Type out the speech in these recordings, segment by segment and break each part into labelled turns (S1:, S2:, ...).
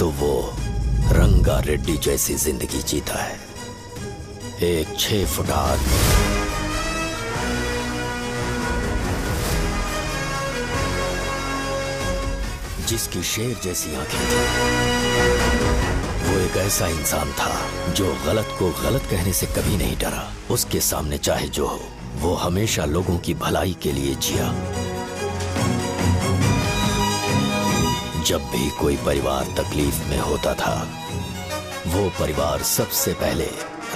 S1: तो वो रंगा रेड्डी जैसी जिंदगी जीता है। एक 6 फुट आदमी, जिसकी शेर जैसी आंखें थी। वो एक ऐसा इंसान था जो गलत को गलत कहने से कभी नहीं डरा। उसके सामने चाहे जो हो, वो हमेशा लोगों की भलाई के लिए जिया। जब भी कोई परिवार तकलीफ में होता था, वो परिवार सबसे पहले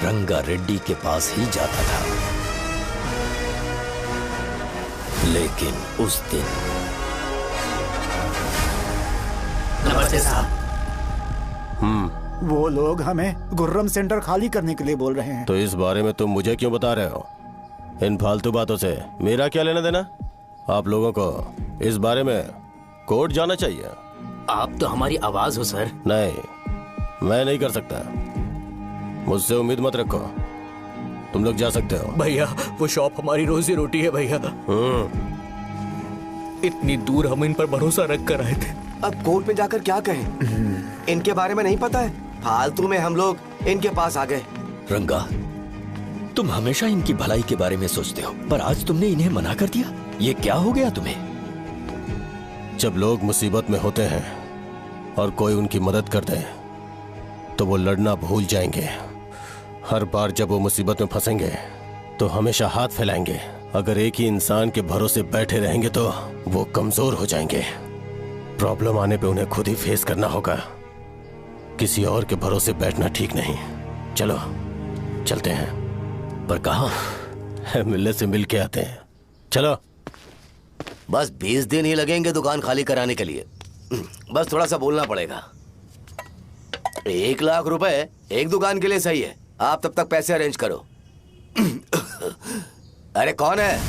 S1: रंगा रेड्डी के पास ही जाता था। लेकिन उस दिन
S2: नमस्ते साहब।
S3: वो लोग हमें गुर्रम सेंटर खाली करने के लिए बोल रहे हैं।
S4: तो इस बारे में तुम मुझे क्यों बता रहे हो? इन फालतू बातों से मेरा क्या लेना देना? आप लोगों को इस बारे में कोर्ट जाना चाहिए।
S2: आप तो हमारी आवाज हो सर।
S4: नहीं, मैं नहीं कर सकता। मुझसे उम्मीद मत रखो। तुम लोग जा सकते हो।
S5: भैया वो शॉप हमारी रोजी रोटी है भैया। इतनी दूर हम इन पर भरोसा रख कर आए थे।
S6: अब कोर्ट में जाकर क्या कहें? इनके बारे में नहीं पता है। फालतू में हम लोग इनके पास आ गए।
S1: रंगा, तुम हमेशा इनकी भलाई के बारे में सोचते हो, पर आज तुमने इन्हें मना कर दिया। ये क्या हो गया तुम्हें?
S4: जब लोग मुसीबत में होते हैं और कोई उनकी मदद कर दे तो वो लड़ना भूल जाएंगे। हर बार जब वो मुसीबत में फंसेंगे तो हमेशा हाथ फैलाएंगे। अगर एक ही इंसान के भरोसे बैठे रहेंगे तो वो कमजोर हो जाएंगे। प्रॉब्लम आने पे उन्हें खुद ही फेस करना होगा। किसी और के भरोसे बैठना ठीक नहीं। चलो चलते हैं।
S1: पर कहाँ?
S4: मिलने से मिल के आते हैं। चलो।
S6: बस 20 दिन ही लगेंगे दुकान खाली कराने के लिए। बस थोड़ा सा बोलना पड़ेगा। 1 लाख रुपए एक दुकान के लिए सही है। आप तब तक पैसे अरेंज करो। अरे कौन है?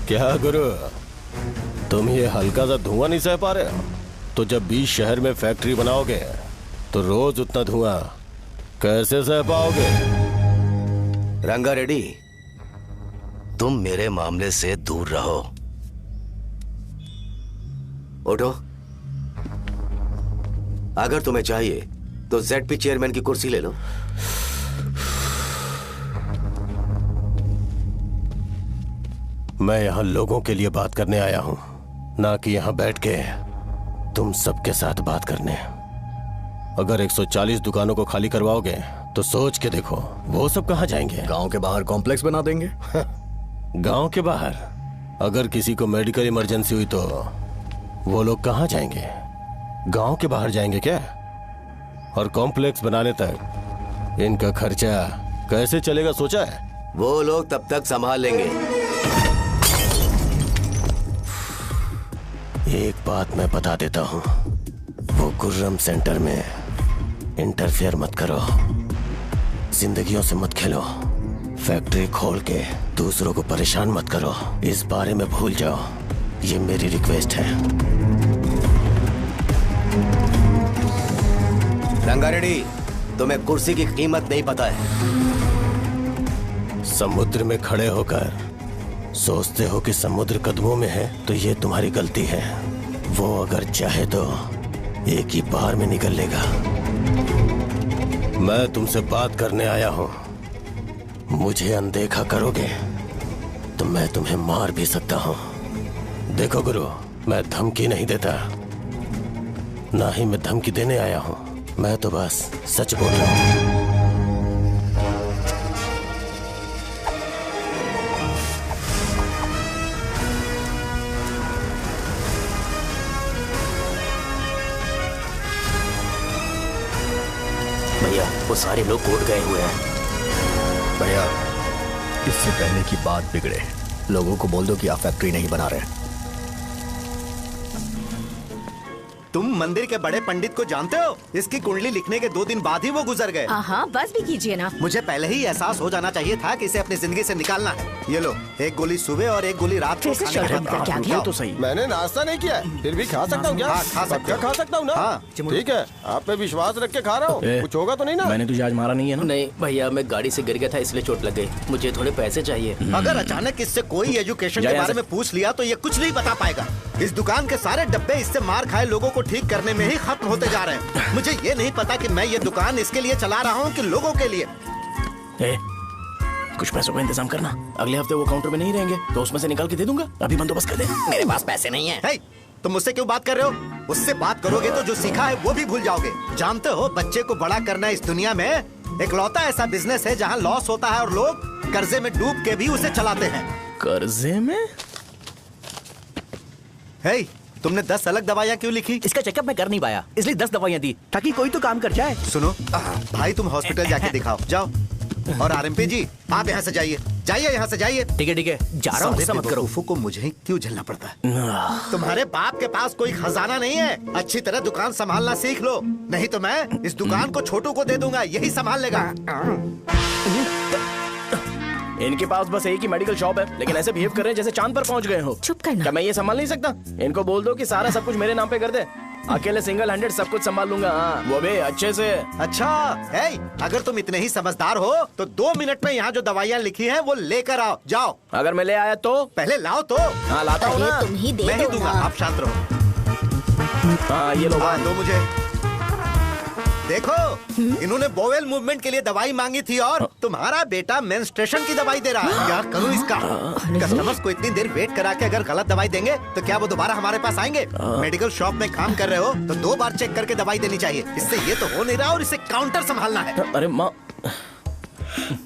S4: क्या गुरु, तुम ये हल्का सा धुआं नहीं सह पा रहे हो? तो जब 20 शहर में फैक्ट्री बनाओगे तो रोज उतना धुआं कैसे सह पाओगे?
S6: रंगा रेड्डी, तुम मेरे मामले से दूर रहो। उठो। अगर तुम्हें चाहिए तो ZP चेयरमैन की कुर्सी ले लो।
S4: मैं यहाँ लोगों के लिए बात करने आया हूँ, ना कि यहाँ बैठ के तुम सबके साथ बात करने। अगर 140 दुकानों को खाली करवाओगे तो सोच के देखो वो सब कहाँ जाएंगे?
S5: गांव के बाहर कॉम्प्लेक्स बना देंगे।
S4: गांव के बाहर? अगर किसी को मेडिकल इमरजेंसी हुई तो वो लोग कहाँ जाएंगे? गांव के बाहर जाएंगे क्या? और कॉम्प्लेक्स बनाने तक इनका खर्चा कैसे चलेगा सोचा है?
S6: वो लोग तब तक संभाल लेंगे।
S4: एक बात मैं बता देता हूँ, वो गुर्रम सेंटर में इंटरफेयर मत करो। जिंदगियों से मत खेलो। फैक्ट्री खोल के दूसरों को परेशान मत करो। इस बारे में भूल जाओ। ये मेरी रिक्वेस्ट है।
S6: रंगा रेड्डी, तुम्हें कुर्सी की कीमत नहीं पता है।
S4: समुद्र में खड़े होकर सोचते हो कि समुद्र कदमों में है, तो ये तुम्हारी गलती है। वो अगर चाहे तो एक ही बार में निकल लेगा। मैं तुमसे बात करने आया हूं। मुझे अनदेखा करोगे तो मैं तुम्हें मार भी सकता हूं। देखो गुरु, मैं धमकी नहीं देता, ना ही मैं धमकी देने आया हूं। मैं तो बस सच बोल रहा हूं।
S2: भैया वो सारे लोग कोर्ट गए हुए हैं।
S5: भैया इससे पहले की बात बिगड़े, लोगों को बोल दो कि आप फैक्ट्री नहीं बना रहे।
S7: तुम मंदिर के बड़े पंडित को जानते हो? इसकी कुंडली लिखने के 2 दिन बाद ही वो गुजर गए।
S8: हाँ, बस भी कीजिए ना।
S7: मुझे पहले ही एहसास हो जाना चाहिए था कि इसे अपनी जिंदगी से निकालना है। ये लो, एक गोली सुबह और एक गोली रात को खाने के बाद।
S8: क्या
S4: क्या तो सही। मैंने नाश्ता नहीं किया है, फिर भी खा सकता हूँ क्या?
S7: हाँ, खा सकते हो।
S4: खा सकता हूँ ना?
S7: हाँ।
S4: ठीक है, आप पे विश्वास रख के खा रहा हूँ। कुछ होगा तो नहीं ना?
S2: मैंने तुझे आज मारा नहीं है ना? नहीं भैया, मैं गाड़ी से गिर गया था इसलिए चोट लग गई। मुझे थोड़े पैसे चाहिए।
S7: अगर अचानक इससे कोई एजुकेशन के बारे में पूछ लिया तो ये कुछ नहीं बता पाएगा। इस दुकान के सारे डब्बे इससे मार खाए लोगों को ठीक करने में ही खत्म होते जा रहे हैं। मुझे ये नहीं पता कि मैं ये दुकान इसके लिए चला रहा हूँ कि लोगों के लिए।
S2: कुछ पैसों का इंतजाम करना। अगले हफ्ते वो काउंटर में नहीं रहेंगे तो उसमें से निकाल के दे दूंगा। अभी बंदोबस्त कर दे। मेरे पास पैसे नहीं है।
S7: तुम मुझसे क्यों बात कर रहे हो? उससे बात करोगे तो जो सीखा है वो भी भूल जाओगे। जानते हो, बच्चे को बड़ा करना इस दुनिया में एकलौता ऐसा बिजनेस है जहाँ लॉस होता है और लोग कर्जे में डूब के भी उसे चलाते हैं।
S2: कर्जे में?
S7: तुमने 10 अलग दवाइयाँ क्यों लिखी?
S2: इसका चेकअप मैं कर नहीं पाया, इसलिए 10 दवाइयाँ दी ताकि कोई तो काम कर जाए।
S7: सुनो भाई, तुम हॉस्पिटल जाके दिखाओ, जाओ। और आरएमपी जी, आप यहाँ से जाइए, यहाँ से जाइए।
S2: ठीक है, जा रहा हूँ, गुस्सा मत करो।
S7: को मुझे ही क्यों झेलना पड़ता है? तुम्हारे बाप के पास कोई खजाना नहीं है। अच्छी तरह दुकान संभालना सीख लो, नहीं तो मैं इस दुकान को छोटू को दे दूंगा, यही संभाल लेगा।
S2: इनके पास बस एक ही मेडिकल शॉप है, लेकिन ऐसे बिहेव कर रहे हैं जैसे चांद पर पहुंच गए हो।
S8: चुप करना।
S2: क्या मैं ये संभाल नहीं सकता? इनको बोल दो कि सारा सब कुछ मेरे नाम पे कर दे। अकेले सिंगल हैंडेड सब कुछ संभाल लूंगा। वो भी अच्छे से।
S7: अच्छा, अगर तुम इतने ही समझदार हो तो 2 मिनट में यहाँ जो दवाइयाँ लिखी हैं वो लेकर आओ, जाओ।
S2: अगर मैं ले आया तो?
S7: पहले लाओ तो।
S2: हाँ, लाता हूँ ना।
S8: तुम ही दे
S7: मैं ही दूंगा, आप शांत रहो।
S2: हाँ, ये लो।
S7: दो मुझे। देखो, इन्होंने बोवेल मूवमेंट के लिए दवाई मांगी थी और तुम्हारा बेटा मेंस्ट्रुएशन की दवाई दे रहा है। क्या करूं इसका? कस्टमर्स को इतनी देर वेट करा के अगर गलत दवाई देंगे तो क्या वो दोबारा हमारे पास आएंगे? मेडिकल शॉप में काम कर रहे हो तो 2 बार चेक करके दवाई देनी चाहिए। इससे ये तो हो नहीं रहा और इसे काउंटर संभालना है।
S2: अरे माँ,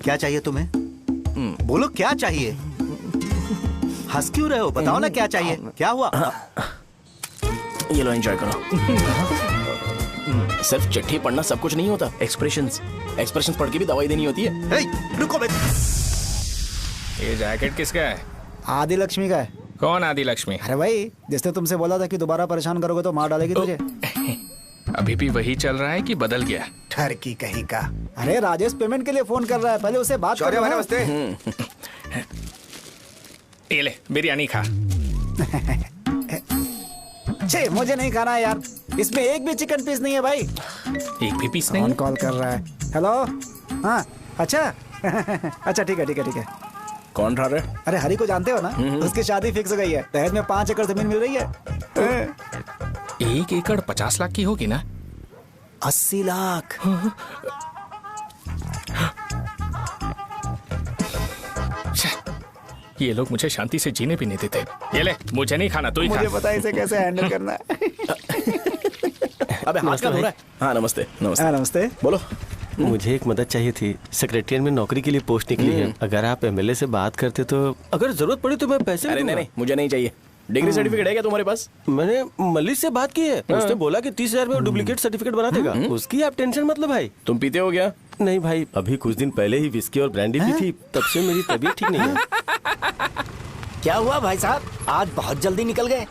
S7: क्या चाहिए तुम्हें? बोलो, क्या चाहिए? हंस क्यों रहे हो? बताओ ना क्या चाहिए। क्या हुआ?
S2: ये लो, एंजॉय करो। सिर्फ चिट्ठी पढ़ना सब कुछ नहीं होता। एक्सप्रेशंस पढ़ के भी दवाई देनी होती है।
S7: रुको बे।
S5: ये जैकेट किसका है?
S3: आदि लक्ष्मी का है।
S5: कौन आदि लक्ष्मी?
S3: अरे भाई, जिसने तुमसे बोला था कि दोबारा परेशान करोगे तो मार डालेगी तुझे।
S5: अभी भी वही चल रहा है कि बदल गया?
S7: ठरकी कहीं का।
S3: अरे राजेश पेमेंट के लिए फोन कर रहा है, पहले उसे बात करो।
S7: नमस्ते।
S5: ये ले, बिरयानी खा।
S3: छे, मुझे नहीं खाना है यार, इसमें एक भी चिकन पीस नहीं है भाई।
S5: एक भी पीस नहीं?
S3: कौन कॉल कर रहा है? हेलो। हाँ, अच्छा। अच्छा, ठीक है।
S2: कौन रहा रे?
S3: अरे हरी को जानते हो ना? उसकी शादी फिक्स हो गई है। दहेज में 5 एकड़ जमीन मिल रही है।
S5: 1 एकड़ 50 लाख की होगी ना?
S3: 80 लाख।
S5: ये लोग मुझे शांति से जीने भी नहीं देते। ये ले, मुझे नहीं खाना, तू ही खा।
S3: मुझे पता है इसे कैसे हैंडल करना है।
S2: अबे हाथ का धो रहा है। हाँ, नमस्ते।
S3: नमस्ते।
S2: बोलो।
S4: मुझे एक मदद चाहिए थी। सेक्रेटरिएट में नौकरी के लिए पोस्ट निकली है। अगर आप एमएलए से बात करते तो अगर जरूरत पड़ी तो मैं पैसे
S2: अरे नहीं, मुझे नहीं चाहिए। डिग्री सर्टिफिकेट है क्या तुम्हारे पास?
S4: मैंने मलिक से बात की है। उसने बोला कि 30,000 में वो डुप्लीकेट सर्टिफिकेट बना देगा। उसकी आप टेंशन मत लो भाई।
S2: तुम पीते हो क्या?
S4: नहीं भाई, अभी कुछ दिन पहले ही विस्की और ब्रांडी पी थी, तब से मेरी तबीयत ठीक नहीं है।
S2: क्या हुआ भाई साहब, आज बहुत जल्दी निकल गए?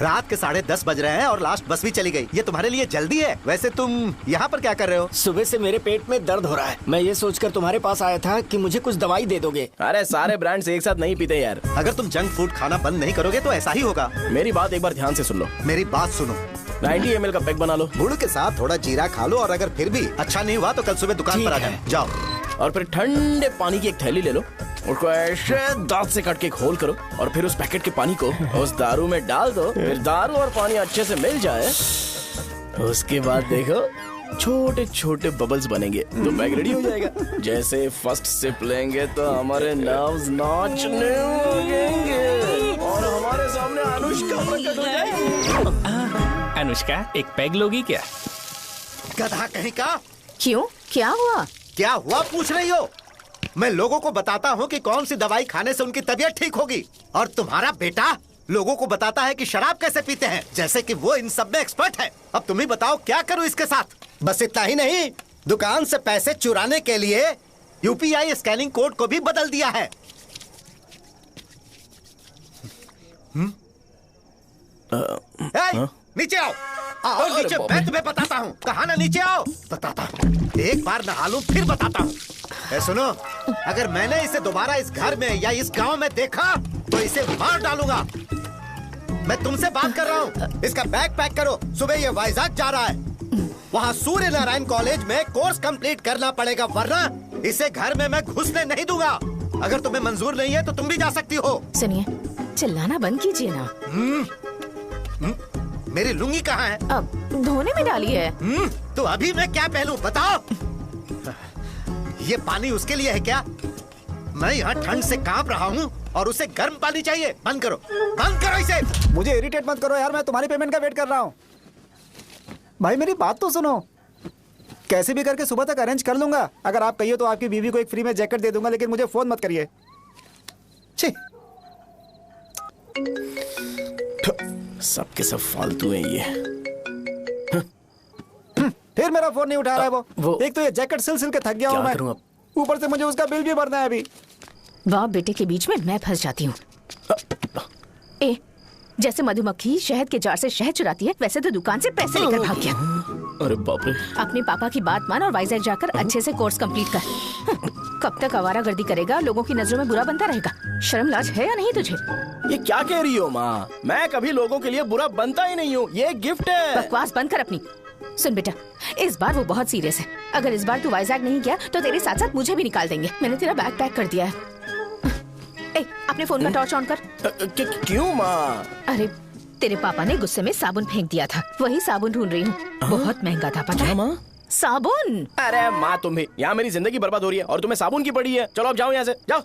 S7: रात के 10:30 बज रहे हैं और लास्ट बस भी चली गई। ये तुम्हारे लिए जल्दी है? वैसे तुम यहाँ पर क्या कर रहे हो?
S2: सुबह से मेरे पेट में दर्द हो रहा है। मैं ये सोचकर तुम्हारे पास आया था कि मुझे कुछ दवाई दे दोगे। अरे सारे ब्रांड्स एक साथ नहीं पीते यार।
S7: अगर तुम जंक फूड खाना बंद नहीं करोगे तो ऐसा ही होगा।
S2: मेरी बात एक बार ध्यान से सुन लो।
S7: मेरी बात सुनो।
S2: 90 ml का पैक बना लो।
S7: गुड़ के साथ थोड़ा जीरा खा लो और अगर फिर भी अच्छा नहीं हुआ तो कल सुबह दुकान पर आ जाओ।
S2: और फिर ठंडे पानी की एक थैली ले लो, उसको ऐसे दांत से काट के खोल करो और फिर उस पैकेट के पानी को उस दारू में डाल दो। फिर दारू और पानी अच्छे से मिल जाए, उसके बाद देखो छोटे छोटे बबल्स बनेंगे तो पैक रेडी हो जाएगा। जैसे फर्स्ट सिप लेंगे तो हमारे नर्व्स नाचने लगेंगे और हमारे सामने अनुष्का प्रकट हो जाएगी।
S5: अनुष्का, एक पैग लोगी क्या?
S7: गधा कहीं का।
S8: क्यों, क्या हुआ?
S7: क्या हुआ पूछ रही हो? मैं लोगों को बताता हूँ कि कौन सी दवाई खाने से उनकी तबीयत ठीक होगी और तुम्हारा बेटा लोगों को बताता है कि शराब कैसे पीते हैं, जैसे कि वो इन सब में एक्सपर्ट है। अब तुम ही बताओ क्या करूँ इसके साथ? बस इतना ही नहीं, दुकान से पैसे चुराने के लिए यूपीआई स्कैनिंग कोड को भी बदल दिया है। नीचे आओ। आओ नीचे, मैं तुम्हें बताता हूँ। कहा ना नीचे आओ, बताता हूँ। एक बार नहा लूं फिर बताता हूँ। सुनो, अगर मैंने इसे दोबारा इस घर में या इस गांव में देखा तो इसे मार डालूंगा। मैं तुमसे बात कर रहा हूँ। इसका बैग पैक करो, सुबह ये वाइजाग जा रहा है। वहाँ सूर्य नारायण कॉलेज में कोर्स कंप्लीट करना पड़ेगा, वरना इसे घर में मैं घुसने नहीं दूंगा। अगर तुम्हें मंजूर नहीं है तो तुम भी जा सकती हो।
S8: सुनिए, चिल्लाना बंद कीजिए ना।
S7: मेरी लुंगी कहाँ है?
S8: अब धोने में डाली है।
S7: तो अभी मैं क्या पहनूं बताओ? ये पानी उसके लिए है क्या? मैं यहाँ ठंड से कांप रहा हूँ और उसे गर्म पानी चाहिए। बंद करो, बंद करो इसे।
S3: मुझे इरिटेट मत करो यार, मैं तुम्हारी पेमेंट का वेट कर रहा हूँ। भाई मेरी बात तो सुनो, कैसे भी करके सुबह तक अरेंज कर लूंगा। अगर आप कहिए तो आपकी बीवी को एक फ्री में जैकेट दे दूंगा, लेकिन मुझे फोन मत करिए। छी,
S2: सबके सब फालतू है ये।
S3: फिर मेरा फोन नहीं उठा रहा है वो। एक तो ये जैकेट सिल सिल के थक गया हूँ मैं, ऊपर से मुझे उसका बिल भी भरना है अभी।
S8: बाप बेटे के बीच में मैं फंस जाती हूँ। ए, जैसे मधुमक्खी शहद के जार से शहद चुराती है, वैसे तो दुकान से पैसे लेकर भाग गया।
S2: अरे बाप रे।
S8: अपने पापा की बात मान और वाइजैक जाकर अच्छे से कोर्स कंप्लीट कर। कब तक आवारागर्दी करेगा? लोगों की नजरों में बुरा बनता रहेगा। शर्म लाज है या नहीं तुझे?
S2: ये क्या कह रही हो माँ? मैं कभी लोगों के लिए बुरा बनता ही नहीं हूँ, ये गिफ्ट है।
S8: बकवास बंद कर अपनी। सुन बेटा, इस बार वो बहुत सीरियस है। अगर इस बार तू वाइजैक नहीं गया तो तेरे साथ साथ मुझे भी निकाल देंगे। मैंने तेरा बैग पैक कर दिया है। ए, अपने फोन का टॉर्च ऑन कर।
S2: क्यों माँ?
S8: अरे तेरे पापा ने गुस्से में साबुन फेंक दिया था, वही साबुन ढूंढ रही हूँ। बहुत महंगा था, पता है?
S2: माँ?
S8: साबुन।
S2: अरे माँ, तुम भी यहाँ मेरी जिंदगी बर्बाद हो रही है और तुम्हें साबुन की पड़ी है। चलो अब जाओ यहाँ से, जाओ।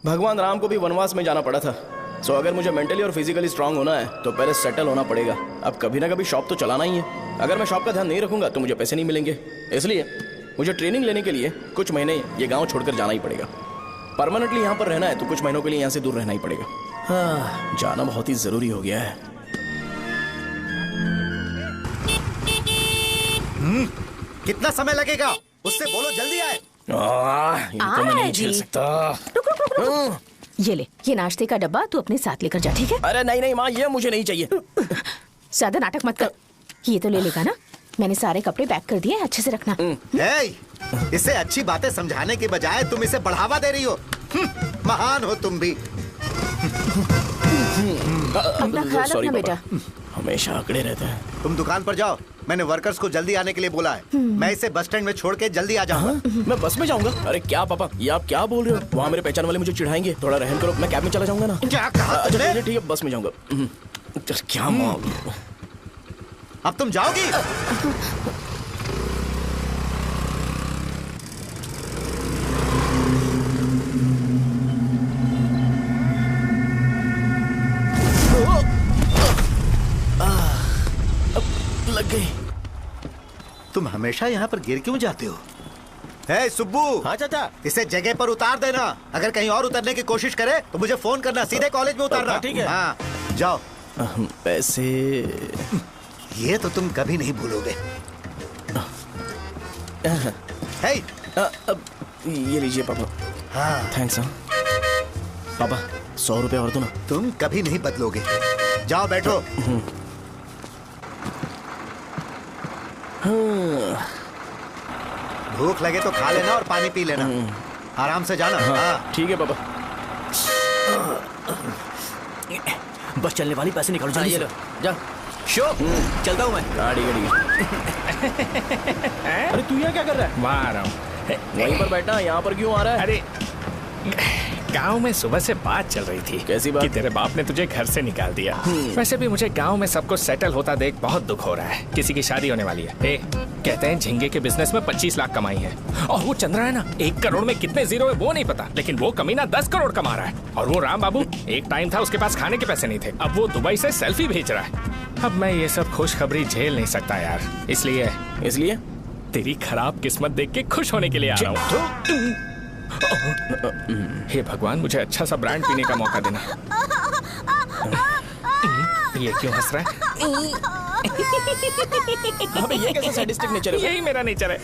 S2: भगवान राम को भी वनवास में जाना पड़ा था। सो अगर मुझे मेंटली और फिजिकली स्ट्रांग होना है तो पहले सेटल होना पड़ेगा। अब कभी ना कभी शॉप तो चलाना ही है। अगर मैं शॉप का ध्यान नहीं रखूंगा तो मुझे पैसे नहीं मिलेंगे। इसलिए मुझे ट्रेनिंग लेने के लिए कुछ महीने ये गांव छोड़कर जाना ही पड़ेगा। परमानेंटली यहाँ पर रहना है तो कुछ महीनों के लिए यहाँ से दूर रहना ही पड़ेगा। हाँ, जाना बहुत ही जरूरी हो गया है।
S7: कितना समय लगेगा? उससे बोलो जल्दी आए।
S2: इनको मैं नहीं झेल सकता।
S8: रुक। ये ले, ये नाश्ते का डब्बा तू अपने साथ लेकर जा, ठीक है?
S2: अरे नहीं नहीं माँ, ये मुझे नहीं चाहिए।
S8: ज्यादा नाटक मत कर। ये तो ले लेगा ना? मैंने सारे कपड़े पैक कर दिए, अच्छे से रखना।
S7: इसे अच्छी बातें समझाने के बजाय तुम इसे बढ़ावा दे रही हो। महान हो तुम भी।
S8: अपना ख्याल रखना बेटा।
S2: हमेशा अकड़े रहते हैं।
S7: तुम दुकान पर जाओ, मैंने वर्कर्स को जल्दी आने के लिए बोला है। मैं इसे बस स्टैंड में छोड़ के जल्दी आ जाऊंगा।
S2: मैं बस में जाऊंगा? अरे क्या पापा, ये आप क्या बोल रहे हो? वहाँ मेरे पहचान वाले मुझे चिढ़ाएंगे। थोड़ा रहम करो, मैं कैब में चला जाऊंगा ना।
S7: क्या कहा?
S2: अच्छा ठीक है, बस में जाऊंगा। क्या माँ,
S7: अब तुम जाओगी?
S2: लग गई।
S7: तुम हमेशा यहाँ पर गिर क्यों जाते हो? हे सुब्बू।
S2: हाँ चाचा।
S7: इसे जगह पर उतार देना। अगर कहीं और उतरने की कोशिश करे तो मुझे फोन करना, सीधे कॉलेज में उतारना।
S2: ठीक है।
S7: हाँ, जाओ।
S2: पैसे
S7: ये तो तुम कभी नहीं भूलोगे। हे,
S2: अब ये लीजिए पापा।
S7: हाँ
S2: थैंक्स। पापा 100 रुपए और दो ना।
S7: तुम कभी नहीं बदलोगे। जाओ बैठो। भूख लगे तो खा लेना और पानी पी लेना। आराम से जाना। हाँ।
S2: ठीक है पापा।
S1: बस चलने वाली, पैसे निकालो जल्दी से।
S2: जा।
S1: शो, चलता हूँ मैं।
S2: गाड़ी अरे तू यहाँ क्या कर रहा है?
S5: वहाँ आ रहा हूँ।
S2: वहीं पर बैठा, यहाँ पर क्यों आ रहा है?
S5: अरे गांव में सुबह से बात चल रही थी।
S2: कैसी बात?
S5: कि तेरे बाप ने तुझे घर से निकाल दिया। वैसे भी मुझे गांव में सब कुछ सेटल होता देख बहुत दुख हो रहा है। किसी की शादी होने वाली है। कहते हैं झींगे के बिजनेस में 25 लाख कमाई है। और वो चंद्रा है ना, 1 करोड़ में कितने जीरो है वो नहीं पता, लेकिन वो कमीना 10 करोड़ कमा रहा है। और वो राम बाबू, एक टाइम था उसके पास खाने के पैसे नहीं थे, अब वो दुबई से सेल्फी भेज रहा है। अब मैं ये सब खुशखबरी झेल नहीं सकता यार। इसलिए तेरी खराब किस्मत देख के खुश होने के लिए आ रहा हूँ। हे भगवान, मुझे अच्छा सा ब्रांड पीने का मौका देना। ये क्यों हंस रहा है?
S2: अबे ये कैसा सैडिस्टिक नेचर है?
S5: यही मेरा नेचर है।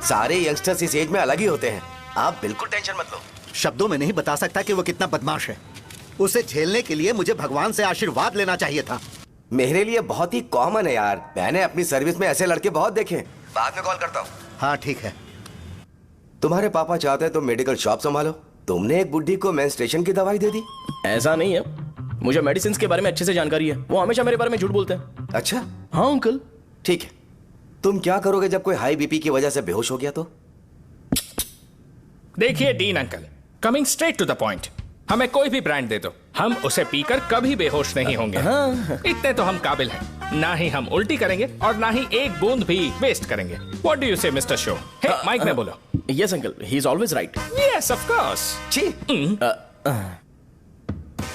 S6: सारे यंगस्टर्स इस एज में अलग ही होते हैं। आप बिल्कुल टेंशन मत लो।
S7: शब्दों में नहीं बता सकता कि वो कितना बदमाश है। उसे झेलने के लिए मुझे भगवान से आशीर्वाद लेना चाहिए था।
S6: मेरे लिए बहुत ही कॉमन है यार, मैंने अपनी सर्विस में ऐसे लड़के बहुत देखे। बाद में कॉल करता हूँ।
S7: हाँ ठीक है।
S6: तुम्हारे पापा चाहते हैं तुम मेडिकल शॉप संभालो। तुमने एक बुढ़ी को मेंस्ट्रुएशन की दवाई दे दी।
S2: ऐसा नहीं है, मुझे मेडिसिन के बारे में अच्छे से जानकारी है। वो हमेशा मेरे बारे में झूठ बोलते हैं।
S6: अच्छा
S2: हाँ अंकल।
S6: ठीक है, तुम क्या करोगे जब कोई हाई बीपी की वजह से बेहोश हो गया तो?
S5: देखिए Dean uncle, coming straight to the point, हमें कोई भी ब्रांड दे दो, हम उसे पीकर कभी बेहोश नहीं होंगे। इतने तो हम काबिल हैं। ना ही हम उल्टी करेंगे और ना ही एक बूंद भी वेस्ट करेंगे। व्हाट डू यू से मिस्टर शो? हे माइक में बोलो।
S2: Yes uncle, he is always right.
S5: Yes of course.
S6: छी,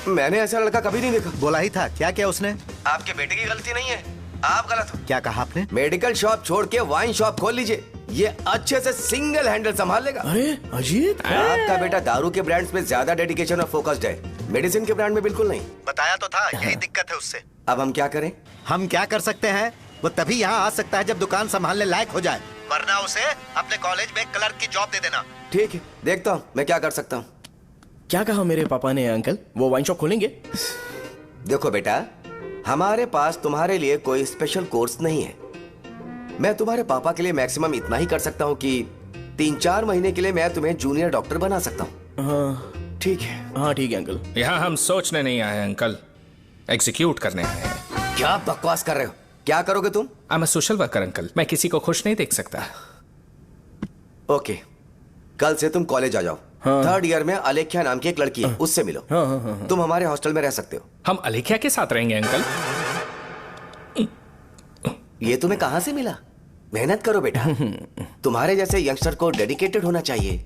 S6: मैंने ऐसा लड़का कभी नहीं देखा।
S7: बोला ही था। क्या किया उसने?
S6: आपके बेटे की गलती नहीं है, आप गलत हो।
S7: क्या कहा आपने?
S6: मेडिकल शॉप छोड़ के वाइन शॉप खोल लीजिए, ये अच्छे से सिंगल हैंडल संभाल लेगा।
S2: अरे अजीत,
S6: आपका बेटा दारू के ब्रांड्स पे ज्यादा डेडिकेशन और फोकस्ड है, मेडिसिन के ब्रांड में बिल्कुल नहीं।
S7: बताया तो था, यही दिक्कत है उससे।
S6: अब हम क्या करें?
S7: हम क्या कर सकते हैं? वो तभी यहाँ आ सकता है जब दुकान संभालने लायक हो जाए, वरना उसे अपने कॉलेज में क्लर्क की जॉब दे देना।
S6: ठीक है, देखता हूँ मैं क्या कर सकता हूँ।
S2: क्या कहा मेरे पापा ने अंकल? वो वाइन शॉप खोलेंगे?
S6: देखो बेटा, हमारे पास तुम्हारे लिए कोई स्पेशल कोर्स नहीं है। मैं तुम्हारे पापा के लिए मैक्सिमम इतना ही कर सकता हूँ कि 3-4 महीने के लिए मैं तुम्हें जूनियर डॉक्टर बना सकता हूँ।
S2: हाँ
S6: ठीक है।
S2: हाँ ठीक है अंकल।
S5: यहाँ हम सोचने नहीं आए अंकल, एग्जीक्यूट करने आए हैं।
S6: क्या बकवास कर रहे हो? क्या करोगे तुम?
S5: I am a social worker uncle, मैं किसी को खुश नहीं देख सकता।
S6: ओके, कल से तुम कॉलेज आ जाओ।
S2: हाँ।
S6: 3rd ईयर में अलेख्या नाम की एक लड़की है, उससे मिलो।
S2: हाँ।
S6: तुम हमारे हॉस्टल में रह सकते हो।
S5: हम अलेख्या के साथ रहेंगे अंकल।
S6: ये तुम्हें कहां से मिला? मेहनत करो बेटा, तुम्हारे जैसे यंगस्टर को डेडिकेटेड होना चाहिए।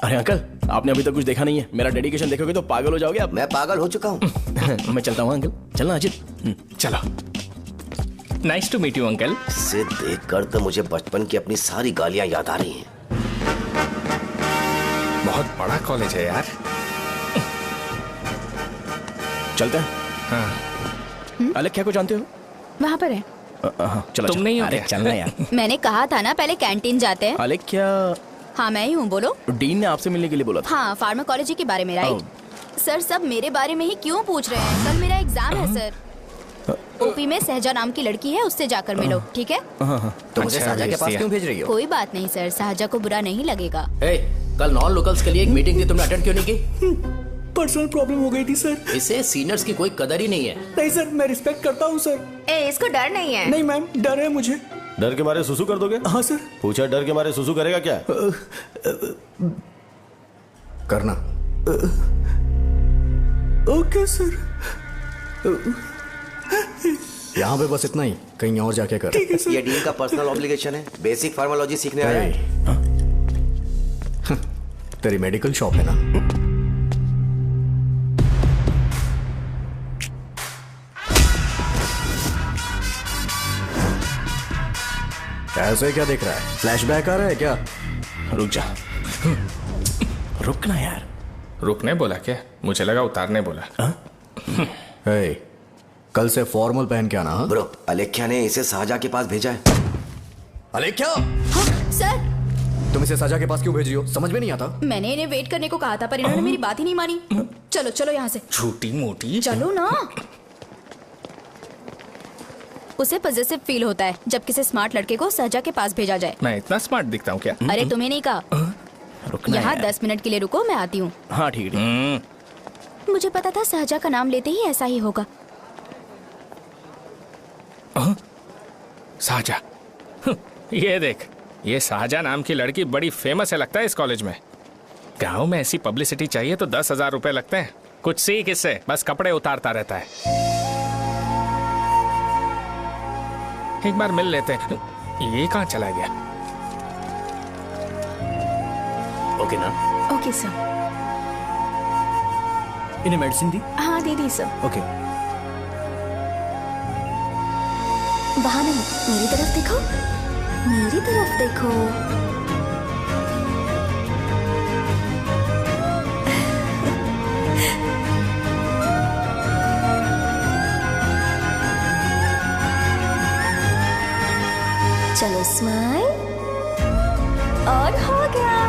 S2: अरे अंकल, आपने अभी तक कुछ देखा नहीं है। मेरा डेडिकेशन देखोगे तो पागल हो जाओगे आप।
S6: मैं पागल हो चुका हूँ।
S2: मैं चलता हूँ अंकल। चलना अजीत।
S5: चलो, nice to meet you uncle.
S6: इसे देखकर तो मुझे बचपन की अपनी सारी गालियां याद आ रही हैं।
S5: बहुत बड़ा कॉलेज है यार।
S2: चलते हैं।
S5: हाँ।
S2: अलेख्या को जानते हो?
S8: वहाँ पर है।
S2: चलो
S5: तुम नहीं हो
S2: अरे
S5: क्या?
S2: चलना यार।
S8: मैंने कहा था ना पहले कैंटीन जाते हैं।
S2: अलेख्या,
S8: हाँ मैं ही हूँ, बोलो।
S2: डीन ने आपसे मिलने के लिए बोला था।
S8: हाँ, फार्माकोलॉजी के बारे में, राइट? सर सब मेरे बारे में ही क्यों पूछ रहे हैं? कल मेरा एग्जाम है सर। ओपी में सहजा नाम की लड़की है, उससे जाकर मिलो, ठीक है?
S1: तो मुझे
S5: अच्छा,
S1: साजा के पास
S5: भेज
S1: क्यों भेज रही हो?
S8: कोई बात नहीं सर, सहजा को बुरा नहीं लगेगा।
S1: कल नॉन लोकल्स के लिए एक मीटिंग थी, तुमने अटेंड क्यों नहीं की?
S3: पर्सनल प्रॉब्लम हो गई थी सर।
S1: इसे सीनियर्स की कोई कदर ही नहीं है।
S3: नहीं सर, मैं रिस्पेक्ट करता हूँ सर।
S8: इसको डर नहीं है।
S3: नहीं मैम, डर है मुझे।
S4: डर के मारे सुसु कर दोगे?
S3: हाँ सर।
S4: पूछा डर के मारे सुसु करेगा क्या?
S1: करना।
S3: Okay sir.
S1: यहाँ पे बस इतना ही, कहीं और जाके कर।
S3: ठीक है सर।
S6: ये डीन का पर्सनल ऑब्लिगेशन है, बेसिक फार्माकोलॉजी सीखने आया है।
S1: तेरी मेडिकल शॉप है ना? ऐसे क्या देख रहा है? फ्लैशबैक आ रहा है क्या?
S5: रुक जा।
S2: रुकना यार।
S5: रुकने बोला क्या? मुझे लगा उतारने बोला।
S1: हे, कल से फॉर्मल पहन के आना। हाँ?
S6: ब्रो, अलेख्या ने इसे साजा के पास भेजा है।
S1: अलेख्या,
S8: हाँ, सर
S1: तुम इसे साजा के पास क्यों भेज रही हो? समझ में नहीं आता।
S8: मैंने इन्हें वेट करने को कहा था, पर इन्होंने मेरी बात ही नहीं मानी। चलो चलो यहाँ से।
S5: छोटी मोटी।
S8: चलो ना। उसे पॉजिटिव फील होता है जब किसी स्मार्ट लड़के को सहजा के पास भेजा जाए।
S5: मैं इतना स्मार्ट दिखता हूँ क्या?
S8: अरे तुम्हें नहीं कहा।
S2: रुकना
S8: यहाँ
S2: यार।
S8: 10 मिनट के लिए रुको, मैं आती हूँ।
S2: हाँ ठीक है।
S8: मुझे पता था सहजा का नाम लेते ही ऐसा ही होगा।
S5: साजा। ये देख, ये साजा नाम की लड़की बड़ी फेमस है लगता है इस कॉलेज में। गांव में ऐसी पब्लिसिटी चाहिए तो 10,000 रुपए लगते हैं। कुछ सीख इससे, बस कपड़े उतारता रहता है। एक बार मिल लेते हैं। ये कहाँ चला गया?
S2: ओके ना?
S8: Okay sir.
S3: इन्हें मेडिसिन दी?
S8: हाँ दे दी सर।
S3: ओके।
S8: वहाँ नहीं, मेरी तरफ देखो, मेरी तरफ देखो। चलो स्माइल।
S9: और हो गया।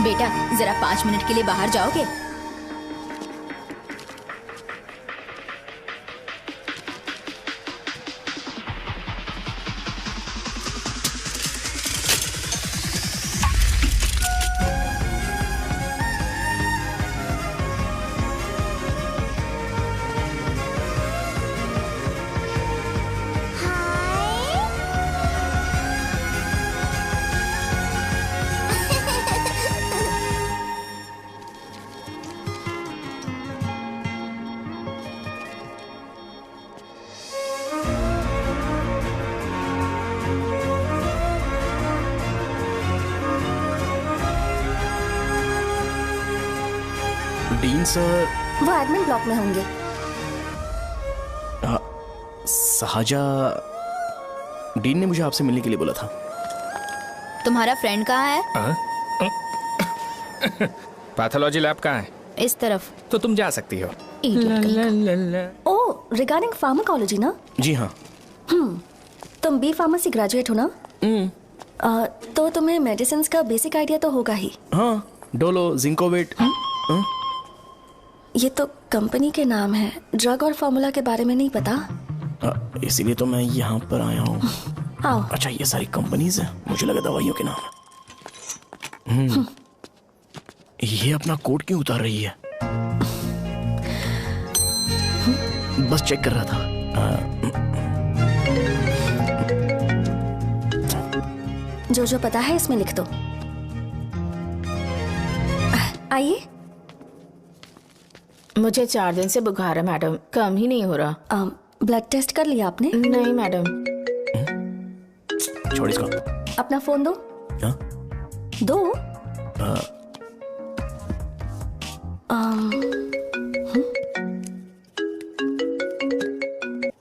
S8: बेटा जरा 5 मिनट के लिए बाहर जाओगे?
S2: डीन सर
S9: वो एडमिन ब्लॉक में होंगे।
S2: साजा, डीन ने मुझे आपसे मिलने के लिए बोला था।
S8: तुम्हारा फ्रेंड कहाँ है?
S5: पैथोलॉजी लैब कहाँ है?
S8: इस तरफ।
S5: तो तुम जा सकती हो।
S9: ओ, रिगार्डिंग फार्माकोलॉजी ना?
S2: जी हाँ।
S9: तुम बी फार्मेसी ग्रेजुएट हो ना? तो तुम्हें मेडिसिन का बेसिक आइडिया तो होगा ही।
S2: हाँ, डोलो, जिंकोवेट।
S9: ये तो कंपनी के नाम है, ड्रग और फॉर्मूला के बारे में नहीं पता।
S2: इसीलिए तो मैं यहाँ पर आया हूँ।
S9: आओ।
S2: अच्छा, ये सारी कंपनीज है, मुझे लगा दवाइयों के नाम। ये अपना कोट क्यों उतार रही है? बस चेक कर रहा था।
S9: जो जो पता है इसमें लिख दो। आइए।
S8: मुझे 4 दिन से बुखार है मैडम, कम ही नहीं हो रहा।
S9: ब्लड टेस्ट कर लिया आपने?
S8: नहीं मैडम।
S2: छोड़ इसको।
S9: अपना फोन दो।
S2: हाँ?
S9: दो।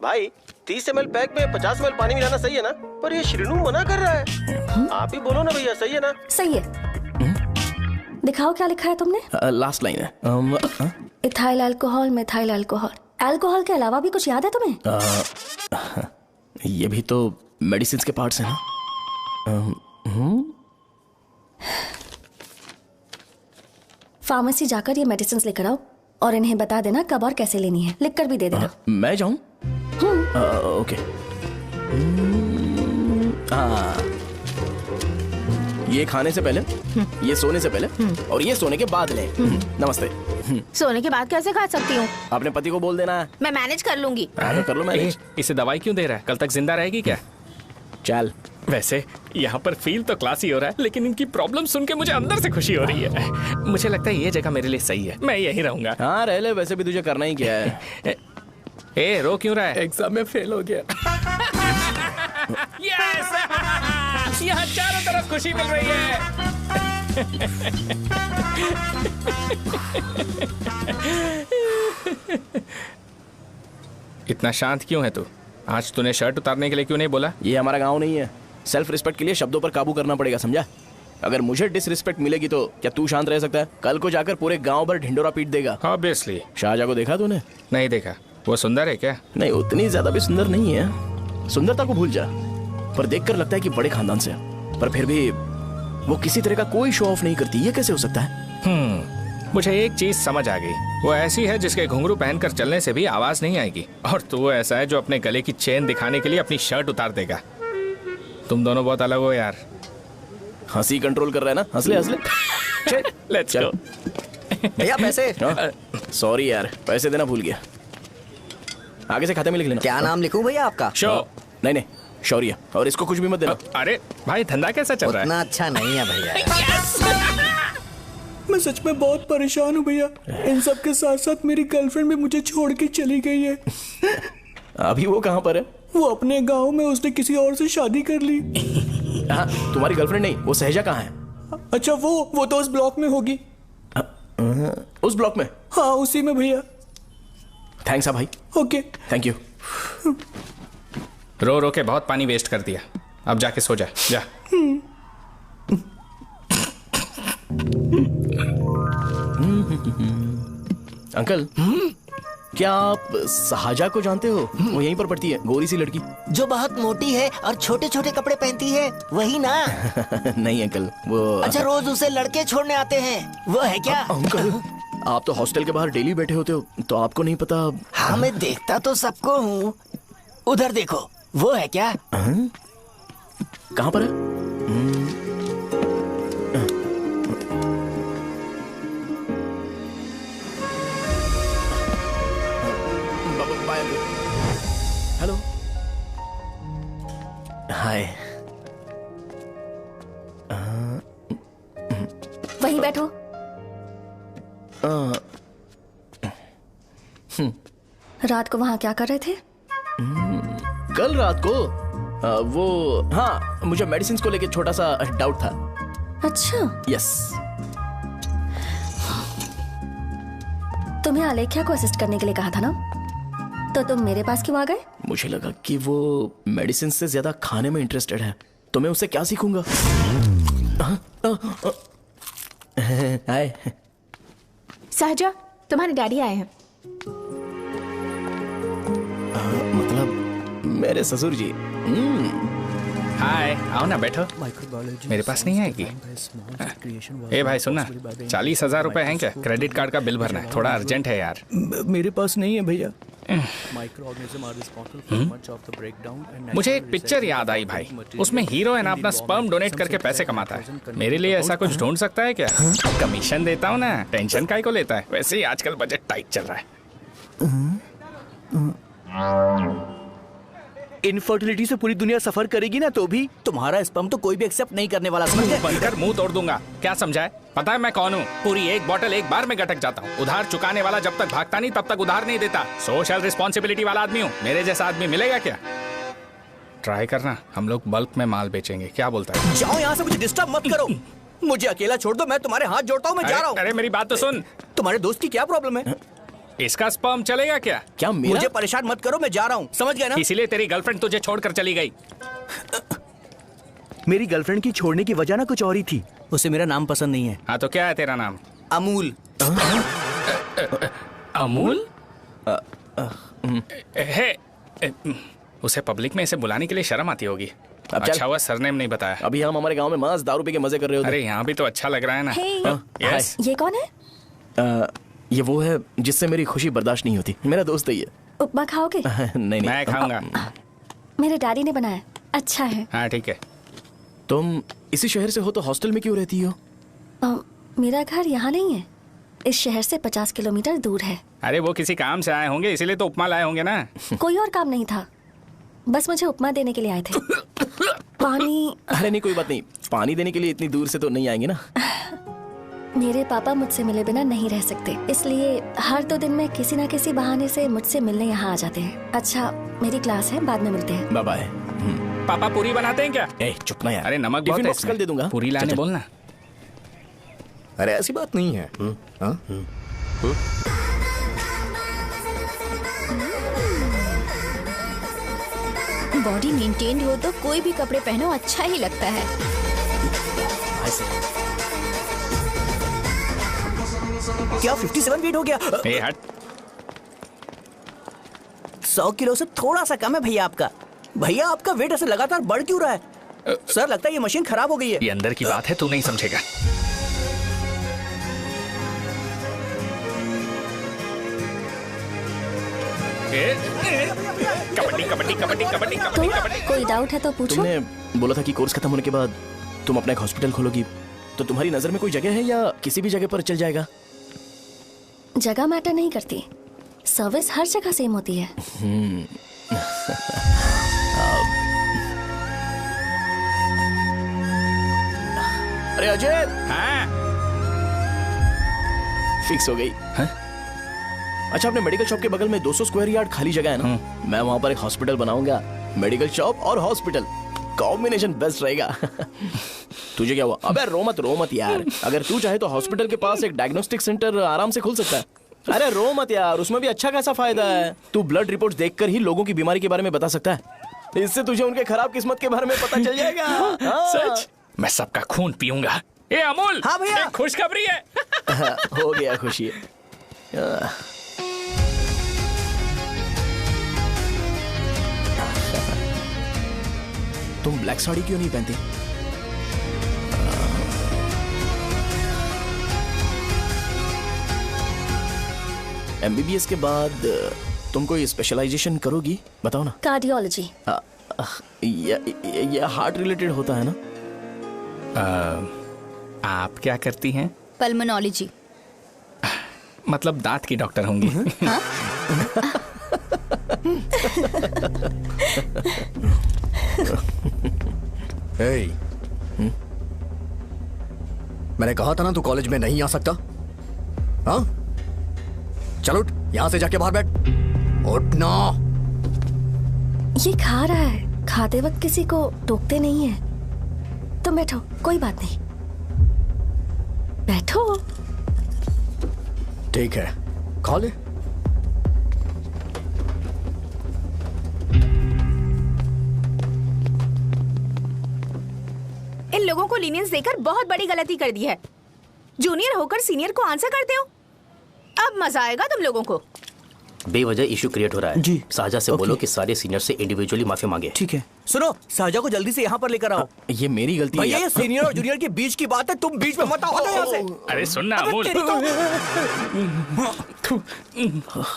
S4: भाई 30 ml पैक में 50 ml पानी मिलाना सही है ना? पर ये श्रीनू मना कर रहा है। आप ही बोलो ना भैया, सही है ना?
S9: सही है। दिखाओ क्या लिखा है तुमने?
S2: लास्ट लाइन है।
S9: Ethyl alcohol, methyl alcohol. Alcohol के अलावा भी कुछ याद है तुम्हें?
S2: ये भी तो मेडिसिन के पार्ट्स हैं ना।
S9: फार्मेसी जाकर ये मेडिसिन लेकर आओ और इन्हें बता देना कब और कैसे लेनी है। लिख कर भी दे देना।
S2: मैं जाऊं? ओके। ये खाने से पहले, ये सोने से पहले और ये सोने के बाद ले। नमस्ते।
S8: सोने के बाद कैसे खा सकती हूँ?
S2: अपने पति को बोल देना है।
S8: मैं मैनेज कर लूंगी।
S2: कर लो मैनेज।
S5: इसे दवाई क्यों दे रहा है? कल तक जिंदा रहेगी क्या?
S2: चल।
S5: वैसे यहाँ पर फील तो क्लासी हो रहा है, लेकिन इनकी प्रॉब्लम सुन के मुझे अंदर से खुशी हो रही है। मुझे लगता है ये जगह मेरे लिए सही है, मैं यहीं रहूंगा।
S2: हाँ रह ले, वैसे भी तुझे करना ही क्या है।
S5: ए, रो क्यों रहा है?
S2: एग्जाम में फेल हो गया।
S5: यस! यहाँ चारों तरफ खुशी मिल रही है। इतना शांत क्यों है तू? आज तूने शर्ट उतारने के लिए क्यों नहीं बोला?
S2: ये हमारा गांव नहीं है। सेल्फ रिस्पेक्ट के लिए शब्दों पर काबू करना पड़ेगा, समझा? अगर मुझे डिसरिस्पेक्ट मिलेगी तो क्या तू शांत रह सकता है? कल को जाकर पूरे गांव भर ढिंडोरा पीट देगा।
S5: ऑब्वियसली।
S2: शाहजहां को देखा तूने?
S5: नहीं देखा। वो सुंदर है क्या?
S2: नहीं, उतनी ज्यादा भी सुंदर नहीं है। सुंदरता को भूल जा, पर देखकर लगता है कि बड़े खानदान से है। पर फिर भी वो किसी तरह का कोई शो ऑफ नहीं करती। ये कैसे हो सकता है?
S5: मुझे एक चीज समझ आ गई। वो ऐसी है जिसके घुंघरू पहनकर चलने से भी आवाज नहीं आएगी, और तू ऐसा है जो अपने गले की चेन दिखाने के लिए अपनी शर्ट उतार देगा। तुम दोनों बहुत अलग हो यार।
S2: हंसी कंट्रोल कर रहा है ना? हंस ले हंस ले।
S5: Let's go.
S3: भैया पैसे।
S2: सॉरी यार, पैसे देना भूल गया। आगे से खाते में लिख लेना।
S3: क्या नाम लिखूं भैया आपका?
S2: शो। नहीं, शौर्य। और इसको कुछ भी मत देना।
S5: अरे भाई, धंधा कैसा चल रहा है?
S3: उतना अच्छा नहीं है भैया।
S10: मैं सच में बहुत परेशान हूँ भैया। इन सब के साथ साथ मेरी गर्लफ्रेंड भी मुझे छोड़ के चली गई है।
S2: अभी वो कहाँ पर है?
S10: वो अपने गांव में, उसने किसी और से शादी कर ली।
S2: हाँ, तुम्हारी गर्लफ्रेंड नहीं, वो सहजा कहाँ है?
S10: अच्छा, वो तो उस ब्लॉक में होगी।
S2: उस ब्लॉक में?
S10: हाँ, उसी में भैया।
S2: थैंक्स भाई।
S10: Okay,
S2: thank you.
S5: रो रो के बहुत पानी वेस्ट कर दिया। अब जाके सो जा, जा।
S2: अंकल, क्या आप साहजा को जानते हो? वो यहीं पर पढ़ती है, गोरी सी लड़की।
S11: जो बहुत मोटी है और छोटे छोटे कपड़े पहनती है, वही ना?
S2: नहीं अंकल, वो
S11: अच्छा, रोज उसे लड़के छोड़ने आते हैं, वो है क्या?
S2: अंकल, आप तो हॉस्टल के बाहर डेली बैठे होते हो, तो आपको नहीं पता?
S11: हाँ, मैं देखता तो सबको हूँ। उधर देखो, वो है क्या?
S2: कहाँ पर है? हेलो, हाय।
S9: वहीं बैठो। रात को वहाँ क्या कर रहे थे?
S2: कल रात को वो, हाँ, मुझे मेडिसिन को लेके छोटा सा डाउट था।
S9: अच्छा।
S2: यस।
S9: तुम्हें आलेख्या को असिस्ट करने के लिए कहा था ना, तो तुम मेरे पास क्यों आ गए?
S2: मुझे लगा कि वो मेडिसिन से ज्यादा खाने में इंटरेस्टेड है, तो मैं उससे क्या सीखूंगा। हाय।
S8: साहजा, तुम्हारे डैडी आए हैं।
S2: मतलब मेरे ससुर जी।
S5: हाय, आओ ना, बैठो। मेरे पास नहीं आएगी। ए भाई सुनना, 40,000 रुपए हैं क्या? क्रेडिट कार्ड का बिल भरना है, थोड़ा अर्जेंट है यार।
S10: मेरे पास नहीं है भैया।
S5: मुझे एक पिक्चर याद आई भाई, उसमें हीरो है ना अपना स्पर्म डोनेट करके पैसे कमाता है। मेरे लिए ऐसा कुछ ढूंढ सकता है क्या? कमीशन देता हूँ ना, टेंशन काहे को लेता है? वैसे ही आजकल बजट टाइट चल रहा है।
S10: इनफर्टिलिटी से पूरी दुनिया सफर करेगी ना, तो भी तुम्हारा स्पर्म तो कोई भी एक्सेप्ट नहीं करने वाला। समझ गए?
S5: बनकर मुंह तोड़ दूंगा। क्या समझा है? पता है मैं कौन हूँ? पूरी एक बोतल एक बार में गटक जाता हूँ। उधार चुकाने वाला जब तक भागता नहीं, तब तक उधार नहीं देता। सोशल रिस्पॉन्सिबिलिटी वाला आदमी हूँ। मेरे जैसा आदमी मिलेगा क्या? ट्राई करना, हम लोग बल्क में माल बेचेंगे। क्या बोलता है?
S10: जाओ यहाँ से, मुझे डिस्टर्ब मत करो। मुझे अकेला छोड़ दो, मैं तुम्हारे हाथ जोड़ता हूँ, मैं जा रहा हूँ।
S5: अरे मेरी बात तो सुन।
S10: तुम्हारे दोस्त की क्या प्रॉब्लम है?
S5: इसका स्पर्म चलेगा क्या?
S2: क्या मेरा?
S10: मुझे परेशान मत करो, मैं जा रहा हूँ, समझ गए ना?
S5: इसीलिए तेरी गर्लफ्रेंड तुझे छोड़कर चली गई।
S10: मेरी गर्लफ्रेंड की छोड़ने की वजह ना कुछ और ही थी। उसे मेरा नाम पसंद नहीं है।
S5: हाँ, तो क्या है तेरा नाम?
S10: अमूल।
S5: अमूल? उसे पब्लिक में इसे बुलाने के लिए शर्म आती होगी। अच्छा हुआ सरनेम नहीं बताया।
S2: अभी हम हमारे गांव में मस्त दारू पी के मजे कर रहे होते।
S5: अरे यहाँ भी तो अच्छा लग रहा है ना।
S9: Hey,
S5: yes.
S9: ये कौन है?
S2: ये वो है जिससे मेरी खुशी बर्दाश्त नहीं होती। मेरा दोस्त है ये।
S9: उपमा खाओगे?
S2: नहीं।
S5: मैं खाऊंगा।
S9: मेरे डैडी ने बनाया, अच्छा है।
S5: हाँ ठीक है।
S2: तुम इसी शहर से हो तो हॉस्टल में क्यों रहती हो?
S9: मेरा घर यहाँ नहीं है, इस शहर से 50 किलोमीटर दूर है।
S5: अरे वो किसी काम से आए होंगे, इसीलिए तो उपमा लाए होंगे ना।
S9: कोई और काम नहीं था, बस मुझे उपमा देने के लिए आए थे। पानी?
S2: अरे नहीं, कोई बात नहीं। पानी देने के लिए इतनी दूर से तो नहीं आएंगे ना।
S9: मेरे पापा मुझसे मिले बिना नहीं रह सकते, इसलिए हर 2 दिन में किसी न किसी बहाने से मुझसे मिलने यहाँ आ जाते हैं। अच्छा, मेरी क्लास है, बाद में मिलते हैं।
S2: Bye bye.
S5: पापा पूरी बनाते हैं क्या?
S2: ए चुप ना यार।
S5: अरे नमक
S2: टिफिन
S5: बहुत है
S2: बॉक्स कल दे दूंगा।
S5: पूरी लाने बोलना।
S7: अरे ऐसी बात नहीं है।
S8: बॉडी मेंटेन्ड हो तो कोई भी कपड़े पहनो अच्छा ही लगता है।
S10: क्या 57 फीट हो गया?
S5: ए हट।
S10: 100 किलो से थोड़ा सा कम है भैया आपका। भैया आपका वेट ऐसे लगातार बढ़ क्यों रहा है? सर लगता है ये मशीन खराब हो गई है।
S5: ये अंदर की बात है, तू नहीं समझेगा। कबड्डी कबड्डी कबड्डी कबड्डी कबड्डी कबड्डी।
S9: कोई डाउट है तो पूछो।
S2: तुमने बोला था कि कोर्स खत्म होने के बाद तुम अपना एक हॉस्पिटल खोलोगी, तो तुम्हारी नजर में कोई जगह है या किसी भी जगह पर चल जाएगा?
S9: जगह मैटर नहीं करती, सर्विस हर जगह सेम होती है।
S2: अरे अजय,
S5: हाँ?
S2: फिक्स हो गई। अच्छा, अपने मेडिकल शॉप के बगल में 200 स्क्वायर यार्ड खाली जगह है ना, मैं वहां पर एक हॉस्पिटल बनाऊंगा। मेडिकल शॉप और हॉस्पिटल कॉम्बिनेशन बेस्ट रहेगा। तुझे क्या हुआ? अबे रो मत यार। अगर तू चाहे तो हॉस्पिटल के पास एक डायग्नोस्टिक सेंटर आराम से खुल सकता है। अरे रो मत यार, उसमें भी अच्छा खासा फायदा है। तू ब्लड रिपोर्ट्स देखकर ही लोगों की बीमारी के बारे में बता सकता है। इससे तुझे उनके खराब किस्मत के बारे में पता चल जाएगा। हाँ।
S5: सच? मैं सबका खून पीऊंगा। ए अमूल,
S10: हाँ भैया।
S5: एक खुशखबरी है।
S2: हो गया खुशी। तुम ब्लैक साड़ी क्यों नहीं पहनती? एमबीबीएस के बाद तुम कोई स्पेशलाइजेशन करोगी? बताओ ना।
S9: कार्डियोलॉजी।
S2: ये हार्ट रिलेटेड होता है ना?
S5: आप क्या करती हैं?
S8: पल्मोनोलॉजी।
S5: मतलब दांत की डॉक्टर होंगी।
S8: हाँ?
S12: hey, मैंने कहा था ना तू कॉलेज में नहीं आ सकता। हाँ, चल उठ, यहां से जाके बाहर बैठ। उठ ना।
S9: ये खा रहा है, खाते वक्त किसी को टोकते नहीं है। तुम बैठो, कोई बात नहीं, बैठो।
S12: ठीक है, खा ले।
S8: इन लोगों को लीनियंस देकर बहुत बड़ी गलती कर दी है। जूनियर होकर सीनियर को आंसर करते हो। अब मजा आएगा तुम लोगों को।
S10: बेवजह इशू क्रिएट हो रहा है जी। साजा से बोलो कि सारे सीनियर से इंडिविजुअली माफी मांगे।
S2: ठीक है।
S10: सुनो, साजा को जल्दी से यहाँ पर लेकर आओ।
S2: ये मेरी गलती है।
S10: भैया ये सीनियर और जूनियर के बीच की बात है, तुम बीच में मत आओ यहाँ से।
S5: अरे सुनना अमूल,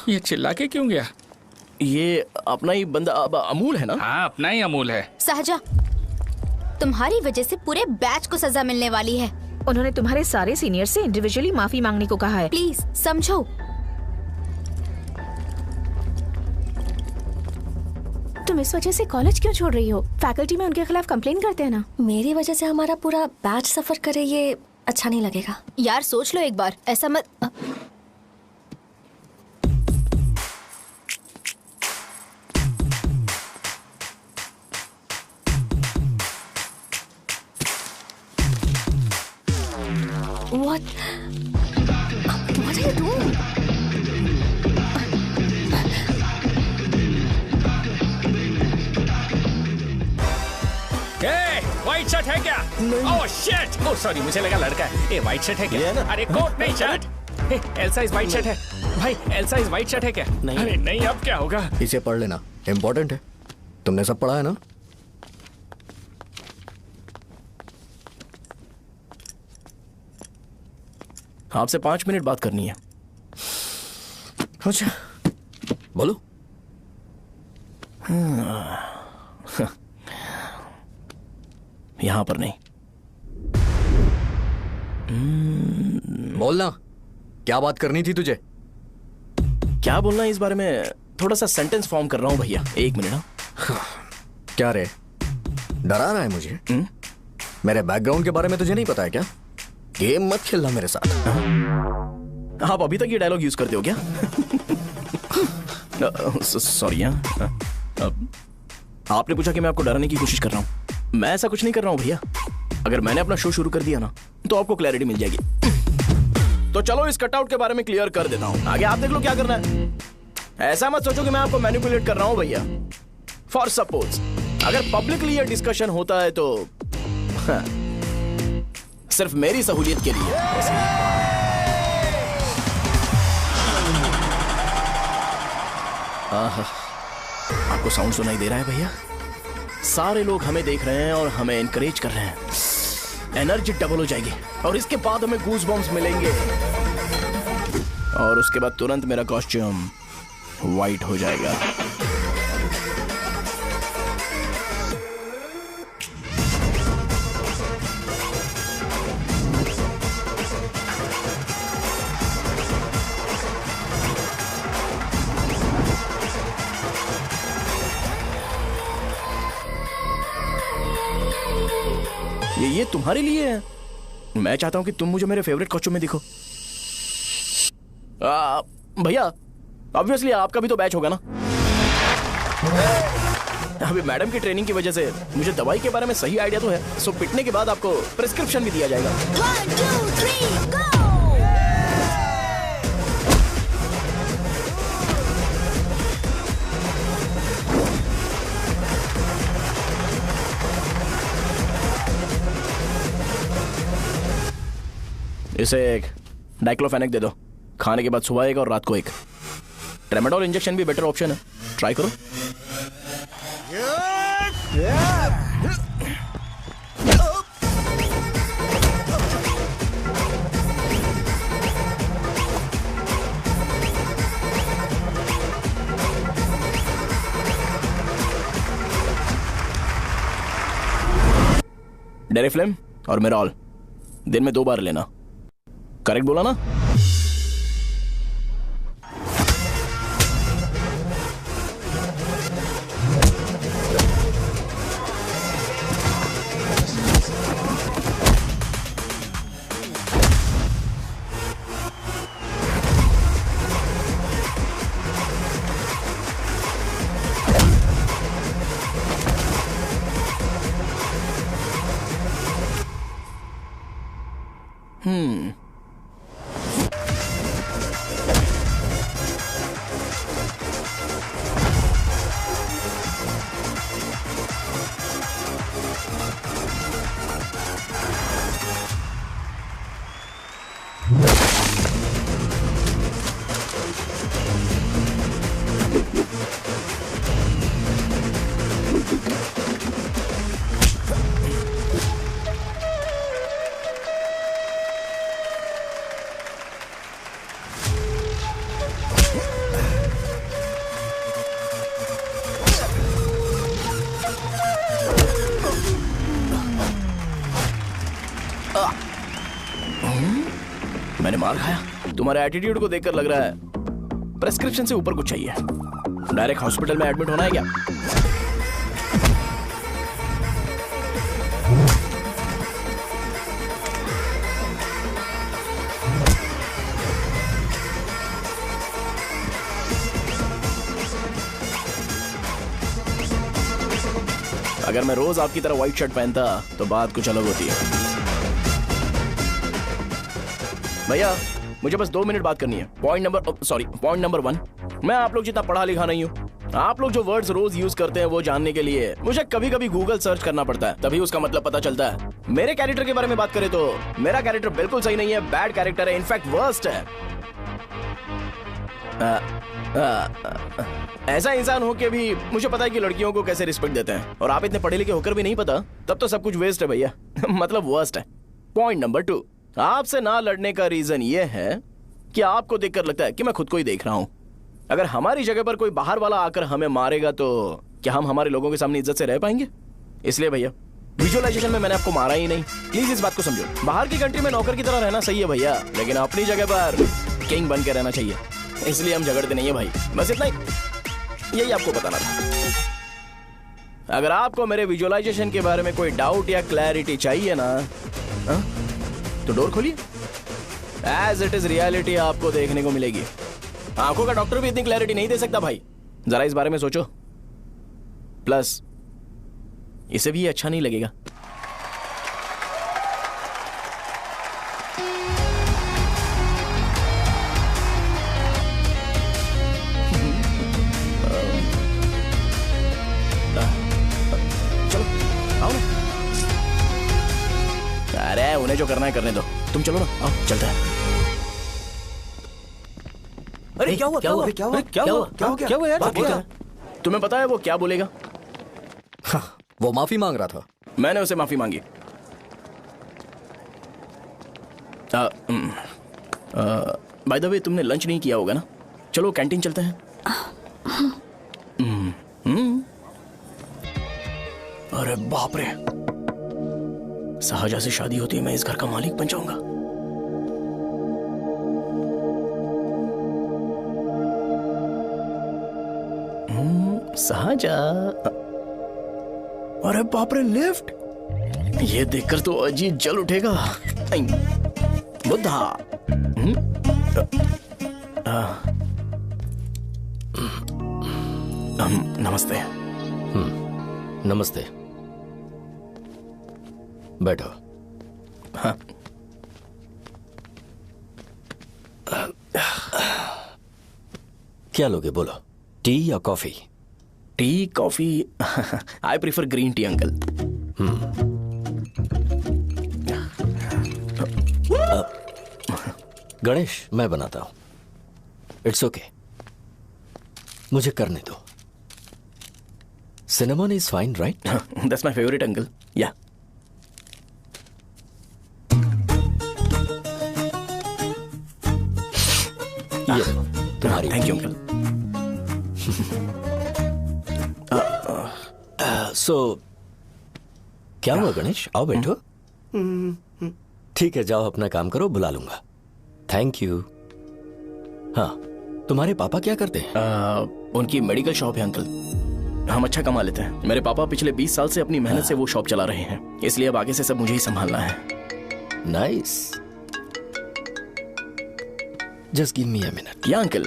S5: ये चिल्ला के क्यों गया?
S2: ये अपना ही बंदा अमूल है ना?
S5: हाँ, अपना ही अमूल है।
S8: सहजा, तुम्हारी वजह से पूरे बैच को सजा मिलने वाली है। उन्होंने तुम्हारे सारे सीनियर से इंडिविजुअली माफी मांगने को कहा है। प्लीज समझो। तुम इस वजह से कॉलेज क्यों छोड़ रही हो? फैकल्टी में उनके खिलाफ कंप्लेन करते हैं ना।
S9: मेरी वजह से हमारा पूरा बैच सफर करे, ये अच्छा नहीं लगेगा।
S8: यार सोच लो एक बार, ऐसा मत।
S9: What are you doing?
S5: White shirt है क्या? Oh shit! ओह सॉरी, मुझे लगा लड़का है। ए व्हाइट शर्ट है क्या? अरे कोट नहीं shirt. L size white shirt है भाई। एल साइज व्हाइट शर्ट है क्या? नहीं। अरे नहीं, अब क्या होगा?
S12: इसे पढ़ लेना, इम्पोर्टेंट है। तुमने सब पढ़ा है ना?
S2: आपसे 5 मिनट बात करनी है।
S12: अच्छा, बोलो।
S2: यहां पर नहीं।
S12: बोलना, क्या बात करनी थी तुझे?
S2: क्या बोलना है इस बारे में? थोड़ा सा सेंटेंस फॉर्म कर रहा हूं भैया, 1 मिनट।
S12: क्या रे, डरा रहा है मुझे? मेरे बैकग्राउंड के बारे में तुझे नहीं पता है क्या? गेम मत खेलना मेरे साथ।
S2: आप अभी तक ये डायलॉग यूज करते हो क्या? सॉरी। आपने पूछा कि मैं आपको डराने की कोशिश कर रहा हूं। मैं ऐसा कुछ नहीं कर रहा हूं भैया। अगर मैंने अपना शो शुरू कर दिया ना, तो आपको क्लैरिटी मिल जाएगी। तो चलो इस कटआउट के बारे में क्लियर कर देता हूं। आगे आप देख लो क्या करना है। ऐसा मत सोचो कि मैं आपको मैनिपुलेट कर रहा हूं भैया। फॉर सपोज अगर पब्लिकली ये डिस्कशन होता है तो सिर्फ मेरी सहूलियत के लिए। आपको साउंड सुनाई दे रहा है भैया? सारे लोग हमें देख रहे हैं और हमें एनकरेज कर रहे हैं। एनर्जी डबल हो जाएगी और इसके बाद हमें गूज बम्स मिलेंगे और उसके बाद तुरंत मेरा कॉस्ट्यूम वाइट हो जाएगा। ये तुम्हारे लिए है। मैं चाहता हूं कि तुम मुझे मेरे फेवरेट कॉस्ट्यूम में दिखो। भैया ऑब्वियसली आपका भी तो बैच होगा ना। अभी मैडम की ट्रेनिंग की वजह से मुझे दवाई के बारे में सही आइडिया तो है। सो पिटने के बाद आपको प्रिस्क्रिप्शन भी दिया जाएगा।
S13: 1 2 3 गो।
S2: इसे एक डाइक्लोफेनेक दे दो, खाने के बाद सुबह एक और रात को एक। ट्रेमाडोल इंजेक्शन भी बेटर ऑप्शन है, ट्राई करो। डेरिफ्लेम और मेरॉल दिन में 2 बार लेना। करेक्ट बोला ना? मैंने मार खाया? तुम्हारे एटीट्यूड को देखकर लग रहा है प्रेस्क्रिप्शन से ऊपर कुछ चाहिए। डायरेक्ट हॉस्पिटल में एडमिट होना है क्या? अगर मैं रोज आपकी तरह व्हाइट शर्ट पहनता तो बात कुछ अलग होती है। भैया मुझे बस 2 मिनट बात करनी है। पॉइंट नंबर 1, मैं आप लोग जितना पढ़ा लिखा नहीं हूँ। आप लोग जो वर्ड्स रोज यूज करते हैं वो जानने के लिए मुझे कभी कभी गूगल सर्च करना पड़ता है, तभी उसका मतलब पता चलता है। मेरे कैरेक्टर के बारे में बात करें तो मेरा कैरेक्टर बिल्कुल सही नहीं है, बैड कैरेक्टर है, इनफैक्ट वर्स्ट है। ऐसा इंसान हो के भी मुझे पता है कि लड़कियों को कैसे रिस्पेक्ट देते हैं, और आप इतने पढ़े लिखे होकर भी नहीं पता, तब तो सब कुछ वेस्ट है भैया। मतलब वर्स्ट है। पॉइंट नंबर 2, आपसे ना लड़ने का रीजन ये है कि आपको देखकर लगता है कि मैं खुद को ही देख रहा हूं। अगर हमारी जगह पर कोई बाहर वाला आकर हमें मारेगा तो क्या हम हमारे लोगों के सामने इज्जत से रह पाएंगे? इसलिए भैया विजुअलाइजेशन में मैंने आपको मारा ही नहीं, प्लीज इस बात को समझो। बाहर की कंट्री में नौकर की तरह रहना सही है भैया, लेकिन अपनी जगह पर किंग बन के रहना चाहिए। इसलिए हम झगड़ते नहीं है भाई, बस इतना ही, यही आपको बताना था। अगर आपको मेरे विजुअलाइजेशन के बारे में कोई डाउट या क्लैरिटी चाहिए ना, तो डोर खोलिए। एज इट इज रियलिटी आपको देखने को मिलेगी। आंखों का डॉक्टर भी इतनी क्लैरिटी नहीं दे सकता भाई, जरा इस बारे में सोचो। प्लस इसे भी अच्छा नहीं लगेगा। चलो आओ ना। अरे उन्हें जो करना है करने दो, तुम चलो ना, आओ चलते हैं।
S10: अरे क्या हुआ यार?
S2: तुम्हें पता है वो क्या बोलेगा?
S12: वो माफी मांग रहा था।
S2: मैंने उसे माफी मांगी। बाय द वे तुमने लंच नहीं किया होगा ना? चलो कैंटीन चलते हैं। अरे बाप रे, शाहजहां से शादी होती है मैं इस घर का मालिक बन जाऊंगा। शाहजहां, अरे बाप रे लिफ्ट, ये देखकर तो अजीत जल उठेगा। बुद्धा। नमस्ते।
S1: नमस्ते, बैठो।
S2: हाँ।
S1: क्या लोगे बोलो, टी या coffee?
S2: Tea coffee? I prefer green tea uncle.
S1: Ganesh, मैं बनाता हूं। इट्स ओके, मुझे करने दो। Cinnamon is fine, right?
S2: That's my favourite uncle. या
S1: ये तुम्हारी।
S2: Thank you uncle.
S1: सो क्या हुआ गणेश? आओ बैठो। ठीक है, जाओ अपना काम करो, बुला लूंगा। Thank you. हाँ, तुम्हारे पापा क्या करते हैं?
S2: उनकी मेडिकल शॉप है अंकल। हम अच्छा कमा लेते हैं। मेरे पापा पिछले 20 साल से अपनी मेहनत से वो शॉप चला रहे हैं, इसलिए अब आगे से सब मुझे ही संभालना है।
S1: Nice. Just give me a minute.
S2: या अंकल।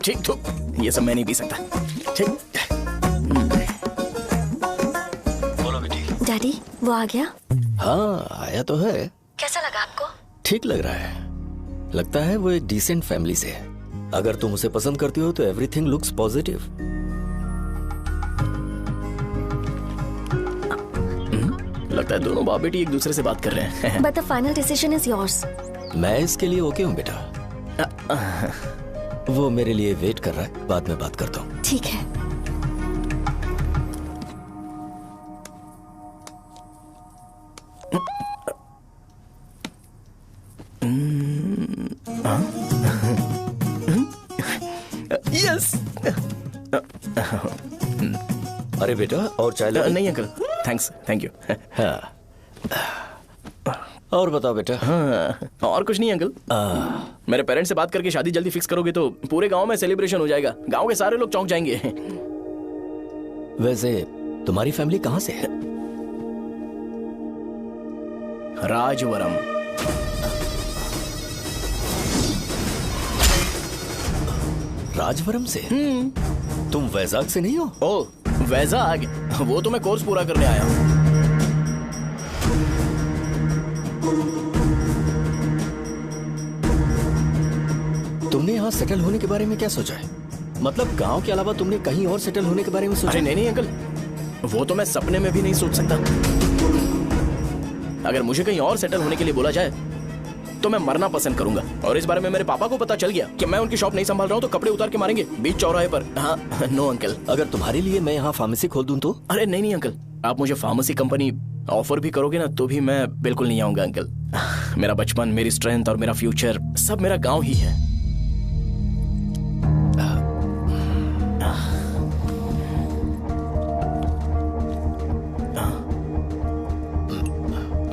S2: ठीक तो ये सब मैं नहीं पी सकता। ठीक।
S1: बोलो बेटी।
S9: डैडी, वो आ गया?
S1: हाँ, आया तो है।
S9: कैसा लगा आपको?
S1: ठीक लग रहा है। लगता है वो एक डिसेंट फैमिली से है। अगर तुम उसे पसंद करती हो तो एवरीथिंग लुक्स पॉजिटिव।
S2: लगता है दोनों बाप बेटी एक दूसरे से बात कर रहे हैं।
S9: But the final decision is yours.
S1: मैं इसके लिए ओके हूँ बेटा। वो मेरे लिए वेट कर रहा है, बाद में बात करता हूँ।
S9: ठीक है।
S2: यस।
S1: अरे बेटा, और चाय ले?
S2: नहीं अंकल, थैंक्स, थैंक यू।
S1: हाँ। और बताओ बेटा।
S2: हाँ, और कुछ नहीं अंकल। मेरे पेरेंट्स से बात करके शादी जल्दी फिक्स करोगे तो पूरे गांव में सेलिब्रेशन हो जाएगा। गांव के सारे लोग चौंक जाएंगे।
S1: वैसे तुम्हारी फैमिली कहाँ से है?
S2: राजवरम।
S1: राजवरम से? तुम वैजाग से नहीं हो?
S2: ओ, वैजाग? वो तो मैं कोर्स पूरा करने आया हूँ।
S1: तुमने यहाँ सेटल होने के बारे में क्या सोचा है? मतलब गांव के अलावा तुमने कहीं और सेटल होने के बारे में सोचा?
S2: अरे नहीं अंकल, वो तो मैं सपने में भी नहीं सोच सकता। अगर मुझे कहीं और सेटल होने के लिए बोला जाए तो मैं मरना पसंद करूंगा। और इस बारे में मेरे पापा को पता चल गया कि मैं उनकी शॉप नहीं संभाल रहा हूँ तो कपड़े उतार के मारेंगे बीच चौराहे पर। हाँ, नो अंकल।
S1: अगर तुम्हारे लिए मैं यहाँ फार्मेसी खोल दूं तो?
S2: अरे नहीं अंकल, आप मुझे फार्मेसी कंपनी ऑफर भी करोगे ना तो भी मैं बिल्कुल नहीं आऊंगा अंकल। मेरा बचपन, मेरी स्ट्रेंथ और मेरा फ्यूचर सब मेरा गांव ही है।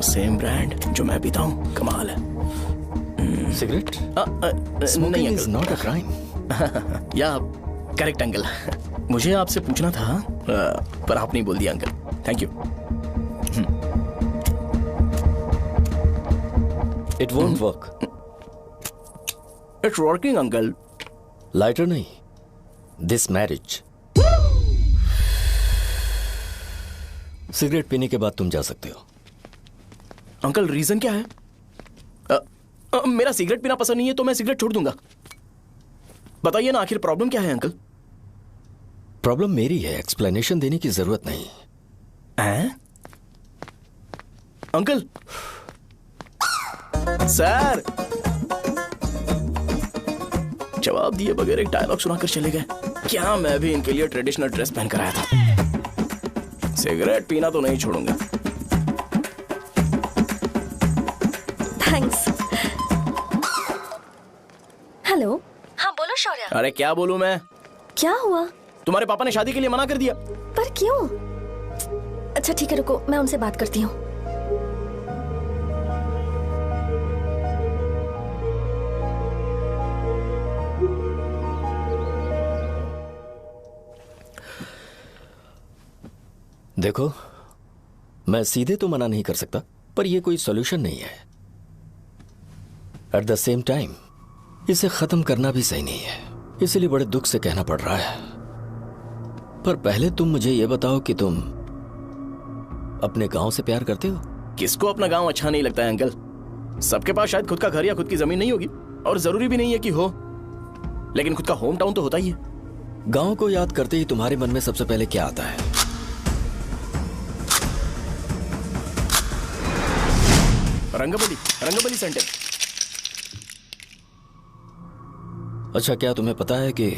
S2: सेम ब्रांड जो मैं पीता हूँ, कमाल है।
S1: सिगरेट?
S2: नहीं
S1: इज नॉट अ क्राइम।
S2: या करेक्ट अंकल। मुझे आपसे पूछना था पर आप नहीं बोल दिया uncle. Thank you.
S1: It won't work.
S2: It's working uncle.
S1: Lighter नहीं, दिस मैरिज। सिगरेट पीने के बाद तुम जा सकते हो।
S2: अंकल रीजन क्या है? मेरा सिगरेट पीना पसंद नहीं है तो मैं सिगरेट छोड़ दूंगा। बताइए ना, आखिर प्रॉब्लम क्या है अंकल?
S1: प्रॉब्लम मेरी है, एक्सप्लेनेशन देने की जरूरत नहीं
S2: है। अंकल सर जवाब दिए बगैर एक डायलॉग सुनाकर चले गए। क्या मैं भी इनके लिए ट्रेडिशनल ड्रेस पहन कर आया था। सिगरेट पीना तो नहीं छोड़ूंगा।
S9: थैंक्स। हेलो। हाँ बोलो शौर्य।
S2: अरे क्या बोलूं मैं?
S9: क्या हुआ?
S2: तुम्हारे पापा ने शादी के लिए मना कर दिया।
S9: पर क्यों? अच्छा ठीक है, रुको मैं उनसे बात करती हूँ।
S1: देखो, मैं सीधे तो मना नहीं कर सकता, पर यह कोई सॉल्यूशन नहीं है। एट द सेम टाइम इसे खत्म करना भी सही नहीं है, इसलिए बड़े दुख से कहना पड़ रहा है। पर पहले तुम मुझे यह बताओ कि तुम अपने गांव से प्यार करते हो?
S2: किसको अपना गांव अच्छा नहीं लगता है अंकल? सबके पास शायद खुद का घर या खुद की जमीन नहीं होगी, और जरूरी भी नहीं है कि हो, लेकिन खुद का होम टाउन तो होता ही है।
S1: गांव को याद करते ही तुम्हारे मन में सबसे पहले क्या आता है?
S2: रंगबली सेंटर।
S1: अच्छा, क्या तुम्हें पता है कि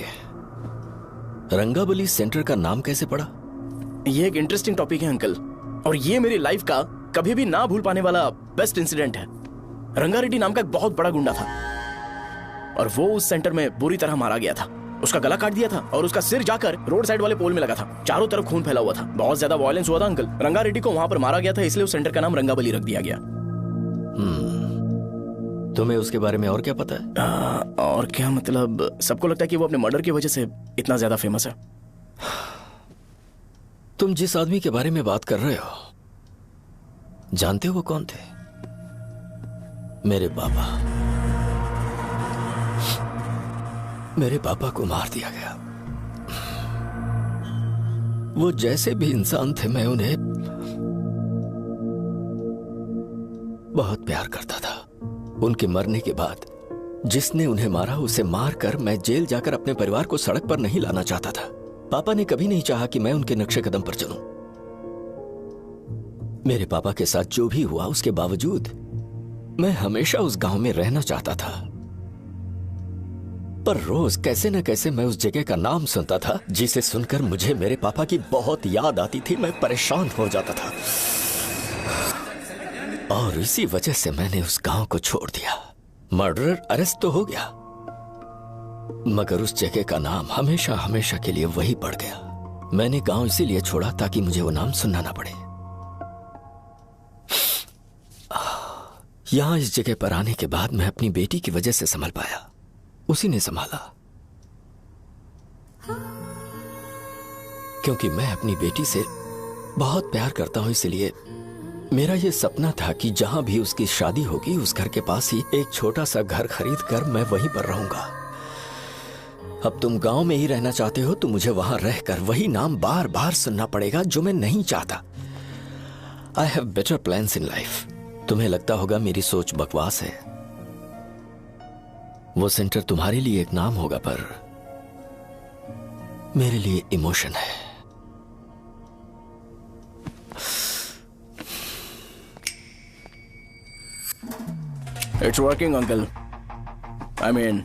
S1: रंगाबली सेंटर का नाम कैसे पड़ा?
S2: ये एक इंटरेस्टिंग टॉपिक है अंकल, और ये मेरी लाइफ का कभी भी ना भूल पाने वाला बेस्ट इंसिडेंट है। रंगारेड्डी नाम का एक बहुत बड़ा गुंडा था और वो उस सेंटर में बुरी तरह मारा गया था। उसका गला काट दिया था और उसका सिर जाकर रोड साइड वाले पोल में लगा था। चारों तरफ खून फैला हुआ था, बहुत ज्यादा वायलेंस हुआ था अंकल। रंगारेड्डी को वहां पर मारा गया था, इसलिए उस सेंटर का नाम रंगाबली रख दिया गया।
S1: तुम्हें उसके बारे में और क्या पता है?
S2: और क्या मतलब, सबको लगता है कि वो अपने मर्डर की वजह से इतना ज्यादा फेमस है।
S1: तुम जिस आदमी के बारे में बात कर रहे हो, जानते हो वो कौन थे? मेरे पापा। मेरे पापा को मार दिया गया। वो जैसे भी इंसान थे, मैं उन्हें बहुत प्यार करता था। उनके मरने के बाद जिसने उन्हें मारा उसे मारकर मैं जेल जाकर अपने परिवार को सड़क पर नहीं लाना चाहता था। पापा ने कभी नहीं चाहा कि मैं उनके नक्शे कदम पर चलूं। मेरे पापा के साथ जो भी हुआ उसके बावजूद मैं हमेशा उस गांव में रहना चाहता था। पर रोज कैसे न कैसे मैं उस जगह का नाम सुनता था, जिसे सुनकर मुझे मेरे पापा की बहुत याद आती थी। मैं परेशान हो जाता था और इसी वजह से मैंने उस गांव को छोड़ दिया। मर्डरर अरेस्ट तो हो गया, मगर उस जगह का नाम हमेशा हमेशा के लिए वही पड़ गया। मैंने गांव इसीलिए छोड़ा ताकि मुझे वो नाम सुनना ना पड़े। यहां इस जगह पर आने के बाद मैं अपनी बेटी की वजह से संभल पाया, उसी ने संभाला। क्योंकि मैं अपनी बेटी से बहुत प्यार करता हूं, इसलिए मेरा यह सपना था कि जहां भी उसकी शादी होगी उस घर के पास ही एक छोटा सा घर खरीद कर मैं वहीं पर रहूंगा। अब तुम गांव में ही रहना चाहते हो तो मुझे वहां रहकर वही नाम बार बार सुनना पड़ेगा, जो मैं नहीं चाहता। I have better plans in life. तुम्हें लगता होगा मेरी सोच बकवास है। वो सेंटर तुम्हारे लिए एक नाम होगा, पर मेरे लिए इमोशन है।
S2: It's working uncle. I mean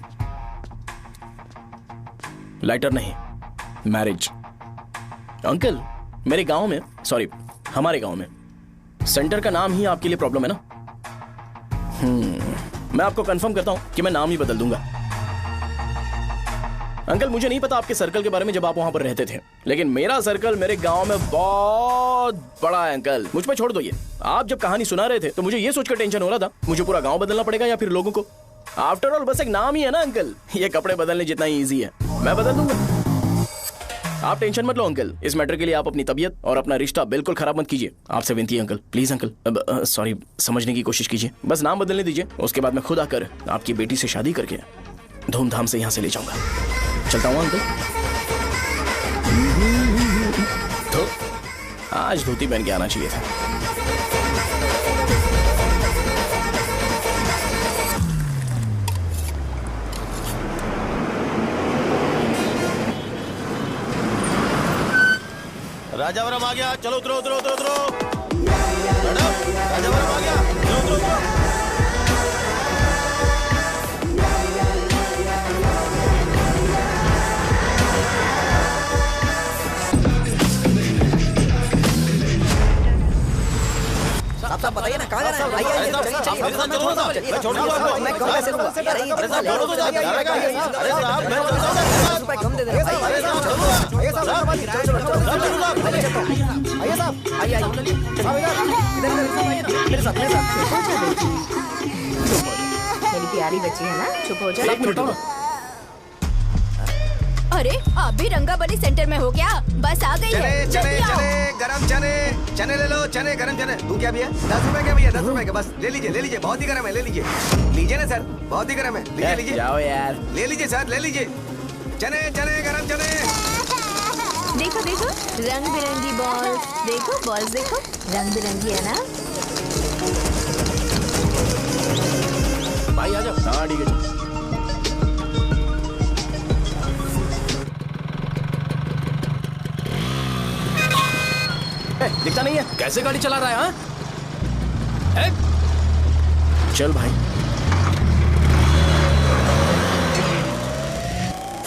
S2: lighter नहीं, मैरिज। अंकल, मेरे गांव में, सॉरी हमारे गांव में सेंटर का नाम ही आपके लिए प्रॉब्लम है ना? मैं आपको कंफर्म करता हूं कि मैं नाम ही बदल दूंगा। अंकल, मुझे नहीं पता आपके सर्कल के बारे में जब आप वहां पर रहते थे, लेकिन मेरा सर्कल मेरे गांव में बहुत बड़ा है अंकल। मुझ पे छोड़ दो ये। आप जब कहानी सुना रहे थे तो मुझे ये सोचकर टेंशन हो रहा था मुझे पूरा गांव बदलना पड़ेगा या फिर लोगों को। आफ्टर ऑल बस एक नाम ही है ना अंकल, ये कपड़े बदलने जितना ही ईजी है। मैं बदल दूंगा, आप टेंशन मत लो अंकल। इस मैटर के लिए आप अपनी तबीयत और अपना रिश्ता बिल्कुल खराब मत कीजिए। आपसे विनती है अंकल, प्लीज अंकल। अब सॉरी, समझने की कोशिश कीजिए। बस नाम बदलने दीजिए, उसके बाद मैं खुद आकर आपकी बेटी से शादी करके धूमधाम से यहाँ से ले जाऊंगा। चलता हूँ अंकल। तो आज धोती पहन के आना चाहिए था।
S4: राजावरम आ गया, चलो उतरो उतरो उतरो उतरो। मैडम, राजावरम आ गया, चलो उतरो उतरो।
S10: साहब बताइए ना, कहाँ जा रहे हैं? आइए चलिए चलिए, मैं छोड़ दूंगा आपको। मैं कम कैसे दूंगा? अरे साहब छोड़ दो, अरे साहब मैं 50 रुपए कम दे दे। आइए साहब, आइए साहब, आइए साहब, आइए आइए इधर मेरे साथ
S8: मेरी प्यारी बच्ची है ना, चुप हो जा।
S2: एक मिनट।
S13: अरे आप भी रंगाबली सेंटर में हो क्या? बस आ गई है, जल्दी आओ।
S7: गरम चने ले लो, चने गरम चने। तू क्या भैया? 10 रुपए क्या भैया? 10 रुपए का बस ले लीजिए, बहुत ही गरम है, ले लीजिए। लीजिए ना सर, बहुत ही गरम है, लीजिए
S2: जाओ यार,
S7: ले लीजिए सर, ले लीजिए। चने गरम चने।
S8: देखो देखो रंग बिरंगी बॉल्स, देखो बॉल्स देखो, रंग बिरंगी है ना।
S2: भाई आ जाओ। हाँ ठीक है। दिखता नहीं है, कैसे गाड़ी चला रहा है? चल भाई।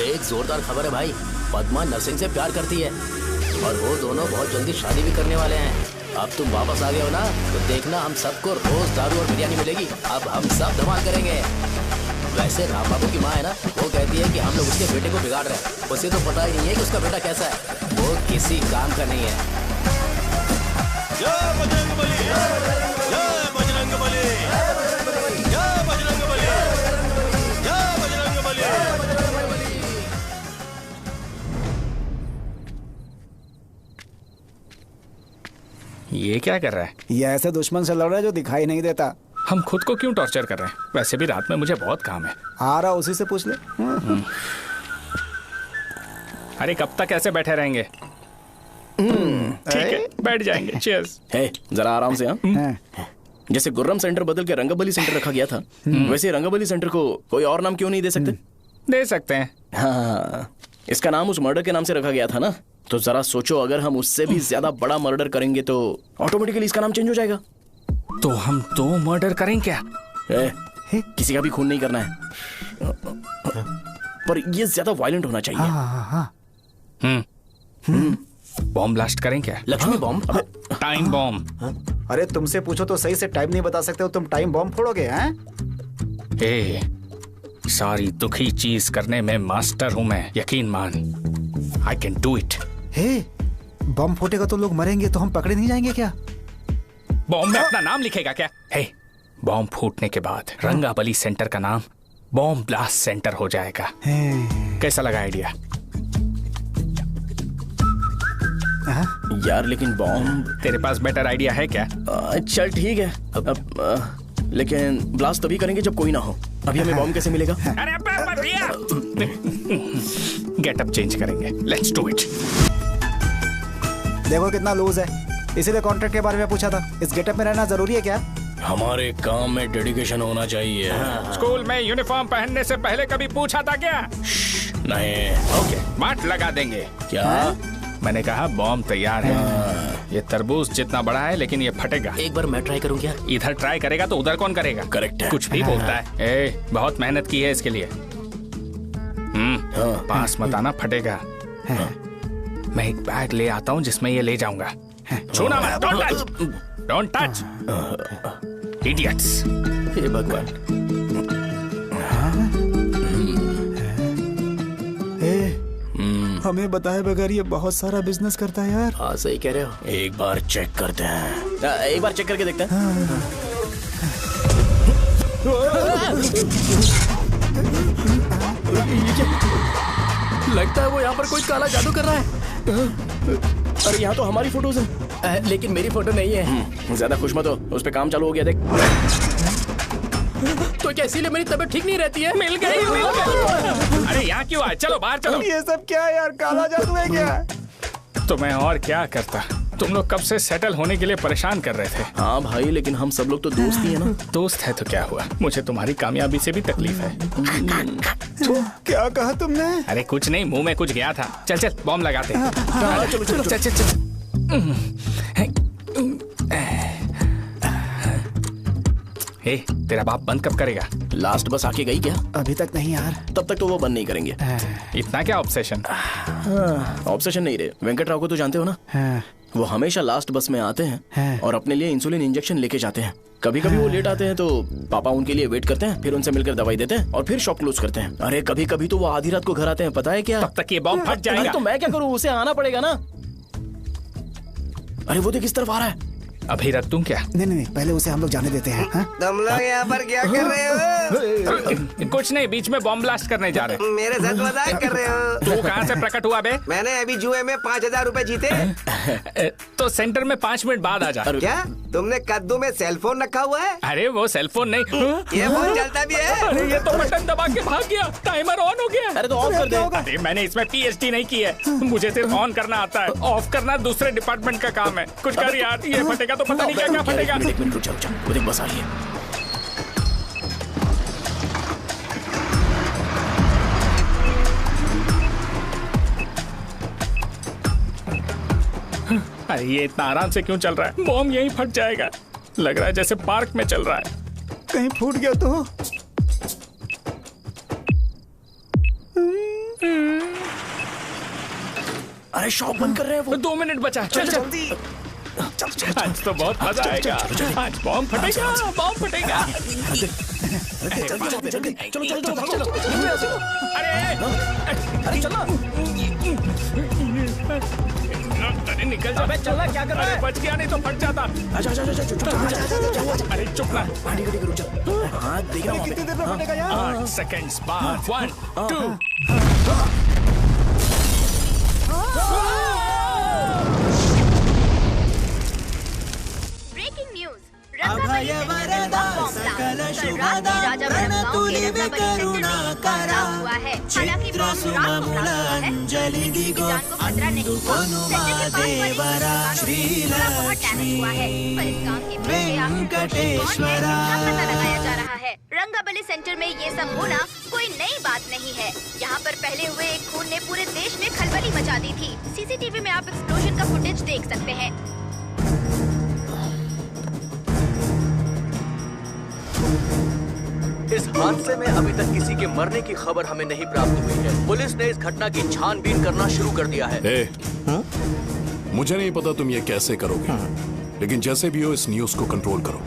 S1: एक जोरदार खबर है भाई, पद्मा नरसिंह से प्यार करती है और वो दोनों बहुत जल्दी शादी भी करने वाले हैं। अब तुम वापस आ गए हो ना, तो देखना हम सबको रोज दारू और बिरयानी मिलेगी। अब हम सब धमाल करेंगे। वैसे राम बाबू की माँ है ना, वो कहती है कि हम लोग उसके बेटे को बिगाड़ रहे हैं। उसे तो पता ही नहीं है कि उसका बेटा कैसा है, वो किसी काम का नहीं है।
S4: जय बजरंग बली, जय बजरंग बली, जय बजरंग बली, जय बजरंग बली।
S5: ये क्या कर रहा है?
S3: ये ऐसे दुश्मन से लड़ रहा है जो दिखाई नहीं देता।
S5: हम खुद को क्यों टॉर्चर कर रहे हैं? वैसे भी रात में मुझे बहुत काम है।
S3: आ रहा उसी से पूछ ले।
S5: अरे कब तक ऐसे बैठे रहेंगे? ठीक है, बैठ जाएंगे। चीयर्स।
S2: हे, जरा आराम से। हाँ, जैसे गुर्रम सेंटर बदल के रंगबली सेंटर रखा गया था, वैसे रंगबली सेंटर को कोई और नाम क्यों नहीं दे सकते?
S5: दे सकते हैं।
S2: हाँ, इसका नाम उस मर्डर के नाम से रखा गया था ना, तो जरा सोचो अगर हम उससे भी ज्यादा बड़ा मर्डर करेंगे तो ऑटोमेटिकली इसका नाम चेंज हो जाएगा।
S5: तो हम 2 मर्डर करें क्या?
S2: किसी का भी खून नहीं करना है, पर ये ज्यादा वायलेंट होना चाहिए।
S5: बॉम्ब ब्लास्ट करें क्या?
S2: लक्ष्मी बॉम्ब?
S5: Time bomb.
S3: अरे तुमसे पूछो तो सही से टाइम नहीं बता सकते हो, तुम टाइम बॉम्ब फोड़ोगे? हैं?
S5: सारी दुखी चीज करने में मास्टर हूं मैं, यकीन मान। I can do it.
S3: बम फूटेगा तो लोग मरेंगे, तो हम पकड़े नहीं जाएंगे क्या?
S5: बॉम्ब में अपना नाम लिखेगा क्या? बॉम्ब फूटने के बाद रंगाबली सेंटर का नाम बॉम्ब ब्लास्ट सेंटर हो जाएगा। कैसा लगा आइडिया?
S2: यार लेकिन बॉम्ब,
S5: तेरे पास बेटर आइडिया है क्या?
S2: चल ठीक है, लेकिन ब्लास्ट तभी करेंगे जब कोई ना हो। अभी हमें बॉम्ब कैसे मिलेगा?
S5: अरे भैया, गेटअप चेंज करेंगे। Let's do it.
S3: देखो कितना लूज है, इसीलिए कॉन्ट्रैक्ट के बारे में पूछा था। इस गेटअप में रहना जरूरी है क्या?
S1: हमारे काम में डेडिकेशन होना चाहिए।
S5: स्कूल में यूनिफॉर्म पहनने से पहले कभी पूछा था क्या?
S1: नहीं।
S5: ओके, मार लगा देंगे।
S1: क्या?
S5: मैंने कहा बॉम्ब तैयार है। ये तरबूज जितना बड़ा है, लेकिन ये फटेगा।
S1: एक बार मैं ट्राई करूं क्या?
S5: इधर ट्राई करेगा तो उधर कौन करेगा?
S1: करेक्ट है।
S5: कुछ भी बोलता है। बहुत मेहनत की है इसके लिए। पास मत आना, फटेगा। मैं एक बैग ले आता हूँ जिसमें ये ले जाऊंगा। छूना मत, don't touch, don't touch, idiots.
S2: हे भगवान।
S3: हमें बताए बगैर ये बहुत सारा बिजनेस करता है यार।
S2: हाँ सही कह रहे हो।
S1: एक बार चेक करते हैं।
S2: एक बार चेक करके देखते हैं। लगता है वो यहाँ पर कोई काला जादू कर रहा है। अरे यहाँ तो हमारी फोटोज हैं, लेकिन मेरी फोटो नहीं है। ज्यादा खुश मत हो, उस पे काम चालू हो गया देख। तो क्या इसीलिए मेरी तबीयत ठीक नहीं रहती है?
S5: मिल गई। अरे यहाँ क्यों आए? चलो बाहर चलो।
S3: ये सब क्या है यार? काला जादू है क्या?
S5: तो मैं और क्या करता? तुम लोग कब से सेटल होने के लिए परेशान कर रहे थे।
S2: हाँ भाई, लेकिन हम सब लोग तो दोस्त ही है ना।
S5: दोस्त है तो क्या हुआ? मुझे तुम्हारी कामयाबी से भी तकलीफ है।
S3: क्या कहा तुमने?
S5: अरे कुछ नहीं, मुंह में कुछ गया था। चल चल बॉम्ब लगाते।
S2: चलो चलो
S5: चल चल चल। तेरा बाप बंद कब करेगा?
S2: लास्ट बस आके गई क्या?
S3: अभी तक नहीं यार।
S2: तब तक तो वो बंद नहीं करेंगे।
S5: इतना क्या ऑब्सेशन?
S2: ऑब्सेशन नहीं रे, वेंकट राव को तो जानते हो ना? वो हमेशा लास्ट बस में आते हैं और अपने लिए इंसुलिन इंजेक्शन लेके जाते हैं। कभी कभी वो लेट आते हैं तो पापा उनके लिए वेट करते हैं, फिर उनसे मिलकर दवाई देते हैं और फिर शॉप क्लोज करते हैं। अरे कभी कभी तो वो आधी रात को घर आते हैं, पता है क्या?
S5: तब तक ये बॉम्ब फट जाएगा।
S2: तो मैं क्या करूँ, उसे आना पड़ेगा ना। अरे वो देख किस तरफ आ रहा है।
S5: अभी रख दूं क्या?
S3: नहीं, पहले उसे हम लोग जाने देते हैं।
S10: तुम लोग यहाँ पर क्या कर रहे हो?
S5: कुछ नहीं, बीच में बॉम्ब ब्लास्ट करने जा रहे हैं।
S10: मेरे साथ मजाक कर रहे हो?
S5: तू कहाँ से प्रकट हुआ बे?
S10: मैंने अभी जुए में 5000 रुपए जीते।
S5: तो सेंटर में 5 मिनट बाद आ जा।
S10: क्या तुमने कद्दू में सेलफोन रखा हुआ है?
S5: अरे वो सेलफोन नहीं,
S10: ये फोन चलता भी है।
S5: अरे ये तो बटन दबा के भाग गया, टाइमर ऑन हो गया।
S2: अरे तो ऑफ कर दे।
S5: अरे मैंने इसमें PhD नहीं की है, मुझे सिर्फ ऑन करना आता है। ऑफ करना दूसरे डिपार्टमेंट का काम है। कुछ कर यार, ये फटेगा तो पता नहीं क्या क्या फटेगा।
S2: एक मिनट रुक जाओ, वो देख बस आ रही है।
S5: अरे ये इतना आराम से क्यों चल रहा है? बॉम्ब यहीं फट जाएगा। लग रहा है जैसे पार्क में चल रहा है।
S3: कहीं फूट गया तो।
S2: अरे शॉप बंद कर रहे हैं वो।
S5: 2 मिनट बचा, चल जल्दी। आज तो बहुत मजा आएगा। आज बॉम्ब फटेगा, बॉम्ब फटेगा।
S2: चलो। अरे चलो।
S5: अरे निकल जा।
S2: चल क्या कर रहा है?
S5: बच गया नहीं तो फट जाता। अरे चुप ना।
S2: रुक जा। हाँ देख रहा हूँ।
S3: कितनी देर में फटेगा यार?
S5: 8 सेकंड्स बाद 1 2।
S13: Breaking news. अभय वरदा सकल शुभदा रणतुलिवे करुणा करा चित्र सुममूल अंजलि दिगो अनुपनुमा देवरा श्रीलक्ष्मी वेंकटेश्वरा। लगाया जा रहा है। रंगाबली सेंटर में ये सब होना कोई नई बात नहीं है। यहाँ पर पहले हुए एक खून ने पूरे देश में खलबली मचा दी थी। सीसीटीवी में आप एक्सप्लोजन का फुटेज देख सकते हैं।
S12: इस हादसे में अभी तक किसी के मरने की खबर हमें नहीं प्राप्त हुई है। पुलिस ने इस घटना की छानबीन करना शुरू कर दिया है।
S14: मुझे नहीं पता तुम ये कैसे करोगे, लेकिन जैसे भी हो इस न्यूज को कंट्रोल करो।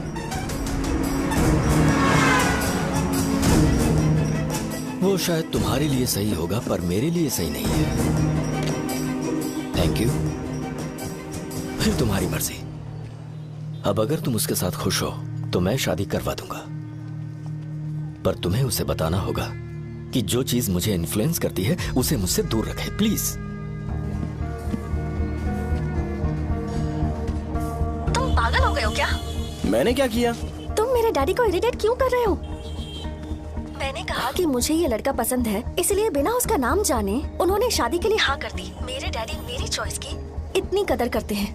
S1: वो शायद तुम्हारे लिए सही होगा पर मेरे लिए सही नहीं है। Thank you. फिर तुम्हारी मर्जी। अब अगर तुम उसके साथ खुश हो तो मैं शादी करवा दूंगा, पर तुम्हें उसे बताना होगा कि जो चीज मुझे इन्फ्लुएंस करती है उसे मुझसे दूर रखे, प्लीज।
S9: तुम पागल हो गए हो क्या?
S2: मैंने क्या किया?
S9: तुम मेरे डैडी को इरिटेट क्यों कर रहे हो? मैंने कहा कि मुझे ये लड़का पसंद है, इसलिए बिना उसका नाम जाने उन्होंने शादी के लिए हाँ कर दी। मेरे डैडी मेरी चॉइस की इतनी कदर करते हैं।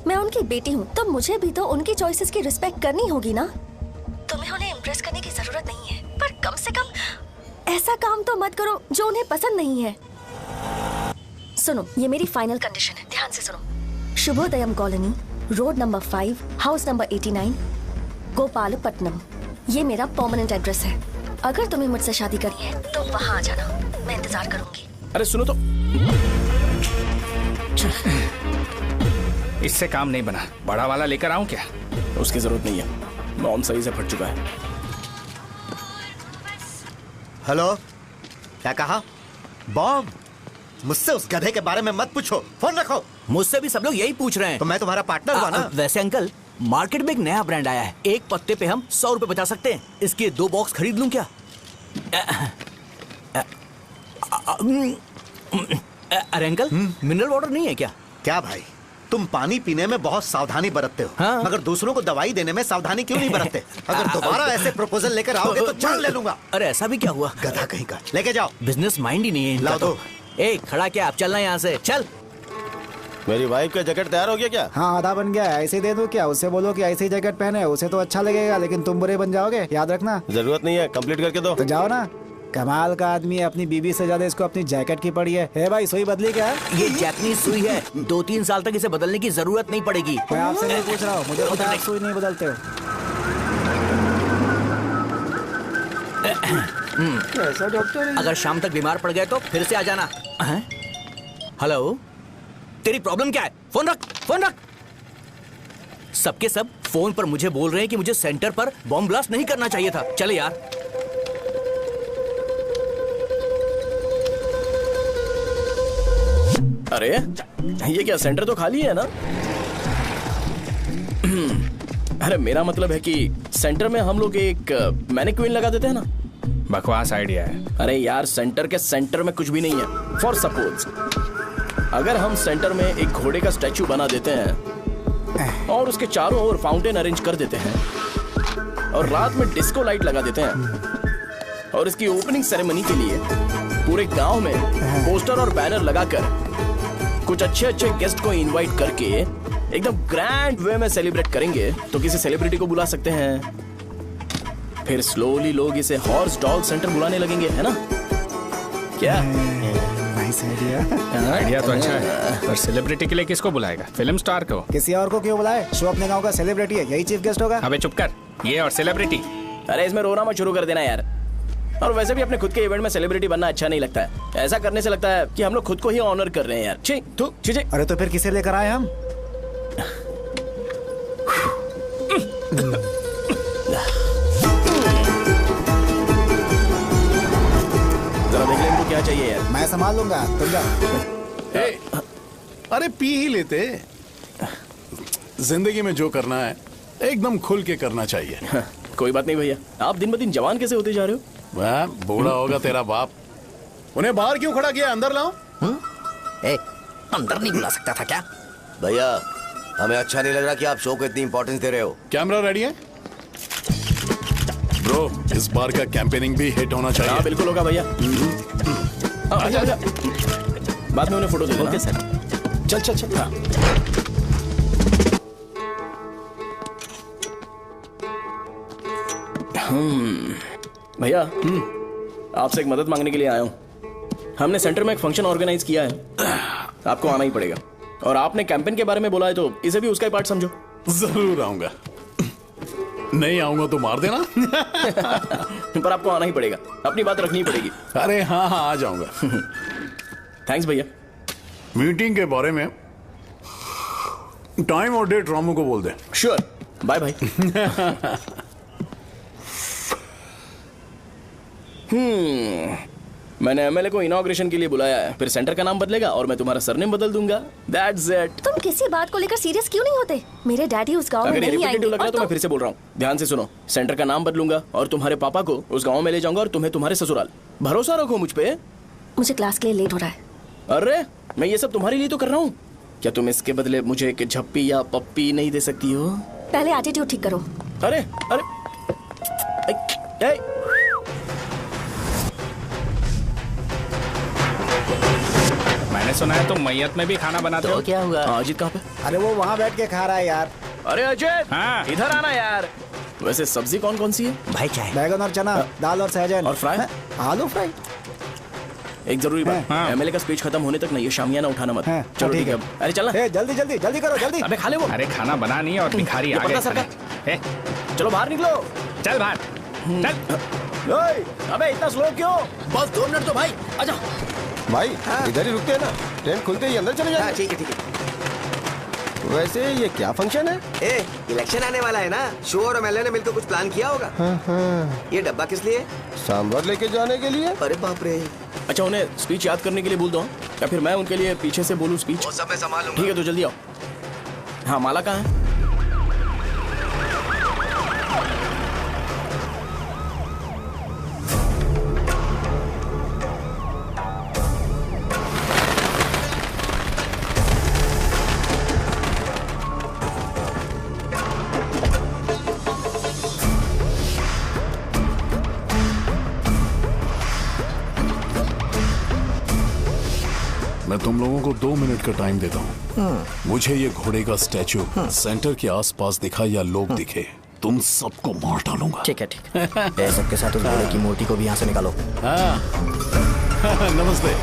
S9: मैं उनकी बेटी हूँ तो मुझे भी तो उनकी चॉइसेस की रिस्पेक्ट करनी होगी ना। तुम्हें उन्हें इम्प्रेस करने की जरूरत नहीं है, पर कम से कम ऐसा काम तो मत करो जो उन्हें पसंद नहीं है। सुनो, ये मेरी फाइनल कंडीशन है, ध्यान से सुनो। Shubhodayam colony, road number 5, house number 89, Gopalapatnam. ये मेरा परमानेंट एड्रेस है। अगर तुम्हें मुझसे शादी करनी है तो वहाँ आ जाना, मैं इंतजार करूंगी।
S2: अरे सुनो तो।
S5: इससे काम नहीं बना। बड़ा वाला लेकर आऊं क्या?
S2: उसकी जरूरत नहीं है, बॉम्ब सही से फट चुका है।
S7: हेलो, क्या कहा? बॉम्ब? मुझसे उस गधे के बारे में मत पूछो, फोन रखो।
S11: मुझसे भी सब लोग यही पूछ रहे हैं।
S7: तो मैं तुम्हारा पार्टनर हुआ ना।
S11: वैसे अंकल, मार्केट में एक नया ब्रांड आया है, एक पत्ते पे हम 100 रुपए बचा सकते हैं। इसके 2 बॉक्स खरीद लूं क्या? अरे अंकल, मिनरल वाटर नहीं है क्या?
S7: क्या भाई, तुम पानी पीने में बहुत सावधानी बरतते हो,
S11: हाँ?
S7: मगर दूसरों को दवाई देने में सावधानी क्यों नहीं बरतते? अगर दोबारा ऐसे प्रपोजल लेकर आओगे तो जान ले लूंगा।
S11: अरे ऐसा भी क्या हुआ?
S7: गधा कहीं का, लेके जाओ।
S11: बिजनेस माइंड ही नहीं है इनका।
S7: लाओ दो।
S11: ए, खड़ा क्या? आप चलना यहाँ से, चल।
S4: मेरी वाइफ का जैकेट तैयार हो गया क्या?
S3: हाँ, आधा बन गया है। ऐसे ही दे दो क्या? उससे बोलो कि ऐसे ही जैकेट पहने, उसे तो अच्छा लगेगा, लेकिन तुम बुरे बन जाओगे, याद रखना।
S4: जरूरत नहीं है, कंप्लीट करके दो।
S3: तो जाओ ना। कमाल का आदमी है, अपनी बीबी से ज्यादा इसको अपनी जैकेट की पड़ी है। हे भाई, सुई बदली क्या?
S11: ये जैपनीज सुई है, 2-3 साल तक इसे बदलने की जरूरत नहीं पड़ेगी।
S3: मैं आपसे नहीं पूछ रहा हूँ, मुझे पता है आप सुई नहीं बदलते हो। कैसा डॉक्टर?
S11: अगर शाम तक बीमार पड़ गए तो फिर से आ जाना। हेलो, तेरी प्रॉब्लम क्या है? फोन रख, फोन रख। सबके सब फोन पर मुझे बोल रहे हैं कि मुझे सेंटर पर बॉम्ब ब्लास्ट नहीं करना चाहिए था। चले यार।
S2: अरे ये क्या, सेंटर तो खाली है ना? अरे मेरा मतलब है कि सेंटर में हम लोग एक मैनिक्विन लगा देते हैं ना।
S5: बकवास आइडिया है।
S2: अरे यार, सेंटर के सेंटर में कुछ भी नहीं है। फॉर सपोज अगर हम सेंटर में एक घोड़े का स्टैचू बना देते हैं और उसके चारों ओर फाउंटेन अरेंज कर देते हैं और रात में डिस्को लाइट लगा देते हैं और इसकी ओपनिंग सेरेमनी के लिए पूरे गांव में पोस्टर और बैनर लगाकर कुछ अच्छे गेस्ट को इनवाइट करके एकदम ग्रैंड वे में सेलिब्रेट करेंगे, तो किसी सेलिब्रिटी को बुला सकते हैं। फिर स्लोली लोग इसे हॉर्स डॉग सेंटर बुलाने लगेंगे, है ना? क्या
S3: नाइस आइडिया।
S5: आइडिया तो अच्छा है, पर सेलिब्रिटी के लिए किसको बुलाएगा? फिल्म स्टार को।
S3: किसी और को क्यों बुलाए? शो अपने गांव का सेलिब्रिटी है, यही चीफ गेस्ट होगा।
S5: अबे चुप कर। ये और सेलिब्रिटी
S2: अरे इसमें रोना मत शुरू कर देना यार। और वैसे भी अपने खुद के इवेंट में सेलिब्रिटी बनना अच्छा नहीं लगता है। ऐसा करने से लगता है कि हम लोग खुद को ही ऑनर कर रहे हैं यार। छी तू छी।
S3: अरे तो फिर किसे लेकर आए हम?
S2: जरा देख ले इनको क्या चाहिए यार।
S3: मैं संभाल लूंगा, तुम जा।
S14: अरे पी ही लेते। जिंदगी में जो करना है एकदम खुल के करना चाहिए।
S2: कोई बात नहीं भैया, आप दिन ब दिन जवान कैसे होते जा रहे हो?
S14: वह बूढ़ा होगा तेरा बाप। उन्हें बाहर क्यों खड़ा किया? अंदर लाओ।
S12: अंदर नहीं बुला सकता था क्या?
S6: भैया हमें अच्छा नहीं लग रहा कि आप शो को इतनी इंपॉर्टेंस दे रहे हो।
S14: कैमरा रेडी है ब्रो? इस बार का कैंपेनिंग भी हिट होना चाहिए।
S2: हाँ बिल्कुल होगा भैया। आजा आजा, बाद में उन्हें फोटो दे देना।
S11: Okay sir.
S2: चल चल चल। हाँ। भैया आपसे एक मदद मांगने के लिए आया हूँ। हमने सेंटर में एक फंक्शन ऑर्गेनाइज किया है, आपको आना ही पड़ेगा। और आपने कैंपेन के बारे में बोला है तो इसे भी उसका ही पार्ट समझो।
S14: जरूर आऊंगा। नहीं आऊंगा तो मार देना।
S2: पर आपको आना ही पड़ेगा, अपनी बात रखनी पड़ेगी।
S14: अरे हाँ हाँ आ जाऊंगा।
S2: थैंक्स भैया।
S14: मीटिंग के बारे में टाइम और डेट रामू को बोल दे।
S2: Sure, bye bye. मैंने एमएलए को इनॉग्रेशन के लिए बुलाया है, फिर सेंटर का नाम बदलेगा और मैं तुम्हारा सरनेम बदल दूंगा। That's it.
S9: तुम किसी बात को लेकर सीरियस क्यों नहीं होते? मेरे डैडी उस गांव में
S2: अगर ये
S9: नहीं आएंगे।
S2: रिपीटेटिव लग रहा है तो मैं फिर से बोल रहा हूँ, ध्यान से सुनो। सेंटर का नाम बदलूंगा और तुम्हारे पापा को उस गांव में ले जाऊंगा और तुम्हें तुम्हारे ससुराल। भरोसा रखो मुझ पे।
S9: मुझे क्लास के लिए लेट हो रहा है।
S2: अरे मैं ये सब तुम्हारे लिए तो कर रहा हूँ। क्या तुम इसके बदले मुझे एक झप्पी या पप्पी नहीं दे सकती हो?
S9: पहले एटीट्यूड ठीक करो।
S2: अरे अरे
S5: मैंने सुना है तुम मैयत में भी खाना बनाते हो।
S11: क्या हुआ?
S2: अजीत कहाँ पे?
S3: अरे वो वहाँ बैठ के खा रहा है यार।
S2: अरे अजय
S5: हाँ।
S2: इधर आना यार। वैसे सब्जी कौन कौन सी है?
S11: भाई क्या है?
S3: बैगन और चना, दाल और सहजन
S2: और फ्राई?
S3: आलू फ्राई।
S2: एक जरूरी बात,
S5: हाँ।
S2: एमएलए का स्पीच खत्म होने तक ना ये शामियाना उठाना मत।
S3: हाँ,
S2: चलो
S3: ठीक
S2: ठीक है।
S3: है।
S2: अरे चलना।
S3: जल्दी जल्दी जल्दी करो, जल्दी।
S2: अबे खा ले वो।
S5: अरे खाना बना नहीं है और भिखारी आ गए। ए,
S2: चलो बाहर निकलो।
S5: चल बाहर चल।
S2: ओए, अबे इतना स्लो क्यों?
S6: बस 2 मिनट तो भाई। आजा
S4: भाई इधर ही रुकते हैं ना, ट्रेन खुलते ही अंदर चले जाएंगे।
S6: ठीक है ठीक है।
S4: वैसे ये क्या फंक्शन है?
S10: ए, इलेक्शन आने वाला है ना, शो और एमएलए ने मिलकर कुछ प्लान किया होगा। ये डब्बा किस लिए?
S4: सांभर लेके जाने के लिए।
S10: अरे बाप रे।
S2: अच्छा उन्हें स्पीच याद करने के लिए बोल दो या फिर मैं उनके लिए पीछे से बोलूं स्पीच?
S6: वो सब मैं संभालूंगा।
S2: ठीक है तो जल्दी आओ। हाँ माला कहाँ है?
S14: मैं तुम लोगों को 2 मिनट का टाइम देता हूँ। मुझे ये घोड़े का स्टैचू सेंटर के आसपास दिखा या लोग दिखे, तुम सबको मार डालूंगा।
S12: ठीक है ठीक है। सबके साथ उस घोड़े की मूर्ति को भी यहाँ से निकालो।
S14: हाँ। नमस्ते।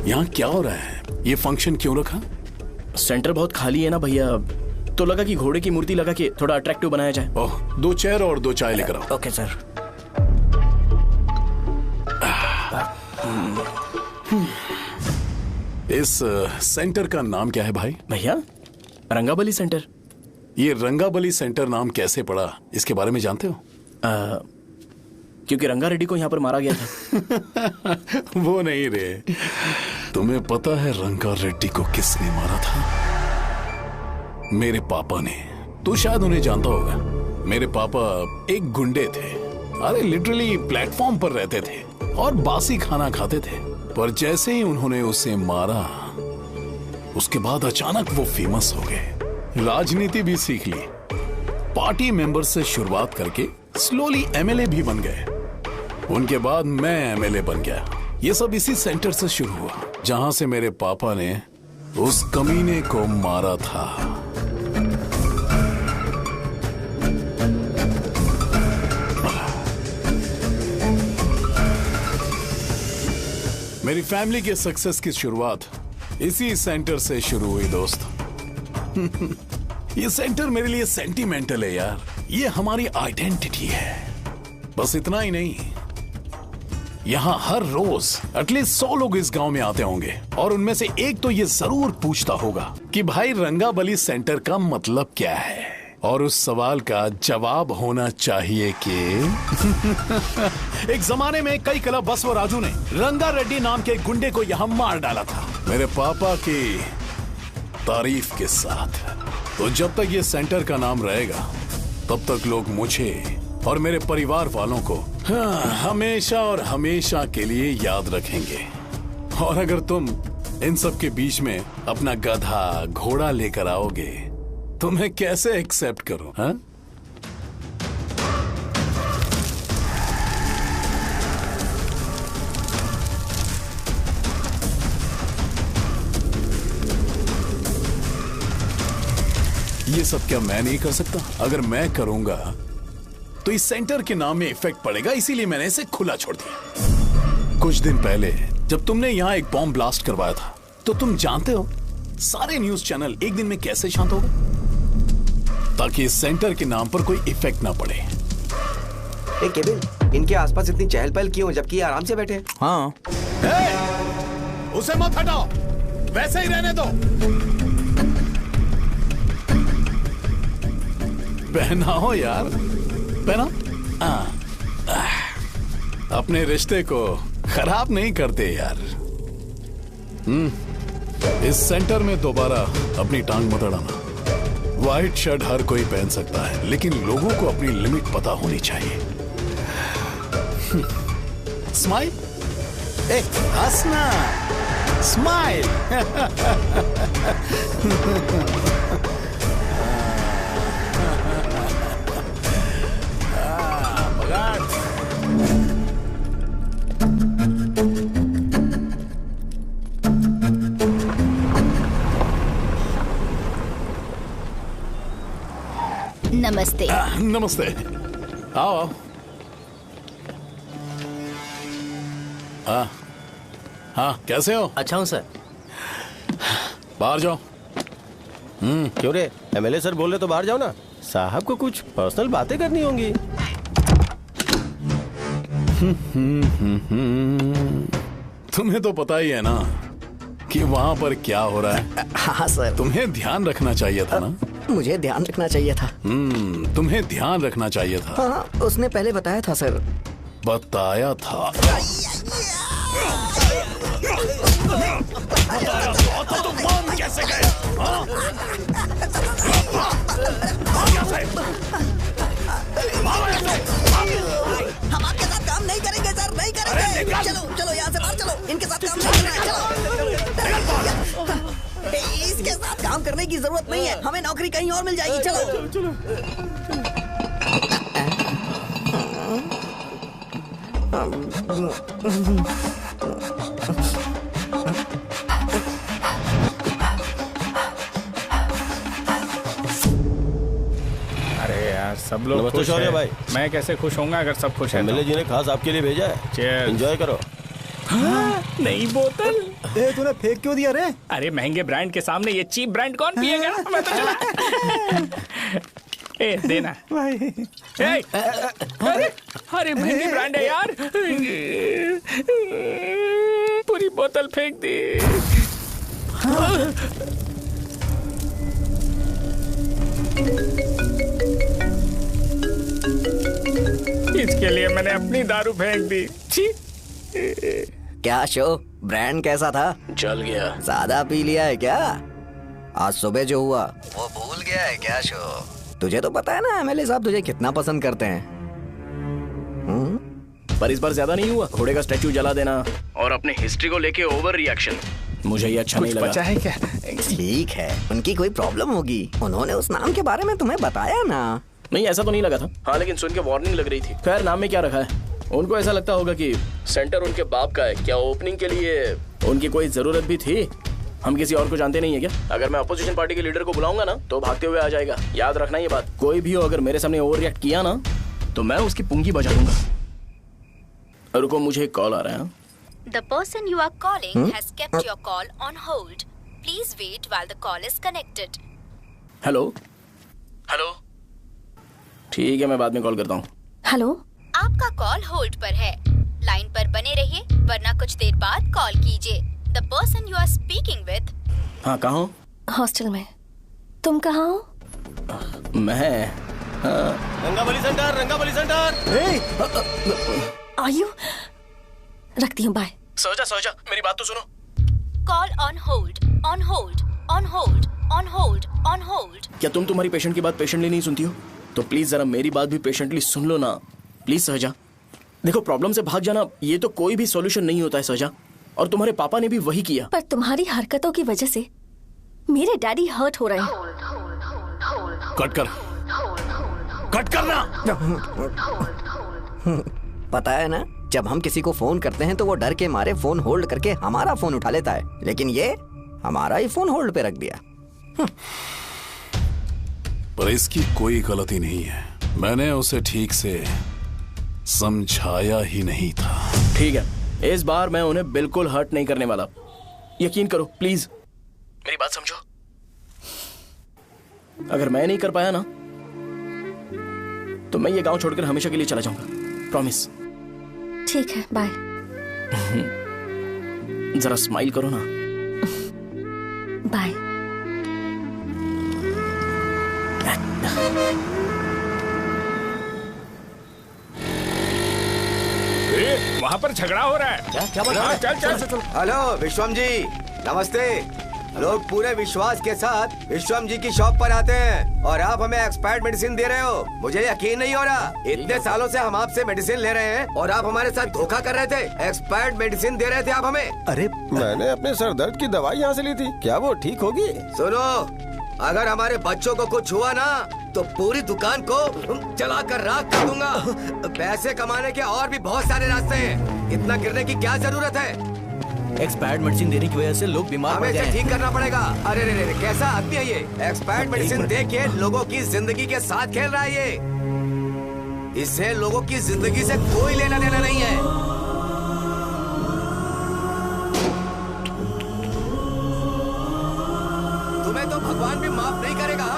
S14: यहाँ क्या हो रहा है? ये फंक्शन क्यों रखा?
S2: सेंटर बहुत खाली है ना भैया, तो लगा कि घोड़े की मूर्ति लगा के थोड़ा अट्रैक्टिव बनाया जाए।
S14: ओह, 2 चेयर और 2 चाय लेकर आओ।
S12: Okay sir.
S14: इस सेंटर का नाम क्या है भाई?
S2: भैया रंगाबली सेंटर।
S14: ये रंगाबली सेंटर नाम कैसे पड़ा, इसके बारे में जानते हो?
S2: क्योंकि रंगा रेड्डी को यहाँ पर मारा गया था।
S14: वो नहीं रे, तुम्हें पता है रंगा रेड्डी को किसने मारा था? मेरे पापा ने। तू शायद उन्हें जानता होगा। मेरे पापा एक गुंडे थे। अरे लिटरली प्लेटफॉर्म पर रहते थे और बासी खाना खाते थे। पर जैसे ही उन्होंने उसे मारा, उसके बाद अचानक वो फेमस हो गए। राजनीति भी सीख ली, पार्टी मेंबर से शुरुआत करके स्लोली एमएलए भी बन गए। उनके बाद मैं एमएलए बन गया ये सब इसी सेंटर से शुरू हुआ जहां से मेरे पापा ने उस कमीने को मारा था। मेरी फैमिली के सक्सेस की शुरुआत इसी सेंटर से शुरू हुई दोस्त। ये सेंटर मेरे लिए सेंटिमेंटल है यार, ये हमारी आइडेंटिटी है। बस इतना ही नहीं, यहाँ हर रोज एटलीस्ट 100 लोग इस गांव में आते होंगे और उनमें से एक तो ये जरूर पूछता होगा कि भाई रंगाबली सेंटर का मतलब क्या है, और उस सवाल का जवाब होना चाहिए कि एक जमाने में कई क्लब बस व राजू ने रंगा रेड्डी नाम के गुंडे को यहाँ मार डाला था मेरे पापा की तारीफ के साथ। तो जब तक ये सेंटर का नाम रहेगा तब तक लोग मुझे और मेरे परिवार वालों को हमेशा और हमेशा के लिए याद रखेंगे। और अगर तुम इन सब के बीच में अपना गधा घोड़ा लेकर आओगे तो मैं कैसे एक्सेप्ट करूं? हाँ? ये सब क्या मैं नहीं कर सकता? अगर मैं करूंगा तो इस सेंटर के नाम में इफेक्ट पड़ेगा, इसीलिए मैंने इसे खुला छोड़ दिया। कुछ दिन पहले जब तुमने यहाँ एक बॉम्ब ब्लास्ट करवाया था तो तुम जानते हो सारे न्यूज चैनल एक दिन में कैसे शांत हो गए, ताकि इस सेंटर के नाम पर कोई इफेक्ट ना पड़े।
S10: केविन, इनके आसपास इतनी चहल पहल क्यों जबकि ये आराम से बैठे?
S11: हाँ।
S14: उसे मत हटाओ, वैसे ही रहने दो। पहनाओ यार, पहना। अपने रिश्ते को खराब नहीं करते यार। इस सेंटर में दोबारा अपनी टांग मत अड़ाना। व्हाइट शर्ट हर कोई पहन सकता है, लेकिन लोगों को अपनी लिमिट पता होनी चाहिए। स्माइल, हंसना, स्माइल।
S13: नमस्ते।
S14: नमस्ते, आओ। हाँ, कैसे हो?
S4: अच्छा हूँ सर।
S14: बाहर जाओ।
S4: क्यों रे, एमएलए सर बोल रहे तो बाहर जाओ ना, साहब को कुछ पर्सनल बातें करनी होंगी।
S14: तुम्हें तो पता ही है ना कि वहाँ पर क्या हो रहा है।
S12: हाँ सर।
S14: तुम्हें ध्यान रखना चाहिए था ना।
S12: मुझे ध्यान रखना चाहिए था।
S14: तुम्हें ध्यान रखना चाहिए था।
S12: हाँ, उसने पहले बताया था सर।
S14: बताया था? तो मान कैसे गए?
S10: हम आपके साथ काम नहीं करेंगे सर, नहीं करेंगे। चलो चलो यहाँ से बाहर चलो, इनके साथ काम नहीं करना है। चलो, इसके साथ काम करने की जरूरत नहीं है, हमें नौकरी कहीं और मिल जाएगी। चलो चलो।
S5: अरे यार, सब लोग
S4: नमस्ते
S5: खुश
S4: शौर्य
S5: हैं।
S4: भाई।
S5: मैं कैसे खुश होऊंगा अगर सब खुश हैं?
S4: एमएलए जी ने खास आपके लिए भेजा है।
S5: Cheers।
S4: एंजॉय करो।
S5: नई बोतल।
S3: तूने फेंक क्यों दिया रे?
S5: अरे महंगे ब्रांड के सामने ये चीप ब्रांड कौन पिएगा? मैं तो चला। ए, देना
S3: भाई।
S5: अरे महंगी ब्रांड है यार, पूरी बोतल फेंक दी। इसके लिए मैंने अपनी दारू फेंक दी। छी।
S12: क्या शो, ब्रांड कैसा था?
S1: चल गया।
S12: ज्यादा पी लिया है क्या? आज सुबह जो हुआ वो भूल गया है क्या शो? तुझे तो पता है ना एमएलए साहब तुझे कितना पसंद करते हैं।
S2: पर इस बार ज्यादा नहीं हुआ? घोड़े का स्टैचू जला देना और अपने हिस्ट्री को लेके ओवर रिएक्शन, मुझे ये अच्छा नहीं लगा।
S5: बचा है क्या?
S12: ठीक है, उनकी कोई प्रॉब्लम होगी, उन्होंने उस नाम के बारे में तुम्हें बताया ना।
S2: नहीं, ऐसा तो नहीं लगा था। हाँ, लेकिन सुन के वार्निंग लग रही थी। खैर, नाम में क्या रखा है? उनको ऐसा लगता होगा कि सेंटर उनके बाप का है। क्या ओपनिंग के लिए उनकी कोई जरूरत भी थी? हम किसी और को जानते नहीं है क्या? अगर मैं अपोजिशन पार्टी के लीडर को बुलाऊंगा ना तो भागते हुए आ जाएगा। याद रखना ये बात। कोई भी हो अगर मेरे सामने ओवर रिएक्ट किया ना तो मैं उसकी पुंगी बजा दूंगा। रुको, मुझे एक कॉल आ रहा है।
S13: The person you are calling has kept your call on hold. Please wait while the call is connected.
S2: Hello hello, ठीक है मैं बाद में कॉल करता हूँ।
S9: हेलो,
S13: आपका कॉल होल्ड पर है। लाइन पर बने रहिए वरना कुछ देर बाद कॉल कीजिए। The person you are speaking with.
S2: हाँ, कहाँ हो?
S9: हॉस्टल में। तुम कहाँ हो?
S2: मैं
S4: रंगाबली सेंटर, रंगाबली सेंटर।
S9: आयु, रखती हूँ, बाय।
S2: सोचा मेरी बात तो सुनो।
S13: Call on hold, on hold, on hold, on hold, on hold.
S2: क्या तुम तुम्हारी पेशेंट की बात पेशेंटली नहीं सुनती हो? तो प्लीज जरा मेरी बात भी पेशेंटली सुन लो ना। प्लीज सहजा, देखो प्रॉब्लम से भाग जाना ये तो कोई भी सॉल्यूशन नहीं होता है सहजा, और तुम्हारे पापा ने भी वही किया।
S9: पर तुम्हारी हरकतों की वजह से मेरे डैडी हर्ट हो रहे हैं।
S14: कट करना।
S12: पता है ना, जब हम किसी को फोन करते हैं तो वो डर के मारे फोन होल्ड करके हमारा फोन उठा लेता है, लेकिन ये हमारा ही फोन होल्ड पे रख दिया।
S14: पर इसकी कोई गलती नहीं है। मैंने उसे ठीक से समझाया ही नहीं था।
S2: ठीक है, इस बार मैं उन्हें बिल्कुल हर्ट नहीं करने वाला। यकीन करो प्लीज, मेरी बात समझो। अगर मैं नहीं कर पाया ना तो मैं ये गांव छोड़कर हमेशा के लिए चला जाऊंगा। प्रॉमिस।
S9: ठीक है, बाय।
S2: जरा स्माइल करो ना।
S9: बाय।
S5: वहाँ पर झगड़ा हो रहा है।
S6: क्या बात है?
S5: चल।
S6: हेलो विश्वम जी, नमस्ते। लोग पूरे विश्वास के साथ विश्वम जी की शॉप पर आते हैं और आप हमें एक्सपायर्ड मेडिसिन दे रहे हो। मुझे यकीन नहीं हो रहा। इतने सालों से हम आपसे मेडिसिन ले रहे हैं और आप हमारे साथ धोखा कर रहे थे। एक्सपायर्ड मेडिसिन दे रहे थे आप हमें।
S4: अरे मैंने अपने सर दर्द की दवाई यहाँ से ली थी, क्या वो ठीक होगी?
S6: सुनो, अगर हमारे बच्चों को कुछ हुआ ना तो पूरी दुकान को जला कर राख कर दूंगा। पैसे कमाने के और भी बहुत सारे रास्ते हैं, इतना गिरने की क्या जरूरत है?
S11: एक्सपायर्ड मेडिसिन देने की वजह से लोग बीमार पड़
S6: हमें
S11: गए
S6: इसे
S11: हैं।
S6: ठीक करना पड़ेगा। अरे रे, कैसा आदमी है ये? एक्सपायर्ड मेडिसिन दे के लोगों की जिंदगी के साथ खेल रहा है ये। इससे लोगों की जिंदगी से कोई लेना देना नहीं है। तुम्हें तो भगवान भी माफ नहीं करेगा।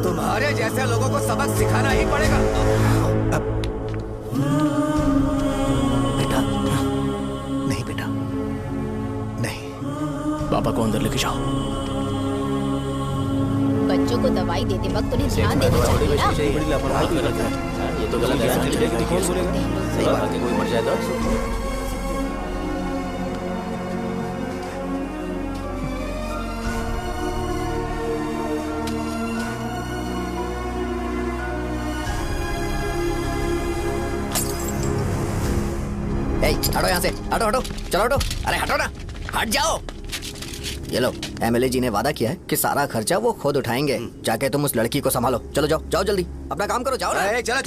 S6: तुम्हारे जैसे लोगों को सबक सिखाना ही पड़ेगा।
S7: बेटा, नहीं।
S2: पापा को अंदर लेके जाओ।
S13: बच्चों को दवाई देते वक्त उन्हें ध्यान देना चाहिए ना।
S2: ये तो गलत है। सही बात है, कोई मर जाए तो
S12: हटो यहाँ से, हटो, चलो हटो। अरे हटो ना, हट जाओ। ये लो, एमएलए जी ने वादा किया है कि सारा खर्चा वो खुद उठाएंगे। जाके तुम उस लड़की को संभालो। चलो जाओ जल्दी, अपना काम करो। जाओ ना।
S6: चलो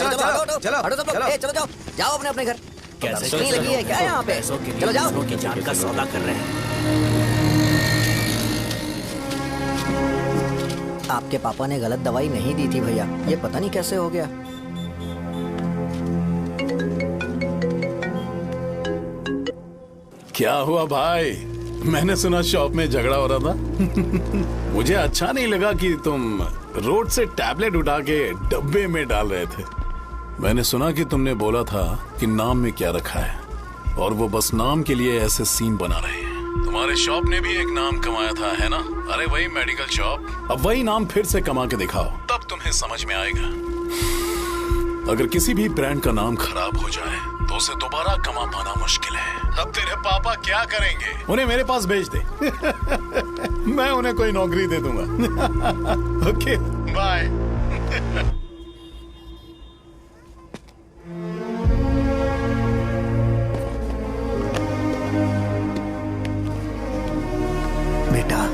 S12: हटो सब लोग। जाओ अपने घर।
S11: कैसे
S12: नहीं लगी है क्या यहाँ पे? चलो जाओ।
S11: की जान का सौदा कर रहे हैं।
S12: आपके पापा ने गलत दवाई नहीं दी थी भैया, ये पता नहीं कैसे हो गया।
S14: क्या हुआ भाई? मैंने सुना शॉप में झगड़ा हो रहा था। मुझे अच्छा नहीं लगा कि तुम रोड से टैबलेट उठा के डब्बे में डाल रहे थे। मैंने सुना कि तुमने बोला था कि नाम में क्या रखा है, और वो बस नाम के लिए ऐसे सीन बना रहे हैं। तुम्हारे शॉप ने भी एक नाम कमाया था, है ना? अरे वही मेडिकल शॉप। अब वही नाम फिर से कमा के दिखाओ, तब तुम्हें समझ में आएगा। अगर किसी भी ब्रांड का नाम खराब हो जाए तो उसे दोबारा कमा पाना मुश्किल है। अब तेरे पापा क्या करेंगे? उन्हें मेरे पास भेज दे। मैं उन्हें कोई नौकरी दे दूंगा। Okay, bye.
S7: बेटा,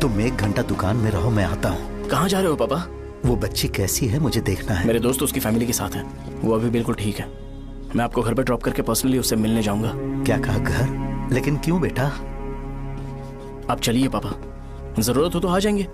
S7: तुम 1 घंटा दुकान में रहो, मैं आता हूँ।
S2: कहाँ जा रहे हो पापा?
S7: वो बच्ची कैसी है मुझे देखना है।
S2: मेरे दोस्त उसकी फैमिली के साथ हैं। वो अभी बिल्कुल ठीक है। मैं आपको घर पे ड्रॉप करके पर्सनली उससे मिलने जाऊंगा।
S7: क्या कहा घर? लेकिन क्यों बेटा?
S2: आप चलिए पापा, जरूरत हो तो आ जाएंगे।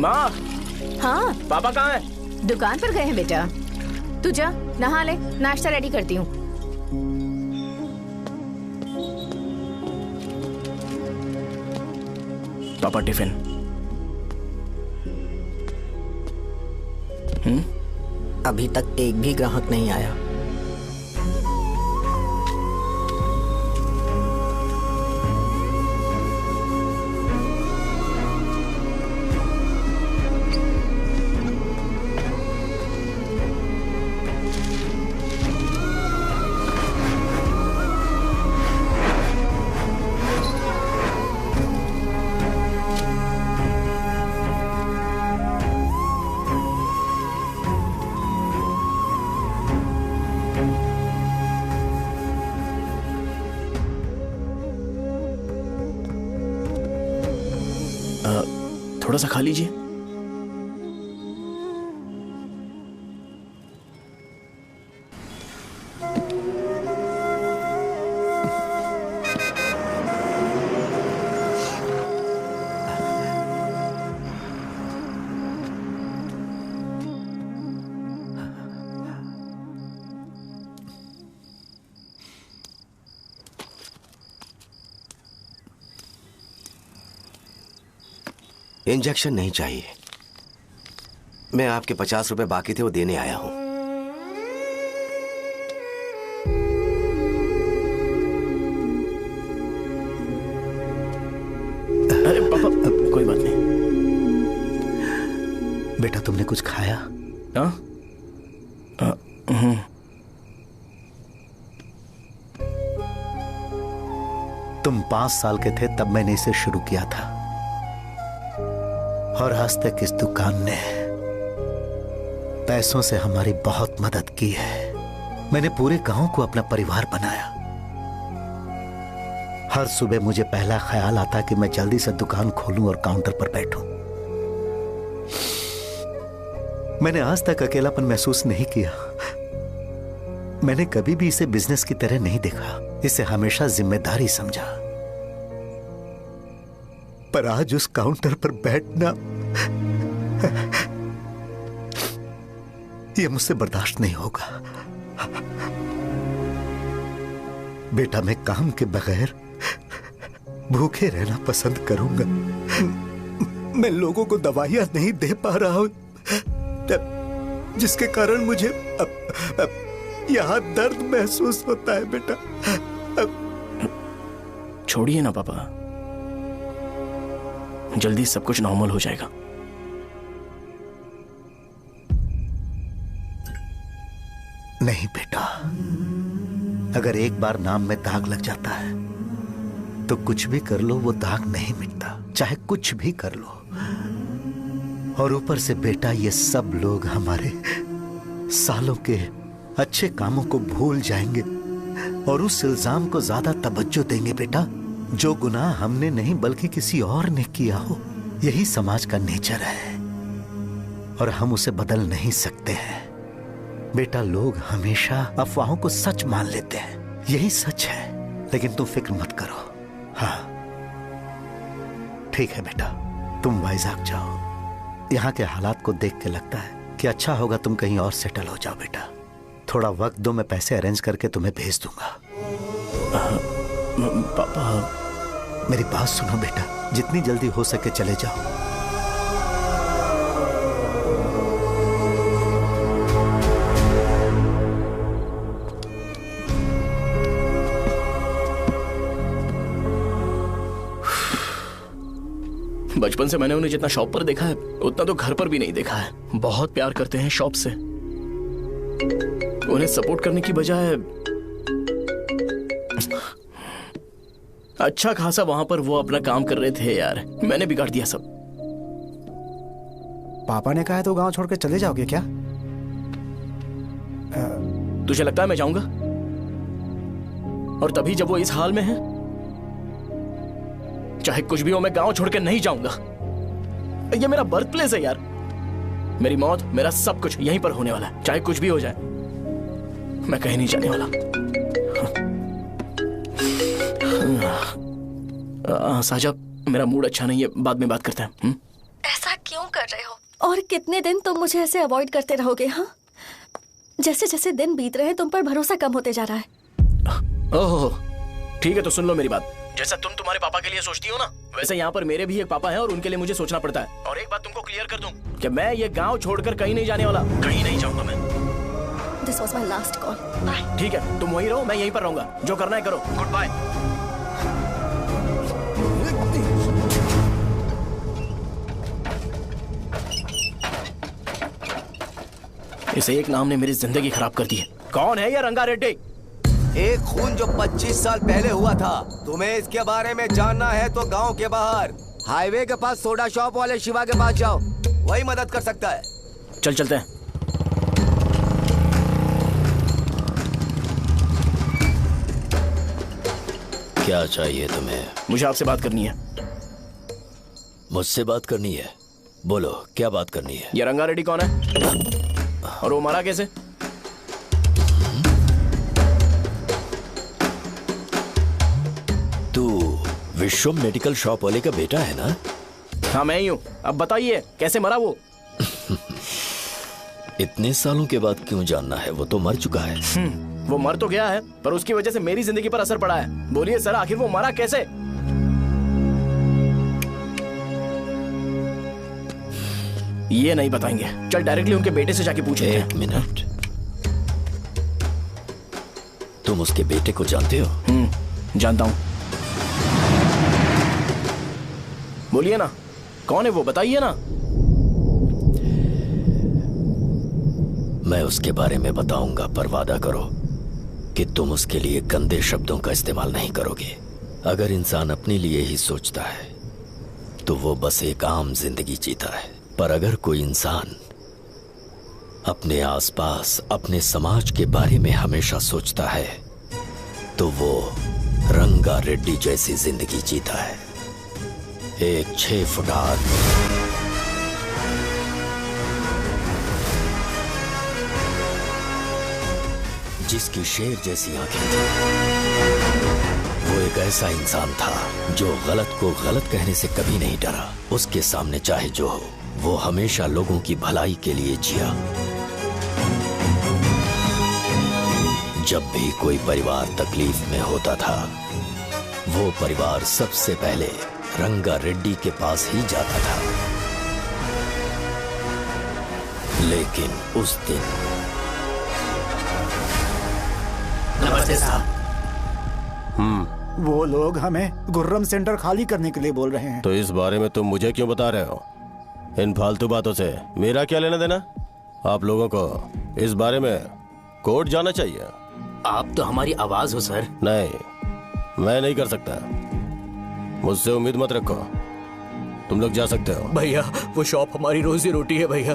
S2: माँ।
S8: हाँ
S2: पापा कहाँ हैं?
S8: दुकान पर गए हैं बेटा। तू जा नहा ले, नाश्ता रेडी करती हूँ।
S2: पापा टिफिन।
S12: अभी तक एक भी ग्राहक नहीं आया।
S2: थोड़ा सा खा लीजिए।
S6: इंजेक्शन नहीं चाहिए। मैं आपके 50 रुपए बाकी थे वो देने आया हूं।
S2: अरे पापा कोई बात नहीं।
S7: बेटा तुमने कुछ खाया?
S2: हाँ?
S7: तुम 5 साल के थे तब मैंने इसे शुरू किया था और आज तक इस दुकान ने पैसों से हमारी बहुत मदद की है। मैंने पूरे गांव को अपना परिवार बनाया। हर सुबह मुझे पहला ख्याल आता कि मैं जल्दी से दुकान खोलूं और काउंटर पर बैठूं। मैंने आज तक अकेलापन महसूस नहीं किया। मैंने कभी भी इसे बिजनेस की तरह नहीं देखा। इसे हमेशा जिम्मेदारी समझा। पर आज उस काउंटर पर बैठना यह मुझसे बर्दाश्त नहीं होगा। बेटा मैं काम के बगैर भूखे रहना पसंद करूंगा। मैं लोगों को दवाइयां नहीं दे पा रहा हूं जिसके कारण मुझे यहां दर्द महसूस होता है। बेटा
S2: छोड़िए ना पापा, जल्दी सब कुछ नॉर्मल हो जाएगा।
S7: नहीं बेटा, अगर एक बार नाम में दाग लग जाता है तो कुछ भी कर लो वो दाग नहीं मिटता, चाहे कुछ भी कर लो। और ऊपर से बेटा ये सब लोग हमारे सालों के अच्छे कामों को भूल जाएंगे और उस इल्जाम को ज्यादा तवज्जो देंगे बेटा जो गुनाह हमने नहीं बल्कि किसी और ने किया हो। यही समाज का नेचर है और हम उसे बदल नहीं सकते हैं। बेटा लोग हमेशा अफवाहों को सच मान लेते हैं, यही सच है। लेकिन तुम फिक्र मत करो। हाँ ठीक है बेटा, तुम वाइजाग जाओ। यहाँ के हालात को देख के लगता है कि अच्छा होगा तुम कहीं और सेटल हो जाओ। बेटा थोड़ा वक्त दो, मैं पैसे अरेंज करके तुम्हें भेज दूंगा।
S2: पापा
S7: मेरी बात सुनो बेटा, जितनी जल्दी हो सके चले जाओ।
S2: बचपन से मैंने उन्हें जितना शॉप पर देखा है उतना तो घर पर भी नहीं देखा है। बहुत प्यार करते हैं शॉप से। उन्हें सपोर्ट करने की बजाय अच्छा खासा वहां पर वो अपना काम कर रहे थे यार। मैंने बिगाड़ दिया सब।
S3: पापा ने कहा है तो गांव छोड़कर चले जाओगे क्या?
S2: तुझे लगता है मैं जाऊंगा? और तभी जब वो इस हाल में है, चाहे कुछ भी हो मैं गांव छोड़कर नहीं जाऊंगा। ये मेरा बर्थ प्लेस है यार। मेरी मौत, मेरा सब कुछ यहीं पर होने वाला है। चाहे कुछ भी हो जाए, मैं कहीं नहीं जाने वाला। साजा, मेरा मूड अच्छा नहीं है, बाद में बात करते हैं।
S9: ऐसा क्यों कर रहे हो? और कितने दिन तुम मुझे ऐसे अवॉइड करते रहोगे? हाँ, जैसे जैसे दिन बीत रहे हैं तुम पर भरोसा कम होते जा रहा है।
S2: ओह, ठीक है तो सुन लो मेरी बात। जैसा तुम तुम्हारे पापा के लिए सोचती हो ना, वैसे यहाँ पर मेरे भी एक पापा हैं और उनके लिए मुझे सोचना पड़ता है। और एक बात तुमको क्लियर कर दूं कि मैं ये गांव छोड़कर कहीं नहीं जाने वाला। कहीं नहीं जाऊंगा मैं।
S9: This was my last call. Bye.
S2: ठीक है, तुम वहीं रहो, मैं यहीं पर रहूंगा। जो करना है करो। Goodbye. इस एक नाम ने मेरी जिंदगी खराब कर दी है। कौन है ये रंगा रेड्डी?
S6: एक खून जो 25 साल पहले हुआ था। तुम्हें इसके बारे में जानना है तो गांव के बाहर हाईवे के पास सोडा शॉप वाले शिवा के पास जाओ, वही मदद कर सकता है।
S2: चल चलते हैं।
S1: क्या चाहिए तुम्हें?
S2: मुझे आपसे बात करनी है।
S1: मुझसे बात करनी है? बोलो, क्या बात करनी है?
S2: ये रंगा रेड्डी कौन है और वो मरा कैसे?
S1: तू विश्वम मेडिकल शॉप वाले का बेटा है ना?
S2: हाँ मैं ही हूँ। अब बताइए कैसे मरा वो?
S1: इतने सालों के बाद क्यों जानना है? वो तो मर चुका है।
S2: वो मर तो गया है, पर उसकी वजह से मेरी जिंदगी पर असर पड़ा है। बोलिए सर, आखिर वो मरा कैसे? ये नहीं बताएंगे। चल डायरेक्टली उनके बेटे से जाके पूछे।
S1: एक मिनट, तुम उसके बेटे को जानते हो?
S2: जानता हूं। बोलिए ना, कौन है वो? बताइए ना।
S1: मैं उसके बारे में बताऊंगा, पर वादा करो कि तुम उसके लिए गंदे शब्दों का इस्तेमाल नहीं करोगे। अगर इंसान अपने लिए ही सोचता है तो वो बस एक आम जिंदगी जीता है, पर अगर कोई इंसान अपने आसपास, अपने समाज के बारे में हमेशा सोचता है तो वो रंगा रेड्डी जैसी जिंदगी जीता है। एक 6 फुट आदमी, जिसकी शेर जैसी आंखें थी। वो एक ऐसा इंसान था जो गलत को गलत कहने से कभी नहीं डरा। उसके सामने चाहे जो हो, वो हमेशा लोगों की भलाई के लिए जिया। जब भी कोई परिवार तकलीफ में होता था, वो परिवार सबसे पहले रंगा रेड्डी के पास ही जाता था। लेकिन उस दिन
S12: नमस्ते साहब।
S3: वो लोग हमें गुर्रम सेंटर खाली करने के लिए बोल रहे हैं।
S4: तो इस बारे में तुम मुझे क्यों बता रहे हो? इन फालतू बातों से मेरा क्या लेना देना? आप लोगों को इस बारे में कोर्ट जाना चाहिए।
S11: आप तो हमारी आवाज हो सर।
S4: नहीं, मैं नहीं कर सकता। मुझसे उम्मीद मत रखो। तुम लोग जा सकते हो।
S11: भैया, वो शॉप हमारी रोजी रोटी है भैया।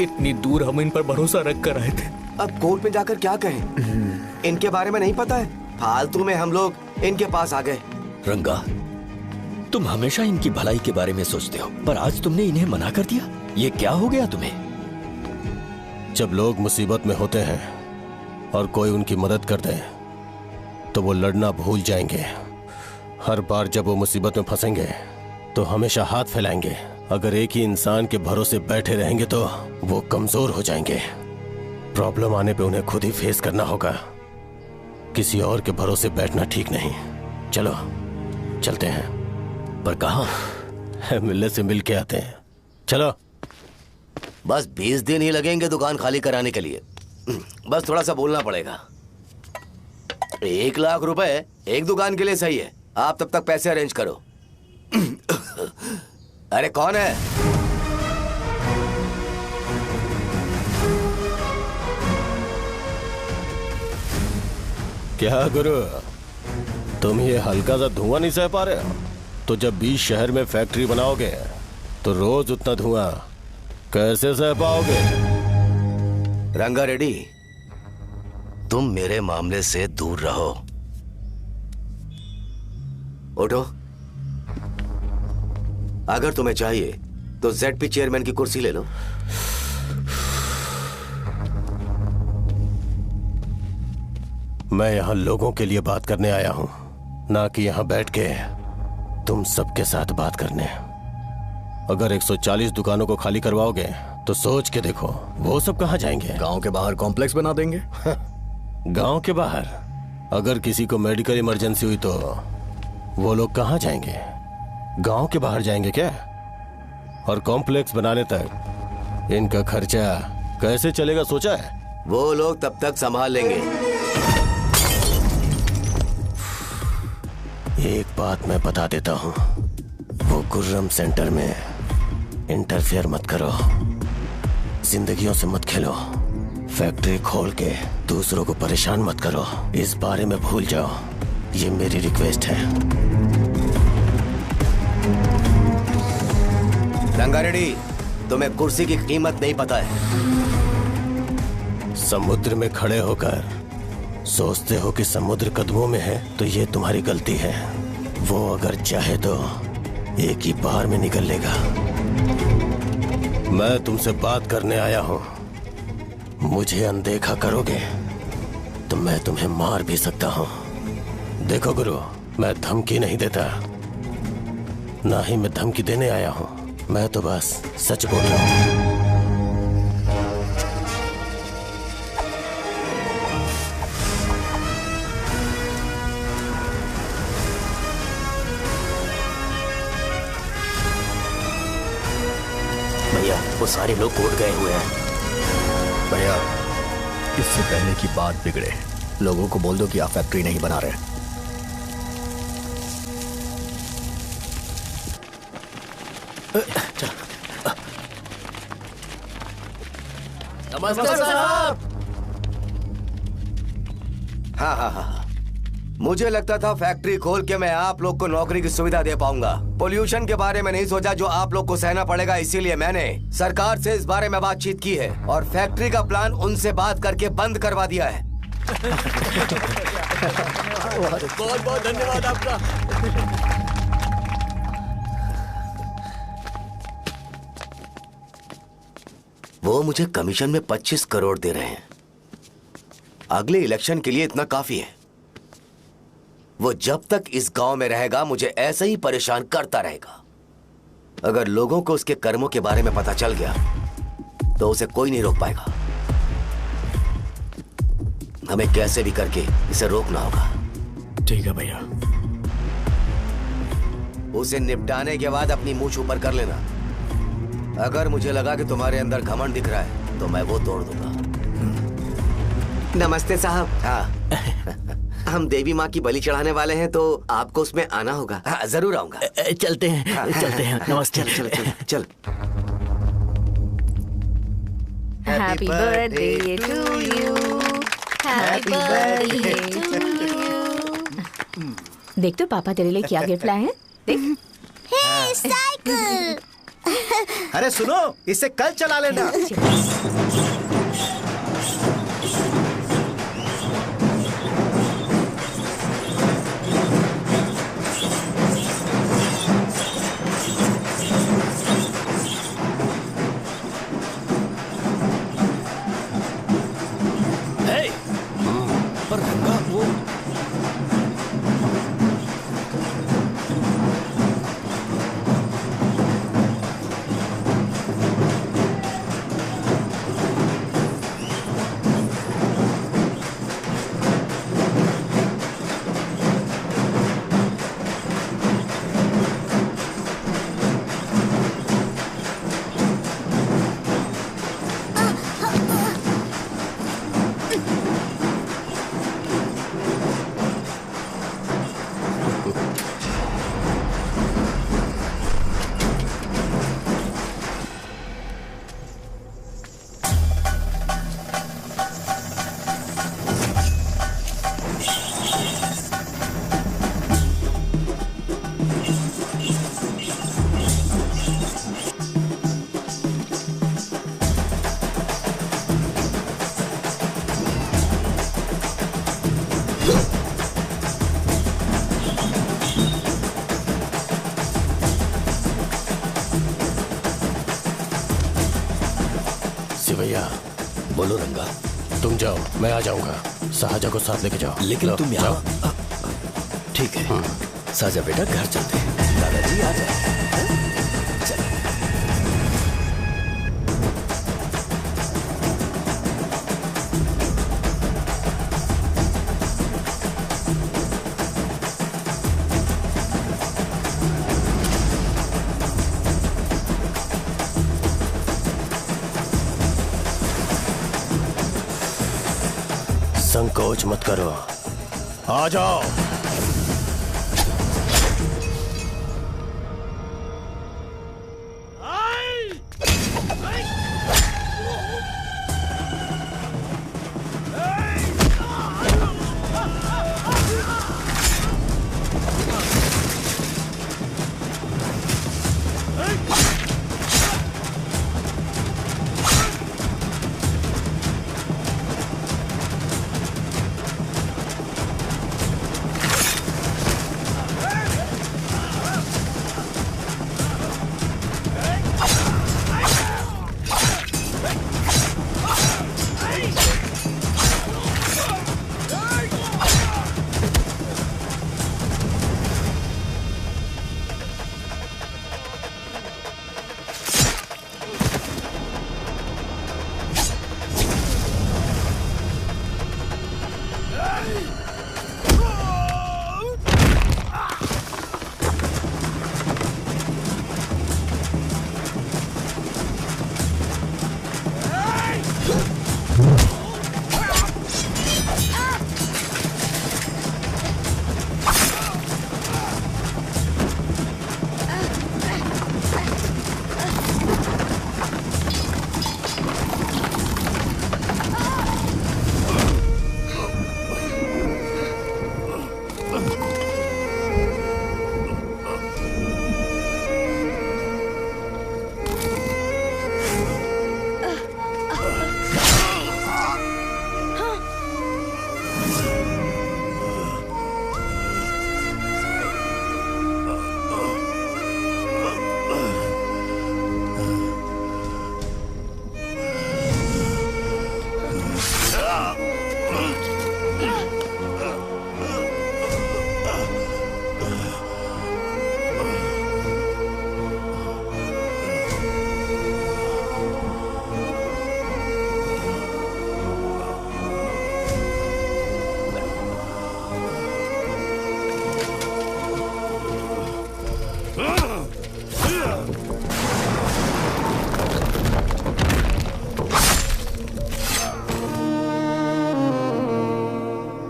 S11: इतनी दूर हम इन पर भरोसा रख कर आए थे।
S6: अब कोर्ट में जाकर क्या कहें? इनके बारे में नहीं पता है। फालतू में हम लोग इनके पास आ गए।
S1: रंगा, तुम हमेशा इनकी भलाई के बारे में सोचते हो, पर आज तुमने इन्हें मना कर दिया। ये क्या हो गया तुम्हें?
S4: जब लोग मुसीबत में होते हैं और कोई उनकी मदद कर दे तो वो लड़ना भूल जाएंगे। हर बार जब वो मुसीबत में फंसेंगे तो हमेशा हाथ फैलाएंगे। अगर एक ही इंसान के भरोसे बैठे रहेंगे तो वो कमजोर हो जाएंगे। प्रॉब्लम आने पे उन्हें खुद ही फेस करना होगा। किसी और के भरोसे बैठना ठीक नहीं। चलो चलते हैं।
S1: पर कहाँ?
S4: मिलने से मिल के आते हैं। चलो।
S6: बस 20 दिन ही लगेंगे दुकान खाली कराने के लिए। बस थोड़ा सा बोलना पड़ेगा। 1 लाख रुपए एक दुकान के लिए सही है। आप तब तक पैसे अरेंज करो। अरे कौन है?
S4: क्या गुरु, तुम ये हल्का सा धुआं नहीं सह पा रहे हो? तो जब 20 शहर में फैक्ट्री बनाओगे तो रोज उतना धुआं कैसे सह पाओगे?
S6: रंगा रेड्डी, तुम मेरे मामले से दूर रहो। उठो। अगर तुम्हें चाहिए तो जेडपी चेयरमैन की कुर्सी ले लो।
S4: मैं यहां लोगों के लिए बात करने आया हूं, ना कि यहां बैठ के तुम सबके साथ बात करने। अगर 140 दुकानों को खाली करवाओगे तो सोच के देखो वो सब कहां जाएंगे?
S11: गांव के बाहर कॉम्प्लेक्स बना देंगे।
S4: गांव के बाहर? अगर किसी को मेडिकल इमरजेंसी हुई तो वो लोग कहां जाएंगे? गांव के बाहर जाएंगे क्या? और कॉम्प्लेक्स बनाने तक इनका खर्चा कैसे चलेगा सोचा है?
S6: वो लोग तब तक संभाल लेंगे।
S4: एक बात मैं बता देता हूं, वो गुर्रम सेंटर में इंटरफेयर मत करो, जिंदगियों से मत खेलो, फैक्ट्री खोल के दूसरों को परेशान मत करो। इस बारे में भूल जाओ, ये मेरी रिक्वेस्ट है।
S6: रंगा रेड्डी, तुम्हें कुर्सी की कीमत नहीं पता है।
S4: समुद्र में खड़े होकर सोचते हो कि समुद्र कदमों में है तो ये तुम्हारी गलती है। वो अगर चाहे तो एक ही बार में निकल लेगा। मैं तुमसे बात करने आया हूं, मुझे अनदेखा करोगे तो मैं तुम्हें मार भी सकता हूं। देखो गुरु, मैं धमकी नहीं देता, ना ही मैं धमकी देने आया हूं, मैं तो बस सच बोल रहा हूं।
S1: भैया, वो सारे लोग कोर्ट गए हुए हैं।
S11: भैया, इससे पहले की बात बिगड़े, लोगों को बोल दो कि आप फैक्ट्री नहीं बना रहे।
S6: नमस्ते साहब। हाँ, मुझे लगता था फैक्ट्री खोल के मैं आप लोग को नौकरी की सुविधा दे पाऊंगा। पोल्यूशन के बारे में नहीं सोचा जो आप लोग को सहना पड़ेगा, इसीलिए मैंने सरकार से इस बारे में बातचीत की है और फैक्ट्री का प्लान उनसे बात करके बंद करवा दिया है।
S11: बहुत बहुत धन्यवाद आपका।
S6: वो मुझे कमीशन में 25 करोड़ दे रहे हैं। अगले इलेक्शन के लिए इतना काफी है। वो जब तक इस गांव में रहेगा मुझे ऐसे ही परेशान करता रहेगा। अगर लोगों को उसके कर्मों के बारे में पता चल गया तो उसे कोई नहीं रोक पाएगा। हमें कैसे भी करके इसे रोकना होगा।
S11: ठीक है भैया।
S6: उसे निपटाने के बाद अपनी मूंछ ऊपर कर लेना। अगर मुझे लगा कि तुम्हारे अंदर घमंड दिख रहा है तो मैं वो तोड़ दूंगा।
S15: नमस्ते साहब।
S6: हाँ।
S15: हम देवी माँ की बलि चढ़ाने वाले हैं तो आपको उसमें आना होगा।
S6: हाँ, जरूर आऊंगा।
S11: चलते हैं।
S15: हाँ,
S11: चलते हैं। नमस्ते।
S15: चल चल चल चल।
S8: Happy birthday to you. Happy birthday to you. देख तो पापा तेरे लिए क्या गिफ्ट लाए हैं। देख।
S16: हे साइकिल।
S7: अरे सुनो, इसे कल चला लेना।
S1: पर रंगा वो शिवैया, बोलो रंगा।
S4: तुम जाओ, मैं आ जाऊंगा। साजा को साथ लेके जाओ।
S1: लेकिन
S4: लो,
S1: तुम
S4: जाओ।
S1: यहाँ ठीक है। साजा बेटा घर चलते हैं। दादाजी आ जाए। चलो।
S4: संकोच मत करो, आ जाओ।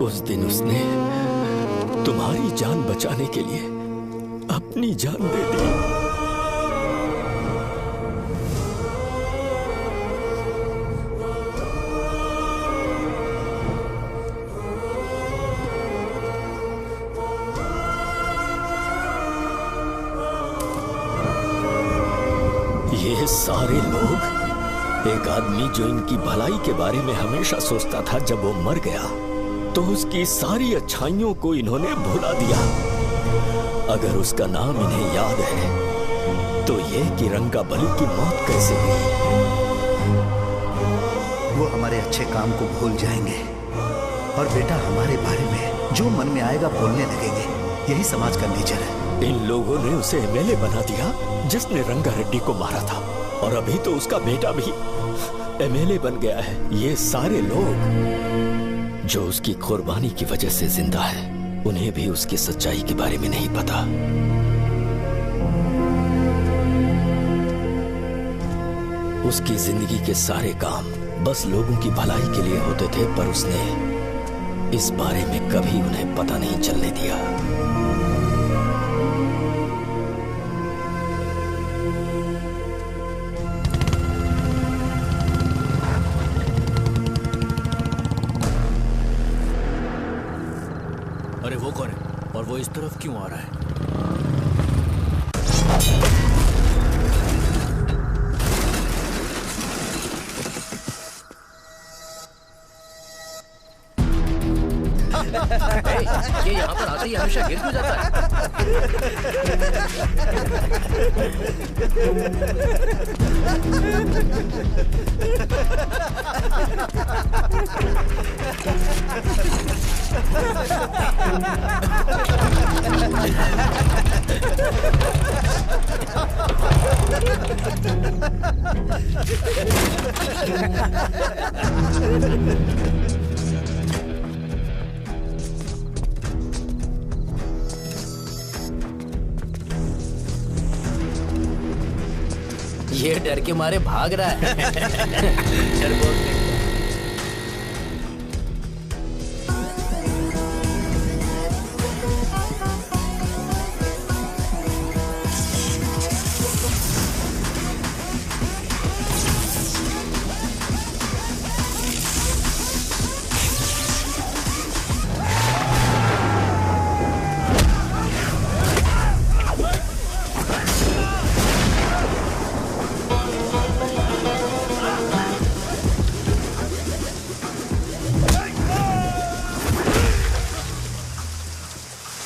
S1: उस दिन उसने तुम्हारी जान बचाने के लिए अपनी जान दे दी। ये सारे लोग, एक आदमी जो इनकी भलाई के बारे में हमेशा सोचता था, जब वो मर गया तो उसकी सारी अच्छाइयों को इन्होंने भुला दिया। अगर उसका नाम इन्हें याद है तो ये कि रंगाबली की मौत कैसे हुई।
S7: वो हमारे अच्छे काम को भूल जाएंगे और बेटा हमारे बारे में जो मन में आएगा बोलने लगेंगे। यही समाज का नेचर है।
S1: इन लोगों ने उसे एमएलए बना दिया जिसने रंगा रेड्डी को मारा था, और अभी तो उसका बेटा भी एमएलए बन गया है। ये सारे लोग जो उसकी कुर्बानी की वजह से जिंदा है, उन्हें भी उसकी सच्चाई के बारे में नहीं पता। उसकी जिंदगी के सारे काम बस लोगों की भलाई के लिए होते थे, पर उसने इस बारे में कभी उन्हें पता नहीं चलने दिया।
S11: अरे वो कौन है और वो इस तरफ क्यों आ रहा है? यार ये हमेशा गिर क्यों जाता है? ये डर के मारे भाग रहा है। डरपोक देखो।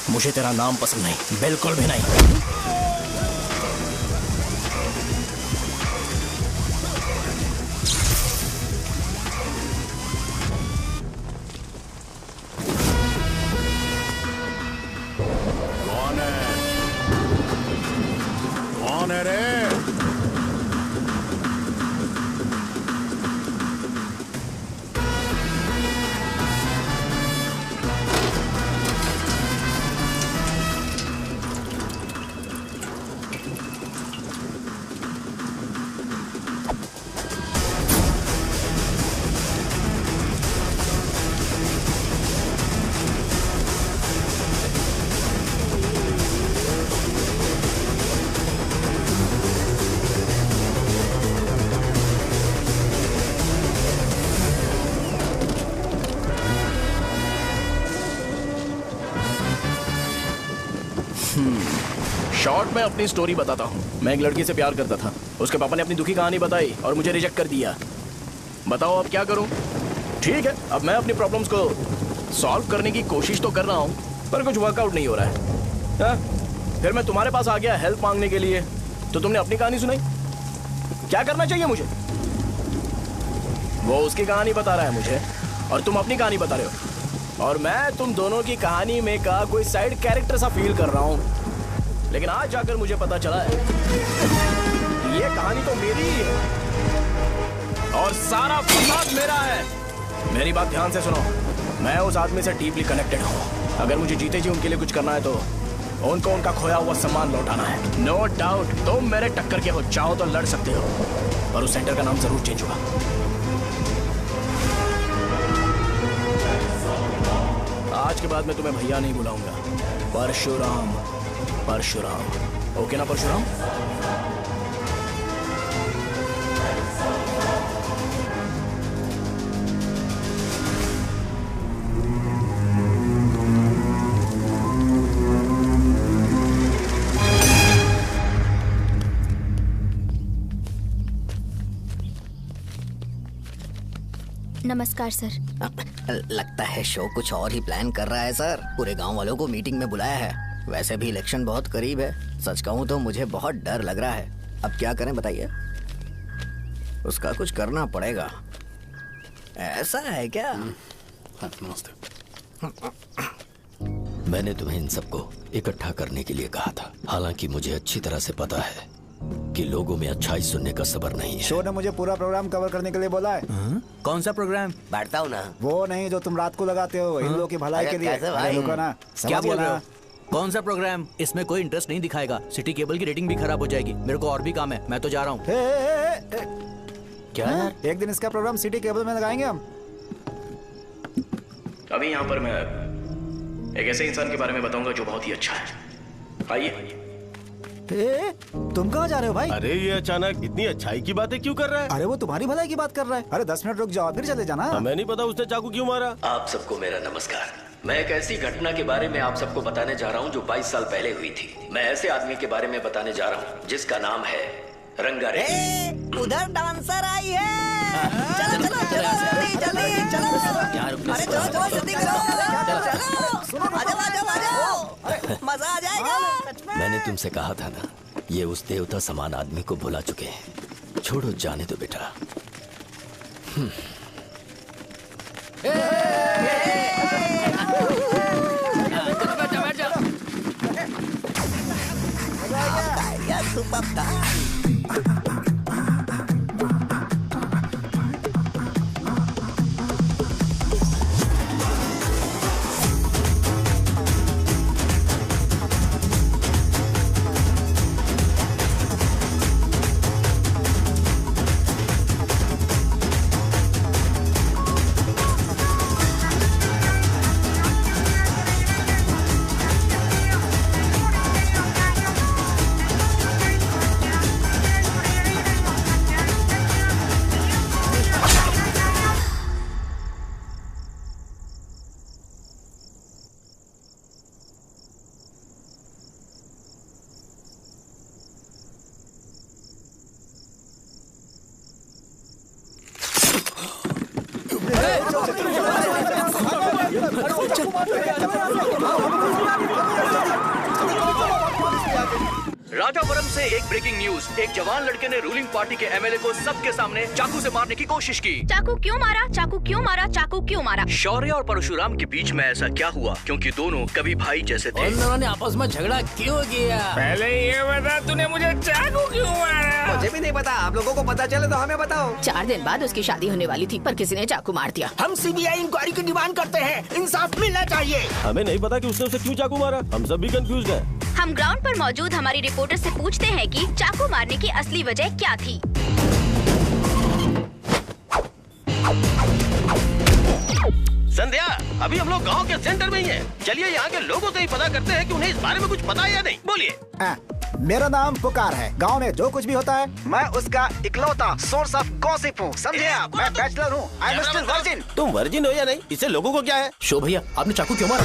S2: मुझे तेरा नाम पसंद नहीं, बिल्कुल भी नहीं।
S14: कौन है? कौन है रे?
S2: शॉर्ट में अपनी स्टोरी बताता हूँ। मैं एक लड़की से प्यार करता था। उसके पापा ने अपनी दुखी कहानी बताई और मुझे रिजेक्ट कर दिया। बताओ अब क्या करूँ? ठीक है, अब मैं अपनी प्रॉब्लम्स को सॉल्व करने की कोशिश तो कर रहा हूँ, पर कुछ वर्कआउट नहीं हो रहा है। फिर मैं तुम्हारे पास आ गया हेल्प मांगने के लिए, तो तुमने अपनी कहानी सुनाई। क्या करना चाहिए मुझे? वो उसकी कहानी बता रहा है मुझे और तुम अपनी कहानी बता रहे हो, और मैं तुम दोनों की कहानी में का कोई साइड कैरेक्टर सा फील कर रहा हूँ। लेकिन आज जाकर मुझे पता चला है ये कहानी तो मेरी ही है और सारा फसाद मेरा है। मेरी बात ध्यान से सुनो, मैं उस आदमी से डीपली कनेक्टेड हूँ। अगर मुझे जीते जी उनके लिए कुछ करना है तो उनको उनका खोया हुआ सम्मान लौटाना है। नो डाउट तुम मेरे टक्कर के हो, चाहो तो लड़ सकते हो, पर उस सेंटर का नाम जरूर चेंज होगा। आज के बाद मैं तुम्हें भैया नहीं बुलाऊंगा, परशुराम। परशुराम, ओके ना परशुराम?
S9: नमस्कार सर।
S12: लगता है शो कुछ और ही प्लान कर रहा है सर। पूरे गांव वालों को मीटिंग में बुलाया है। वैसे भी इलेक्शन बहुत करीब है। सच कहूँ तो मुझे बहुत डर लग रहा है। अब क्या करें बताइए? उसका कुछ करना पड़ेगा। ऐसा है क्या?
S14: नमस्ते।
S1: मैंने तुम्हें इन सबको इकट्ठा करने के लिए कहा था। हालांकि मुझे अच्छी तरह से पता है कि लोगों में अच्छाई सुनने का सब्र नहीं है।
S3: शो ने मुझे पूरा प्रोग्राम कवर करने के लिए बोला है।
S11: कौन सा प्रोग्राम?
S15: बैठता हूँ ना।
S3: वो नहीं जो तुम रात को लगाते हो इन लोगों की भलाई के लिए। रुको ना,
S11: क्या बोल रहे हो? कौन सा प्रोग्राम? इसमें कोई इंटरेस्ट नहीं दिखाएगा। सिटी केबल की रेटिंग भी खराब हो जाएगी। मेरे को और भी काम है, मैं तो जा रहा हूँ।
S3: क्या? एक दिन इसका प्रोग्राम सिटी केबल में लगाएंगे हम।
S2: अभी यहाँ पर मैं एक ऐसे इंसान के बारे में बताऊंगा जो बहुत ही अच्छा है। आइए।
S3: तुम कहाँ जा रहे हो भाई?
S4: अरे ये अचानक इतनी अच्छाई की बातें क्यों कर रहा है?
S3: अरे वो तुम्हारी भलाई की बात कर रहा है। अरे 10 मिनट रुक जाओ फिर चले जाना।
S4: हमें नहीं पता उसने चाकू क्यों मारा।
S1: आप सबको मेरा नमस्कार। मैं एक ऐसी घटना के बारे में आप सबको बताने जा रहा हूँ जो 22 साल पहले हुई थी। मैं ऐसे आदमी के बारे में बताने जा रहा हूँ जिसका नाम है रंगारेड्डी।
S10: उधर डांसर आई है। चलो चलो चलो जल्दी जल्दी चलो। अरे चलो चलो जल्दी करो। चलो आजाओ आजाओ आजाओ।
S1: मैंने तुमसे कहा था ना, ये उस देवता समान आदमी को भुला चुके हैं। छोड़ो, जाने दो बेटा।
S11: राजावरम से एक ब्रेकिंग न्यूज। एक जवान लड़के ने रूलिंग पार्टी के एमएलए को सबके सामने चाकू से मारने की कोशिश की।
S13: चाकू क्यों मारा? चाकू क्यों मारा? चाकू क्यों मारा?
S11: शौर्य और परशुराम के बीच में ऐसा क्या हुआ? क्योंकि दोनों कभी भाई जैसे थे।
S1: उन दोनों ने आपस में झगड़ा क्यों किया?
S5: पहले ये बता, तूने मुझे चाकू क्यों मारा?
S10: मुझे भी नहीं पता। आप लोगों को पता चले तो हमें बताओ।
S8: 4 दिन बाद उसकी शादी होने वाली थी, पर किसी ने चाकू मार दिया।
S17: हम सीबीआई इंक्वायरी की डिमांड करते हैं। इंसाफ मिलना चाहिए।
S4: हमें नहीं पता कि उसने उसे क्यों चाकू मारा। हम सब भी कंफ्यूज हैं।
S13: हम ग्राउंड पर मौजूद हमारी रिपोर्टर से पूछते हैं कि चाकू मारने की असली वजह क्या थी।
S4: संध्या, अभी हम लोग गांव के सेंटर में ही हैं। चलिए यहाँ के लोगों से ही पता करते हैं कि उन्हें इस बारे में कुछ पता है या नहीं। बोलिए।
S3: मेरा नाम पुकार है। गांव में जो कुछ भी होता है, मैं उसका इकलौता सोर्स ऑफ गॉसिप हूँ, समझे आप? मैं बैचलर हूँ। I am still virgin.
S4: तुम वर्जिन हो या नहीं, इससे लोगों को क्या है?
S2: शो भैया, आपने चाकू क्यों मारा?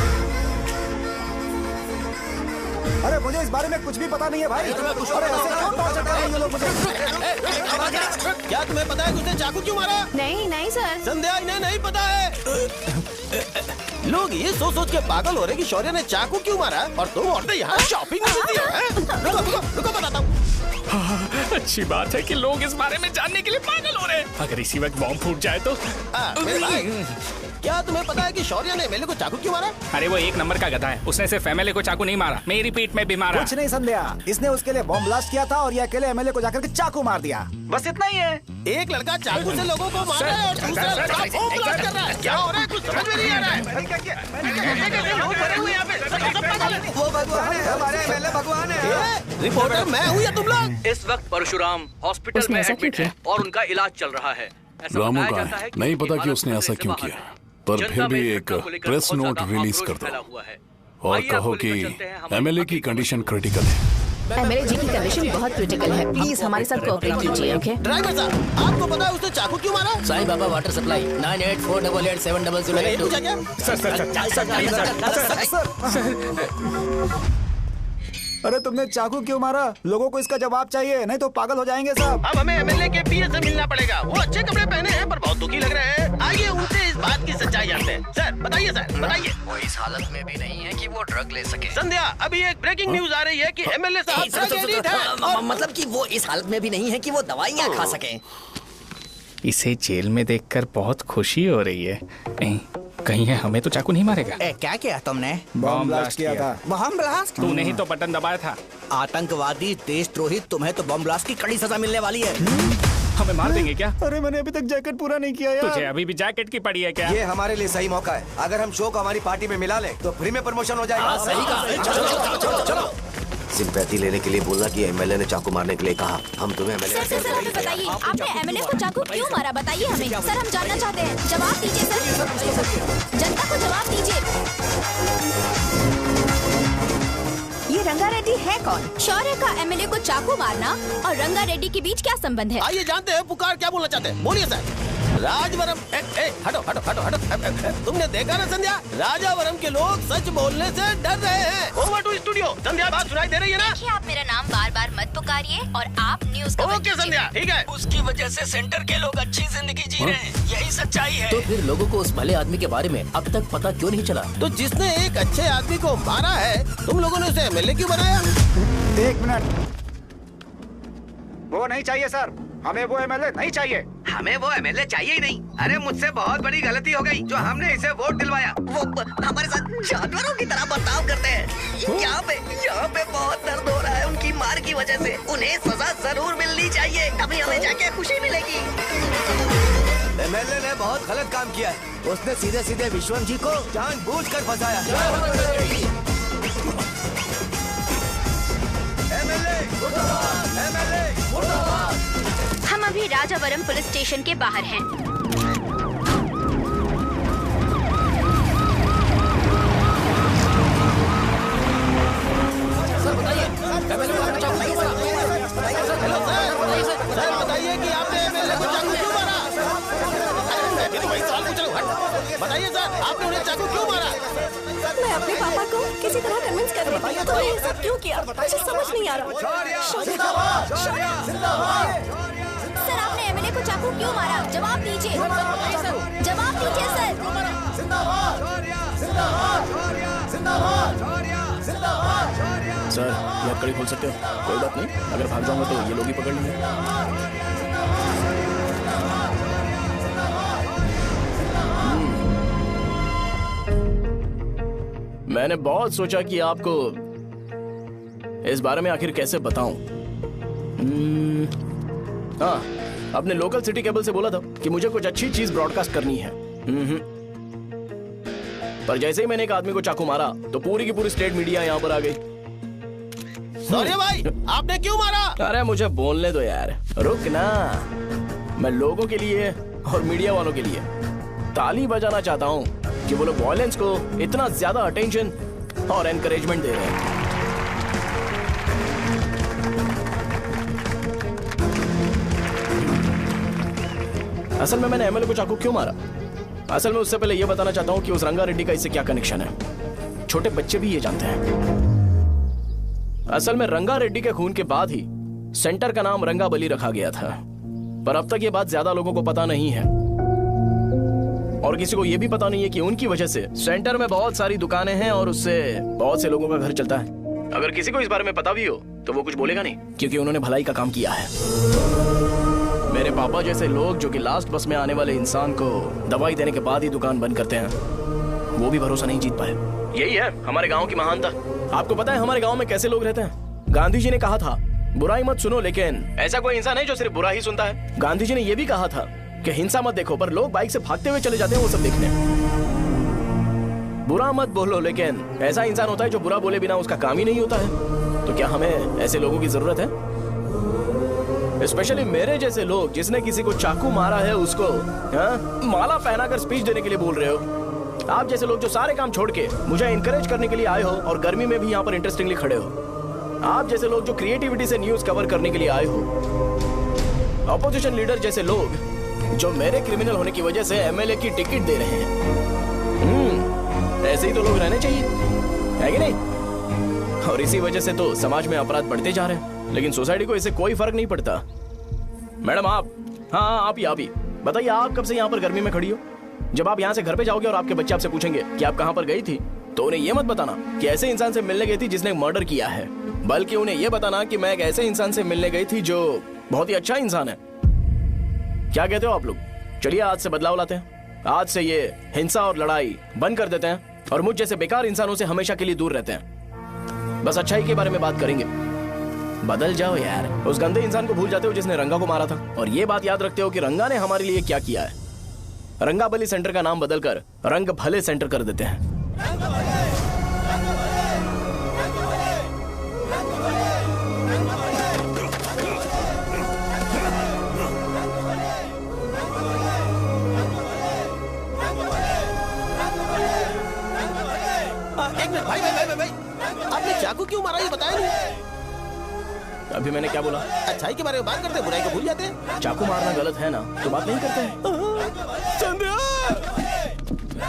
S3: अरे मुझे इस बारे में कुछ भी पता नहीं है भाई। अरे ऐसे क्यों टॉर्चर कर रहे हैं ये लोग मुझे?
S4: क्या तुम्हें पता है कि उसने चाकू क्यों मारा?
S8: नहीं नहीं सर।
S4: संध्या, इन्हें नहीं पता है। लोग ये सोच सोच के पागल हो रहे कि शौर्य ने चाकू क्यों मारा और तुम औरतें यहाँ शॉपिंग में बिजी हो। रुको बताता हूँ।
S5: अच्छी बात है कि लोग इस बारे में जानने के लिए पागल हो रहे हैं। अगर इसी वक्त बॉम्ब फूट जाए तो।
S4: मेरे भाई, क्या तुम्हें पता है कि शौर्य ने एमएलए को चाकू क्यों मारा?
S5: अरे वो एक नंबर का गधा है। उसने सिर्फ एमएलए को चाकू नहीं मारा, मेरी पीठ में भी मारा।
S3: कुछ नहीं संध्या, इसने उसके लिए बॉम्ब ब्लास्ट किया था और ये अकेले एमएलए को जाकर के चाकू मार दिया। बस इतना ही है।
S4: एक लड़का चाकू से लोगों को मार रहा है और दूसरा लड़का बॉम्ब ब्लास्ट कर रहा है। क्या हो रहा है? कुछ समझ में नहीं आ रहा है। लोग मरे हुए यहाँ पे।
S10: वो भगवान है, हमारे एमएलए भगवान है।
S4: रिपोर्टर मैं हूँ या तुम लोग?
S11: इस वक्त परशुराम हॉस्पिटल में एडमिट है और उनका इलाज चल रहा है।
S14: रामू का है, नहीं पता कि उसने ऐसा क्यों किया, पर फिर भी एक प्रेस नोट रिलीज कर दो और कहो कि एमएलए की कंडीशन क्रिटिकल है।
S8: एमएलए जी की कंडीशन बहुत क्रिटिकल है। प्लीज हमारे साथ कोऑपरेट कीजिए, ओके?
S4: ड्राइवर साहब, आपको पता है उसने चाकू क्यों मारा?
S1: Sai Baba water supply 9848870082।
S3: अरे तुमने चाकू क्यों मारा? लोगों को इसका जवाब चाहिए, नहीं तो पागल हो जाएंगे सब।
S4: अब हमें एमएलए के पीए से मिलना पड़ेगा। वो अच्छे कपड़े पहने हैं पर बहुत दुखी लग रहे हैं। आइए उनसे इस बात की सच्चाई जानते हैं। सर बताइए, सर बताइए।
S12: वो इस हालत में भी नहीं है कि वो ड्रग ले सके।
S4: संध्या, अभी एक ब्रेकिंग न्यूज आ रही है कि एमएलए साहब ड्रग एडिक्ट हैं।
S12: मतलब कि वो इस हालत में भी नहीं है कि वो दवाइयाँ खा सके।
S5: इसे जेल में देखकर बहुत खुशी हो रही है। कहीं है हमें तो चाकू नहीं मारेगा।
S17: क्या किया तुमने?
S3: बॉम्ब ब्लास्ट किया था।
S17: Bomb blast?
S5: तूने ही तो बटन दबाया था।
S11: आतंकवादी, देशद्रोही, तुम्हें तो बॉम्ब ब्लास्ट की कड़ी सजा मिलने वाली है।
S5: हमें मार देंगे क्या?
S3: अरे मैंने अभी तक जैकेट पूरा नहीं किया यार।
S5: तुझे अभी भी जैकेट की पड़ी है क्या?
S10: ये हमारे लिए सही मौका है। अगर हम शो को हमारी पार्टी में मिला लें तो फ्री में प्रमोशन हो जाएगा।
S6: सही कहा। चलो सिंपैथी लेने के लिए बोला कि एमएलए ने चाकू मारने के लिए कहा। हम तुम्हें एमएलए
S13: सर हमें बताइए, आपने एमएलए को चाकू क्यों मारा? बताइए हमें। सर हम जानना चाहते हैं, जवाब दीजिए सर। जनता को जवाब दीजिए। ये रंगा रेड्डी है कौन? शौर्य का एमएलए को चाकू मारना और रंगा रेड्डी के बीच क्या संबंध है?
S4: आइए जानते हैं पुकार क्या बोलना चाहते हैं। बोलिए सर। राजवरम, हटो हटो हटो हटो। तुमने देखा ना संध्या, राजावरम के लोग सच बोलने से डर रहे हैं। Over to studio. संध्या, बात सुनाई दे रही है ना?
S13: देखिए, आप मेरा नाम बार बार मत पुकारिए और आप न्यूज का
S11: ओके संध्या, ठीक है। उसकी वजह से सेंटर के लोग अच्छी जिंदगी जी रहे हैं, यही सच्चाई है।
S1: तो फिर लोगों को उस भले आदमी के बारे में अब तक पता क्यों नहीं चला?
S4: तो जिसने एक अच्छे आदमी को मारा है, तुम लोगों ने उसे एमएलए क्यों बनाया?
S3: 1 मिनट, वो नहीं चाहिए सर, हमें वो एमएलए नहीं चाहिए।
S15: हमें वो एमएलए चाहिए ही नहीं। अरे मुझसे बहुत बड़ी गलती हो गई जो हमने इसे वोट दिलवाया।
S10: वो हमारे साथ जानवरों की तरह बर्ताव करते हैं। यहाँ पे बहुत दर्द हो रहा है उनकी मार की वजह से। उन्हें सजा जरूर मिलनी चाहिए, तभी हमें जाके खुशी मिलेगी।
S6: एमएलए ने बहुत गलत काम किया है। उसने सीधे सीधे विश्वम जी को जानबूझकर फंसाया।
S13: हम अभी राजावरम पुलिस स्टेशन के बाहर हैं।
S10: सर बताइए,
S4: सर बताइए कि आपने एमएलए को चाकू क्यों मारा? तो वही सवाल पूछ रहा हूँ। बताइए सर, आपने उन्हें चाकू क्यों मारा?
S9: मैं अपने पापा को किसी तरह कन्विंस कर रही थी, तो ये सब क्यों किया मुझे समझ नहीं आ रहा।
S13: सर आपने एमएलए को चाकू क्यों मारा? जवाब दीजिए, जवाब दीजिए
S2: सर। ये कड़ी खोल सकते हो? कोई बात नहीं, अगर भाग जाऊंगा तो ये लोग ही पकड़ लेंगे। मैंने बहुत सोचा कि आपको इस बारे में आखिर कैसे बताऊं। हाँ, अपने लोकल सिटी केबल से बोला था कि मुझे कुछ अच्छी चीज ब्रॉडकास्ट करनी है। पर जैसे ही मैंने एक आदमी को चाकू मारा तो पूरी की पूरी स्टेट मीडिया यहाँ पर आ गई।
S4: सॉरी भाई, आपने क्यों मारा?
S2: अरे मुझे बोलने दो यार, रुक ना। मैं लोगों के लिए और मीडिया वालों के लिए ताली बजाना चाहता हूँ कि वो लोग वायलेंस को इतना ज्यादा अटेंशन और एनकरेजमेंट दे रहे हैं। असल में मैंने एमएलए को चाकू क्यों मारा? असल में उससे पहले यह बताना चाहता हूं कि उस रंगा रेड्डी का इससे क्या कनेक्शन है। छोटे बच्चे भी ये जानते हैं। असल में रंगा रेड्डी के खून के बाद ही सेंटर का नाम रंगाबली रखा गया था, पर अब तक ये बात ज्यादा लोगों को पता नहीं है और किसी को ये भी पता नहीं है कि उनकी वजह से सेंटर में बहुत सारी दुकानें हैं और उससे बहुत से लोगों का घर चलता है। अगर किसी को इस बारे में पता भी हो तो वो कुछ बोलेगा नहीं, क्योंकि उन्होंने भलाई का काम किया है। मेरे पापा जैसे लोग जो कि लास्ट बस में आने वाले इंसान को दवाई देने के बाद ही दुकान बंद करते हैं, वो भी भरोसा नहीं जीत पाए। यही है हमारे गांव की महानता। आपको पता है हमारे गांव में कैसे लोग रहते हैं? गांधी जी ने कहा था बुराई मत सुनो, लेकिन ऐसा कोई इंसान है जो सिर्फ बुरा ही सुनता है। गांधी जी ने यह भी कहा था कि हिंसा मत देखो, पर लोग बाइक से भागते हुए चले जाते हैं वो सब देखने। बुरा मत बोलो, लेकिन ऐसा इंसान होता है जो बुरा बोले बिना उसका काम ही नहीं होता है। तो क्या हमें ऐसे लोगों की जरूरत है? स्पेशली मेरे जैसे लोग जिसने किसी को चाकू मारा है उसको माला पहनाकर स्पीच देने के लिए बोल रहे हो। आप जैसे लोग जो सारे काम छोड़ के मुझे इनकरेज करने के लिए आए हो और गर्मी में भी यहाँ पर इंटरेस्टिंगली खड़े हो। आप जैसे लोग जो क्रिएटिविटी से न्यूज कवर करने के लिए आए हो। ऑपोजिशन लीडर जैसे लोग जो मेरे क्रिमिनल होने की वजह से एमएलए की टिकट दे रहे हैं। ऐसे ही तो लोग रहने चाहिए, है कि नहीं? और इसी वजह से तो समाज में अपराध बढ़ते जा रहे हैं, लेकिन सोसाइटी को इससे कोई फर्क नहीं पड़ता। मैडम आप, हाँ आप ही बताइए, आप कब से यहाँ पर गर्मी में खड़ी हो? जब आप यहाँ से घर पे जाओगे और आपके बच्चे आपसे पूछेंगे कि आप कहाँ पर गई थी, तो उन्हें यह मत बताना कि ऐसे इंसान से मिलने गई थी जिसने मर्डर किया है, बल्कि उन्हें यह बताना कि मैं एक ऐसे इंसान से मिलने गई थी जो बहुत ही अच्छा इंसान है। क्या कहते हो आप लोग? चलिए आज से बदलाव लाते हैं। आज से ये हिंसा और लड़ाई बंद कर देते हैं और मुझ जैसे बेकार इंसानों से हमेशा के लिए दूर रहते हैं। बस अच्छाई के बारे में बात करेंगे। बदल जाओ यार, उस गंदे इंसान को भूल जाते हो जिसने रंगा को मारा था, और ये बात याद रखते हो कि रंगा ने हमारे लिए क्या किया है। रंगाबली सेंटर का नाम बदलकर रंग भले सेंटर कर देते हैं।
S4: एक मिनट भाई, आपने चाकू क्यों मारा ये बताया नहीं?
S2: अभी मैंने क्या बोला?
S4: अच्छाई के बारे में बात करते हैं, बुराई को भूल जाते हैं।
S2: चाकू मारना गलत है ना, तो बात नहीं करते हैं।
S4: संध्या!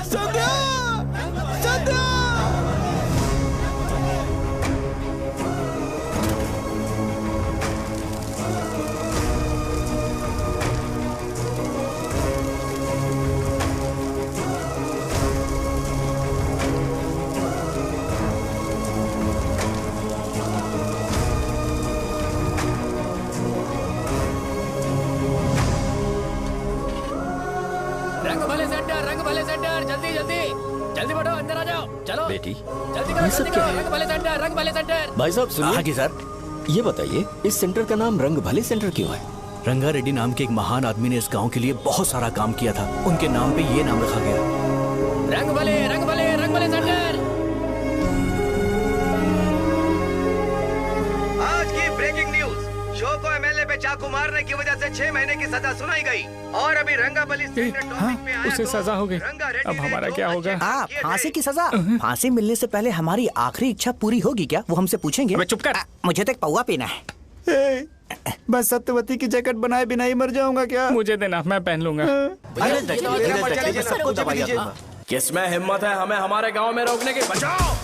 S4: संध्या! संध्या!
S13: 1
S5: सेंटर, जल्दी जल्दी जल्दी बढ़ो, अंदर आ जाओ, चलो
S1: बेटी
S5: जल्दी करो,
S1: ये सब
S5: जल्दी
S1: क्या
S5: करो,
S1: है?
S5: रंग भले सेंटर, रंग भले सेंटर।
S1: भाई साहब सुनिए।
S11: हाँ जी सर।
S1: ये बताइए इस सेंटर का नाम रंग भले सेंटर क्यों है?
S11: रंगा रेड्डी नाम के एक महान आदमी ने इस गांव के लिए बहुत सारा काम किया था, उनके नाम पे ये नाम रखा गया।
S5: रंग भले, रंग भले, रंग भले सेंटर।
S15: आज की ब्रेकिंग न्यूज, शो को एमएलए पे चाकू मारने की वजह से 6 महीने की सजा सुनाई गई और अभी रंगाबली
S5: उसे सजा हो गई, अब हमारा क्या होगा?
S17: फांसी की सजा? फांसी मिलने से पहले हमारी आखिरी इच्छा पूरी होगी क्या, वो हमसे पूछेंगे?
S5: अबे चुप कर।
S17: मुझे तो एक पौवा पीना है।
S3: मैं सत्यवती की जैकेट बनाए बिना ही मर जाऊंगा क्या?
S5: मुझे देना, मैं पहन लूंगा।
S2: किसमें हिम्मत है हमें हमारे गांव में रोकने की? बचाओ।